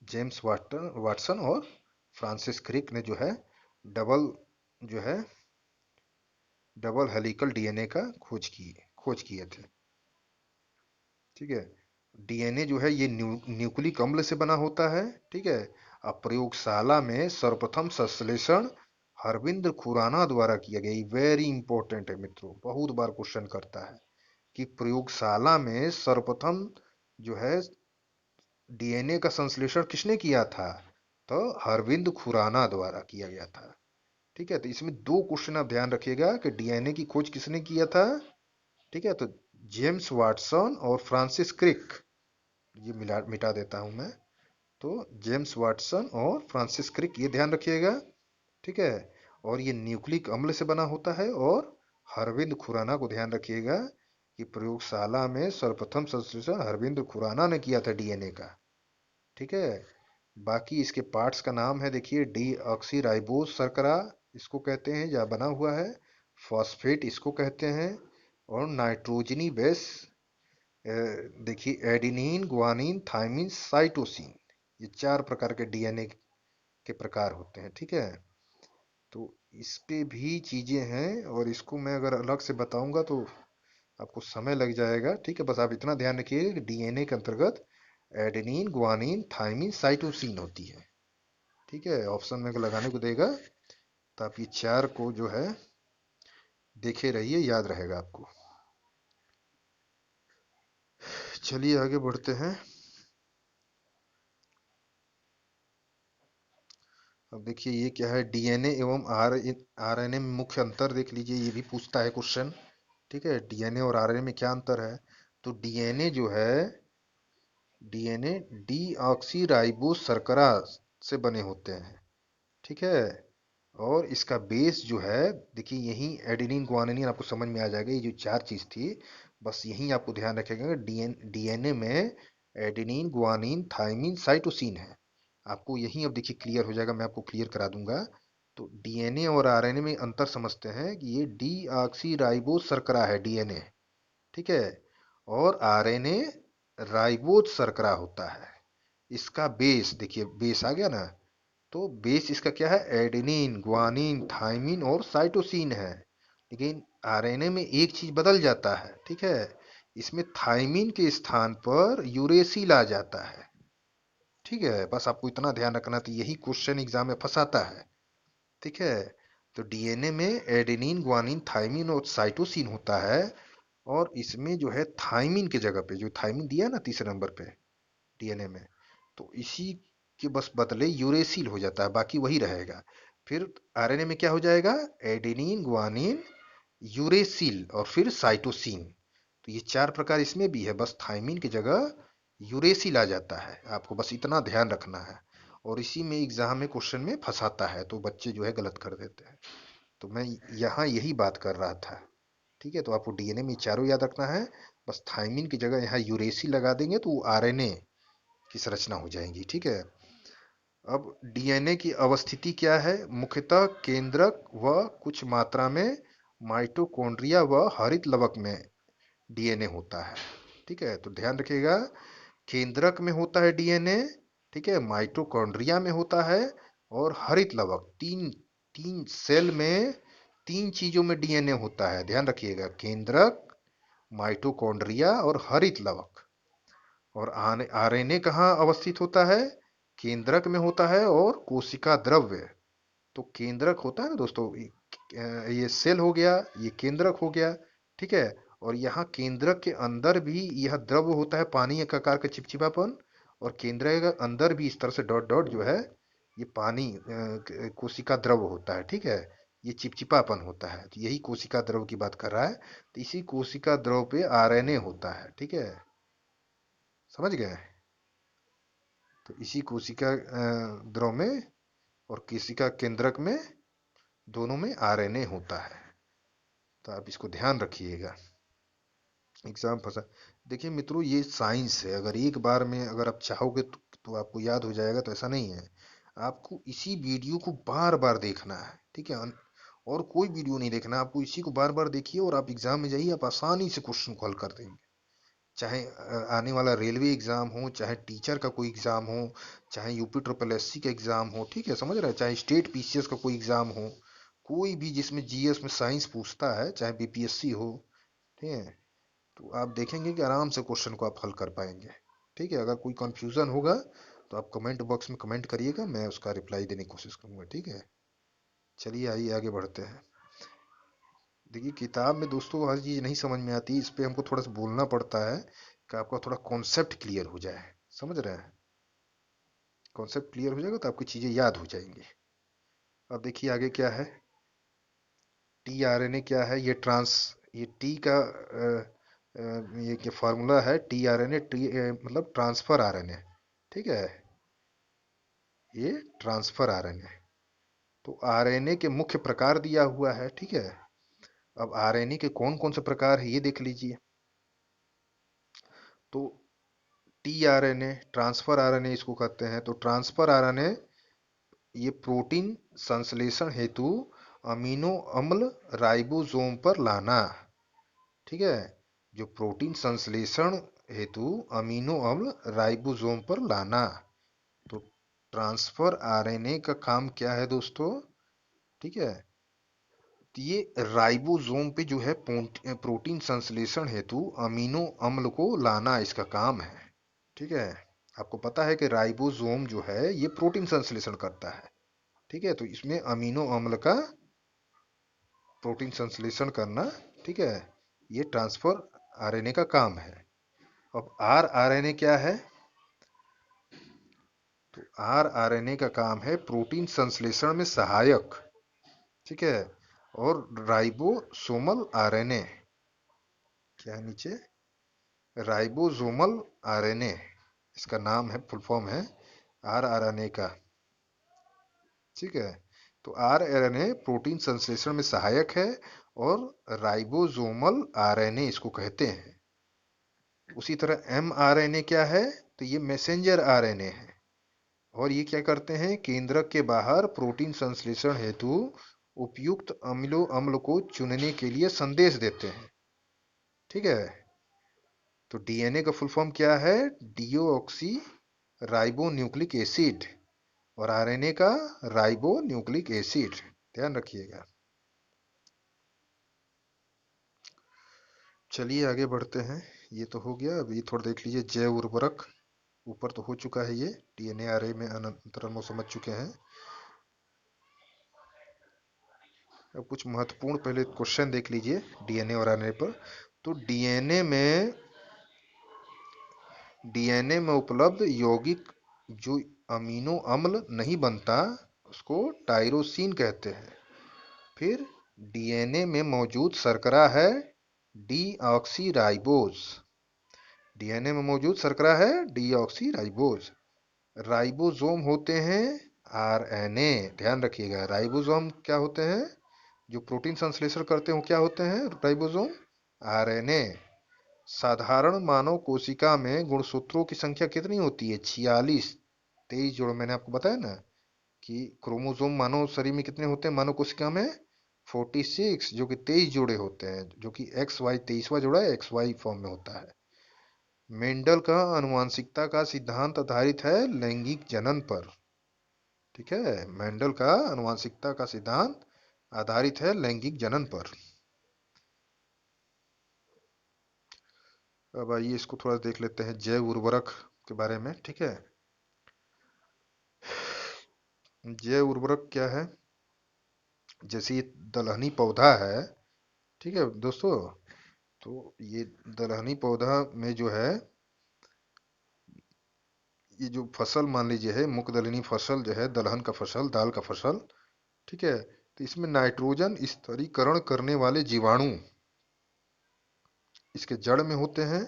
Speaker 1: जेम्स वाटसन और फ्रांसिस क्रिक ने जो है डबल जो है डबल हेलिकल डीएनए का खोज किए थे, ठीक है। डीएनए जो है ये न्यूक्लिक अम्ल से बना होता है, ठीक है। अब प्रयोगशाला में सर्वप्रथम संश्लेषण हरविंद्र खुराना द्वारा किया गया। वेरी इंपॉर्टेंट है मित्रों, बहुत बार क्वेश्चन करता है कि प्रयोगशाला में सर्वप्रथम जो है डीएनए का संश्लेषण किसने किया था? तो हरविंद खुराना द्वारा किया गया था, ठीक है। तो इसमें दो क्वेश्चन आप ध्यान रखिएगा कि डीएनए की खोज किसने किया था, ठीक है। तो जेम्स वाटसन और फ्रांसिस क्रिक, ये मिला मिटा देता हूं मैं। तो जेम्स वाटसन और फ्रांसिस क्रिक, ये ध्यान रखिएगा, ठीक है। और ये न्यूक्लिक अम्ल से बना होता है। और हरविंद खुराना को ध्यान रखिएगा कि प्रयोगशाला में सर्वप्रथम संश्लेषण हरविंद खुराना ने किया था डीएनए का, ठीक है। बाकी इसके पार्ट्स का नाम है, देखिए, डी ऑक्सी राइबोज शर्करा इसको कहते हैं, या बना हुआ है। फॉस्फेट इसको कहते हैं। और नाइट्रोजनी बेस, देखिए, एडिनिन ग्वानिन थाइमिन साइटोसिन, ये चार प्रकार के डीएनए के प्रकार होते हैं, ठीक है। तो इस पे भी चीजें हैं, और इसको मैं अगर अलग से बताऊंगा तो आपको समय लग जाएगा, ठीक है। बस आप इतना ध्यान रखिए कि डीएनए के अंतर्गत एडेनिन ग्वानिन थाइमिन साइटोसिन होती है, ठीक है। ऑप्शन में लगाने को देगा तो आप ये चार को जो है देखे रहिए, याद रहेगा आपको। चलिए आगे बढ़ते हैं। अब देखिए ये क्या है, डीएनए एवं आरएनए में मुख्य अंतर देख लीजिए, ये भी पूछता है क्वेश्चन, ठीक है। डीएनए और आरएनए में क्या अंतर है? तो डीएनए जो है, डीएनए डीऑक्सी राइबोज शर्करा से बने होते हैं, ठीक है। और इसका बेस जो है, देखिए, यही एडेनिन ग्वानिन आपको समझ में आ जाएगा। ये जो चार चीज थी, बस यही आपको ध्यान रखेगा। डीएनए में एडेनिन ग्वानिन थाइमिन साइटोसिन है। आपको यही अब देखिए क्लियर हो जाएगा, मैं आपको क्लियर करा दूंगा। तो डीएनए और आरएनए में अंतर समझते हैं कि ये डीऑक्सी राइबोज शर्करा है डीएनए, ठीक है। और आरएनए राइबोज शर्करा होता है। इसका बेस देखिए, बेस आ गया ना। तो बेस इसका क्या है? एडेनिन ग्वानिन थाइमिन और साइटोसिन है। लेकिन आरएनए में एक चीज बदल जाता है, ठीक है। इसमें थाइमिन के स्थान पर यूरेसिल आ जाता है, ठीक है। बस आपको इतना ध्यान रखना, तो यही क्वेश्चन एग्जाम में फंसाता है, ठीक है। तो डीएनए में एडेनिन ग्वानिन थाइमिन और साइटोसिन होता है। और इसमें जो है थाइमिन के जगह पे जो थाइमिन दिया है ना तीसरे नंबर पे डीएनए में, तो इसी के बस बदले यूरेसिल हो जाता है, बाकी वही रहेगा। फिर आरएनए में क्या हो जाएगा? एडेनिन ग्वानिन यूरेसिल और फिर साइटोसिन। तो ये चार प्रकार इसमें भी है, बस थाइमिन की जगह यूरेसिल आ जाता है। आपको बस इतना ध्यान रखना है। और इसी में एग्जाम में क्वेश्चन में फंसाता है, तो बच्चे जो है गलत कर देते हैं। तो मैं यहाँ यही बात कर रहा था, ठीक है। तो आपको डीएनए में चारों याद रखना है। बस थाइमिन की जगह यहाँ यूरेसी लगा देंगे तो आरएनए की संरचना हो जाएगी, ठीक है। अब डीएनए की अवस्थिति क्या है? मुख्यतः केंद्रक व कुछ मात्रा में माइटोकॉन्ड्रिया व हरित लवक में डीएनए होता है, ठीक है। तो ध्यान रखिएगा, केंद्रक में होता है डीएनए, ठीक है, माइटोकॉन्ड्रिया में होता है, और हरित लवक, तीन तीन सेल में तीन चीजों में डीएनए होता है। ध्यान रखिएगा, केंद्रक, माइटोकॉन्ड्रिया और हरित लवक। और आरएनए कहाँ अवस्थित होता है? केंद्रक में होता है और कोशिका द्रव्य। तो केंद्रक होता है ना दोस्तों, ये सेल हो गया, ये केंद्रक हो गया, ठीक है। और यहाँ केंद्रक के अंदर भी यह द्रव होता है, पानी एक आकार का चिपचिपापन। और केंद्रक के अंदर भी इस तरह से डॉट डॉट जो है, ये पानी कोशिका द्रव होता है, ठीक है। ये चिपचिपापन होता है, तो यही कोशिका द्रव की बात कर रहा है। तो इसी कोशिका द्रव पे आरएनए होता है, ठीक है। समझ गए? तो इसी कोशिका द्रव में और कोशिका केंद्रक में, दोनों में आरएनए होता है। तो आप इसको ध्यान रखिएगा, एग्जाम फंसा। देखिए मित्रों, ये साइंस है, अगर एक बार में अगर आप चाहोगे तो आपको याद हो जाएगा, तो ऐसा नहीं है। आपको इसी वीडियो को बार बार देखना है, ठीक है। और कोई वीडियो नहीं देखना, आपको इसी को बार बार देखिए और आप एग्जाम में जाइए, आप आसानी से क्वेश्चन को हल कर देंगे। चाहे आने वाला रेलवे एग्जाम हो, चाहे टीचर का कोई एग्जाम हो, चाहे यूपी ट्रिपल एससी का एग्जाम हो, ठीक है, समझ रहे हैं, चाहे स्टेट पीसीएस का कोई एग्जाम हो, कोई भी जिसमें जीएस में साइंस पूछता है, चाहे बीपीएससी हो, ठीक है। तो आप देखेंगे कि आराम से क्वेश्चन को आप हल कर पाएंगे, ठीक है। अगर कोई कंफ्यूजन होगा तो आप कमेंट बॉक्स में कमेंट करिएगा, मैं उसका रिप्लाई देने की कोशिश करूंगा, ठीक है। चलिए आइए आगे बढ़ते हैं। देखिए किताब में दोस्तों हर चीज़ नहीं समझ में आती, इस पे हमको थोड़ा सा बोलना पड़ता है कि आपका थोड़ा कॉन्सेप्ट क्लियर हो जाए। समझ रहे हैं? कॉन्सेप्ट क्लियर हो जाएगा तो आपकी चीज़ें याद हो जाएंगी। अब देखिए आगे क्या है। टी आर एन ए क्या है? ये टी का ये क्या फार्मूला है? T R N A, T मतलब ट्रांसफर आर एन ए, ठीक है। ये ट्रांसफर आरएनए। तो आरएनए के मुख्य प्रकार दिया हुआ है, ठीक है। अब आरएनए के कौन कौन से प्रकार है ये देख लीजिए। तो टी आरएनए, ट्रांसफर आरएनए इसको कहते हैं। तो ट्रांसफर आरएनए ये प्रोटीन संश्लेषण हेतु अमीनो अम्ल राइबोसोम पर लाना, ठीक है। जो प्रोटीन संश्लेषण हेतु अमीनो अम्ल राइबोसोम पर लाना। तो ट्रांसफर आरएनए का काम क्या है दोस्तों? ठीक है, तो ये राइबोसोम पे जो है प्रोटीन संश्लेषण हेतु अमीनो अम्ल को लाना इसका काम है, ठीक है। आपको पता है कि राइबोसोम जो है ये प्रोटीन संश्लेषण करता है, ठीक है। तो इसमें अमीनो अम्ल का प्रोटीन संश्लेषण करना, ठीक है, ये ट्रांसफर आरएनए का काम है। अब आर आरएनए क्या है? तो आर आरएनए का काम है प्रोटीन संश्लेषण में सहायक, ठीक है। और राइबोसोमल आरएनए क्या है नीचे? राइबोसोमल आरएनए, इसका नाम है, फुल फॉर्म है आर आरएनए का, ठीक है। तो आर आरएनए प्रोटीन संश्लेषण में सहायक है और राइबोसोमल आरएनए इसको कहते हैं। उसी तरह एम आरएनए क्या है? तो ये मैसेंजर आरएनए है और ये क्या करते हैं? केंद्रक के बाहर प्रोटीन संश्लेषण हेतु उपयुक्त अमीनो अम्ल को चुनने के लिए संदेश देते हैं, ठीक है। तो डीएनए का फुल फॉर्म क्या है? Deoxy ribo nucleic acid. और आरएनए का राइबो न्यूक्लिक एसिड, ध्यान रखिएगा। चलिए आगे बढ़ते हैं। ये तो हो गया, अब ये थोड़ा देख लीजिए जैव उर्वरक। ऊपर तो हो चुका है, ये डीएनए आरएनए में अंतरण वो समझ चुके हैं। अब कुछ महत्वपूर्ण पहले क्वेश्चन देख लीजिए डीएनए और आरएनए पर। तो डीएनए में उपलब्ध यौगिक जो अमीनो अम्ल नहीं बनता उसको टायरोसिन कहते हैं। फिर डीएनए में मौजूद शर्करा है डीऑक्सीराइबोज। डीएनए में मौजूद शर्करा है डीऑक्सीराइबोज। राइबोसोम होते हैं आरएनए, ध्यान रखिएगा। राइबोसोम क्या होते हैं? जो प्रोटीन संश्लेषण करते हैं वो क्या होते हैं? Ribosome RNA. साधारण मानव कोशिका में गुणसूत्रों की संख्या कितनी होती है? 46। 23 जोड़, मैंने आपको बताया ना कि क्रोमोसोम मानव शरीर में कितने होते हैं मानव कोशिका में? 46, जो कि 23 जोड़े होते हैं, जो कि एक्स वाई 23वां जोड़ा एक्स वाई फॉर्म में होता है। मेंडल का आनुवंशिकता का सिद्धांत आधारित है लैंगिक जनन पर, ठीक है। मेंडल का आनुवंशिकता का सिद्धांत आधारित है लैंगिक जनन पर। अब आइए इसको थोड़ा देख लेते हैं जैव उर्वरक के बारे में। ठीक है, जैव उर्वरक क्या है? जैसे ये दलहनी पौधा है, ठीक है दोस्तों, तो ये दलहनी पौधा में जो है, ये जो फसल मान लीजिए है, मुख्य दलहनी फसल जो है, दलहन का फसल, दाल का फसल, ठीक है, तो इसमें नाइट्रोजन स्थिरीकरण करने वाले जीवाणु इसके जड़ में होते हैं,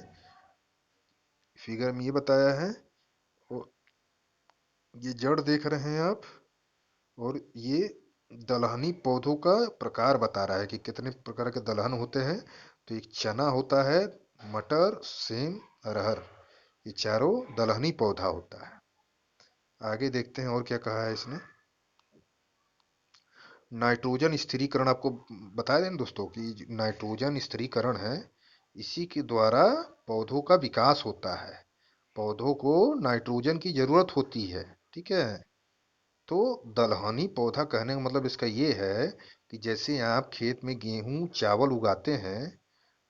Speaker 1: फिगर में ये बताया है। और ये जड़ देख रहे हैं आप, और ये दलहनी पौधों का प्रकार बता रहा है कि कितने प्रकार के दलहन होते हैं। तो एक चना होता है, मटर, सेम, अरहर, ये चारों दलहनी पौधा होता है। आगे देखते हैं और क्या कहा है इसने। नाइट्रोजन स्थिरीकरण आपको बताया दें दोस्तों कि नाइट्रोजन स्थिरीकरण है, इसी के द्वारा पौधों का विकास होता है। पौधों को नाइट्रोजन की जरूरत होती है, ठीक है। तो दलहनी पौधा कहने का मतलब इसका ये है कि जैसे आप खेत में गेहूं चावल उगाते हैं,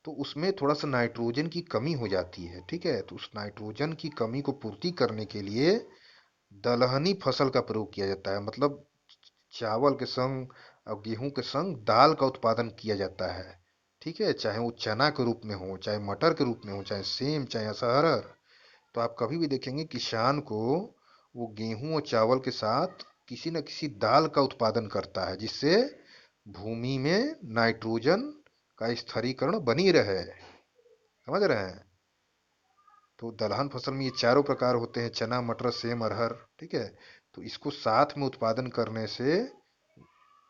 Speaker 1: तो उसमें थोड़ा सा नाइट्रोजन की कमी हो जाती है, ठीक है। तो उस नाइट्रोजन की कमी को पूर्ति करने के लिए दलहनी फसल का प्रयोग किया जाता है। मतलब चावल के संग और गेहूं के संग दाल का उत्पादन किया जाता है, ठीक है, चाहे वो चना के रूप में हो, चाहे मटर के रूप में हो, चाहे सेम, चाहे अरहर। तो आप कभी भी देखेंगे किसान को, वो गेहूं और चावल के साथ किसी न किसी दाल का उत्पादन करता है, जिससे भूमि में नाइट्रोजन का स्थिरीकरण बनी रहे। समझ रहे हैं? तो दलहन फसल में ये चारों प्रकार होते हैं, चना, मटर, सेम, अरहर, ठीक है। तो इसको साथ में उत्पादन करने से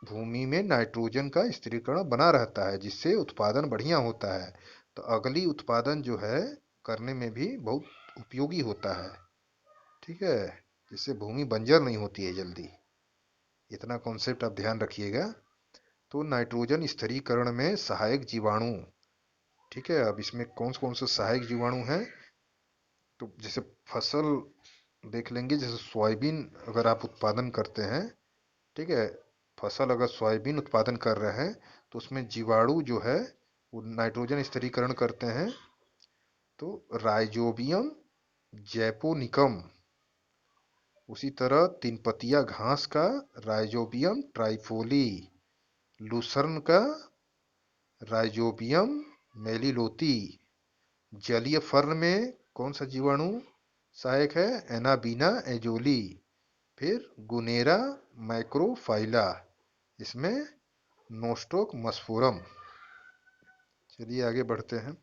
Speaker 1: भूमि में नाइट्रोजन का स्थिरीकरण बना रहता है, जिससे उत्पादन बढ़िया होता है। तो अगली उत्पादन जो है करने में भी बहुत उपयोगी होता है, ठीक है, जिससे भूमि बंजर नहीं होती है जल्दी। इतना कॉन्सेप्ट आप ध्यान रखिएगा। तो नाइट्रोजन स्थिरीकरण में सहायक जीवाणु, ठीक है। अब इसमें कौन से सहायक जीवाणु हैं? तो जैसे फसल देख लेंगे, जैसे सोयाबीन अगर आप उत्पादन करते हैं, ठीक है, फसल अगर सोयाबीन उत्पादन कर रहे हैं, तो उसमें जीवाणु जो है वो नाइट्रोजन स्थिरीकरण करते हैं। तो राइजोबियम जैपोनिकम, उसी तरह तीन पतिया घास का राइजोबियम ट्राइफोली, लूसर्न का राइजोबियम मेलिलोती, जलीय फर्न में कौन सा जीवाणु सहायक है? एनाबीना एजोली, फिर गुनेरा मैक्रोफाइला, इसमें नोस्टोक मस्फोरम। चलिए आगे बढ़ते हैं।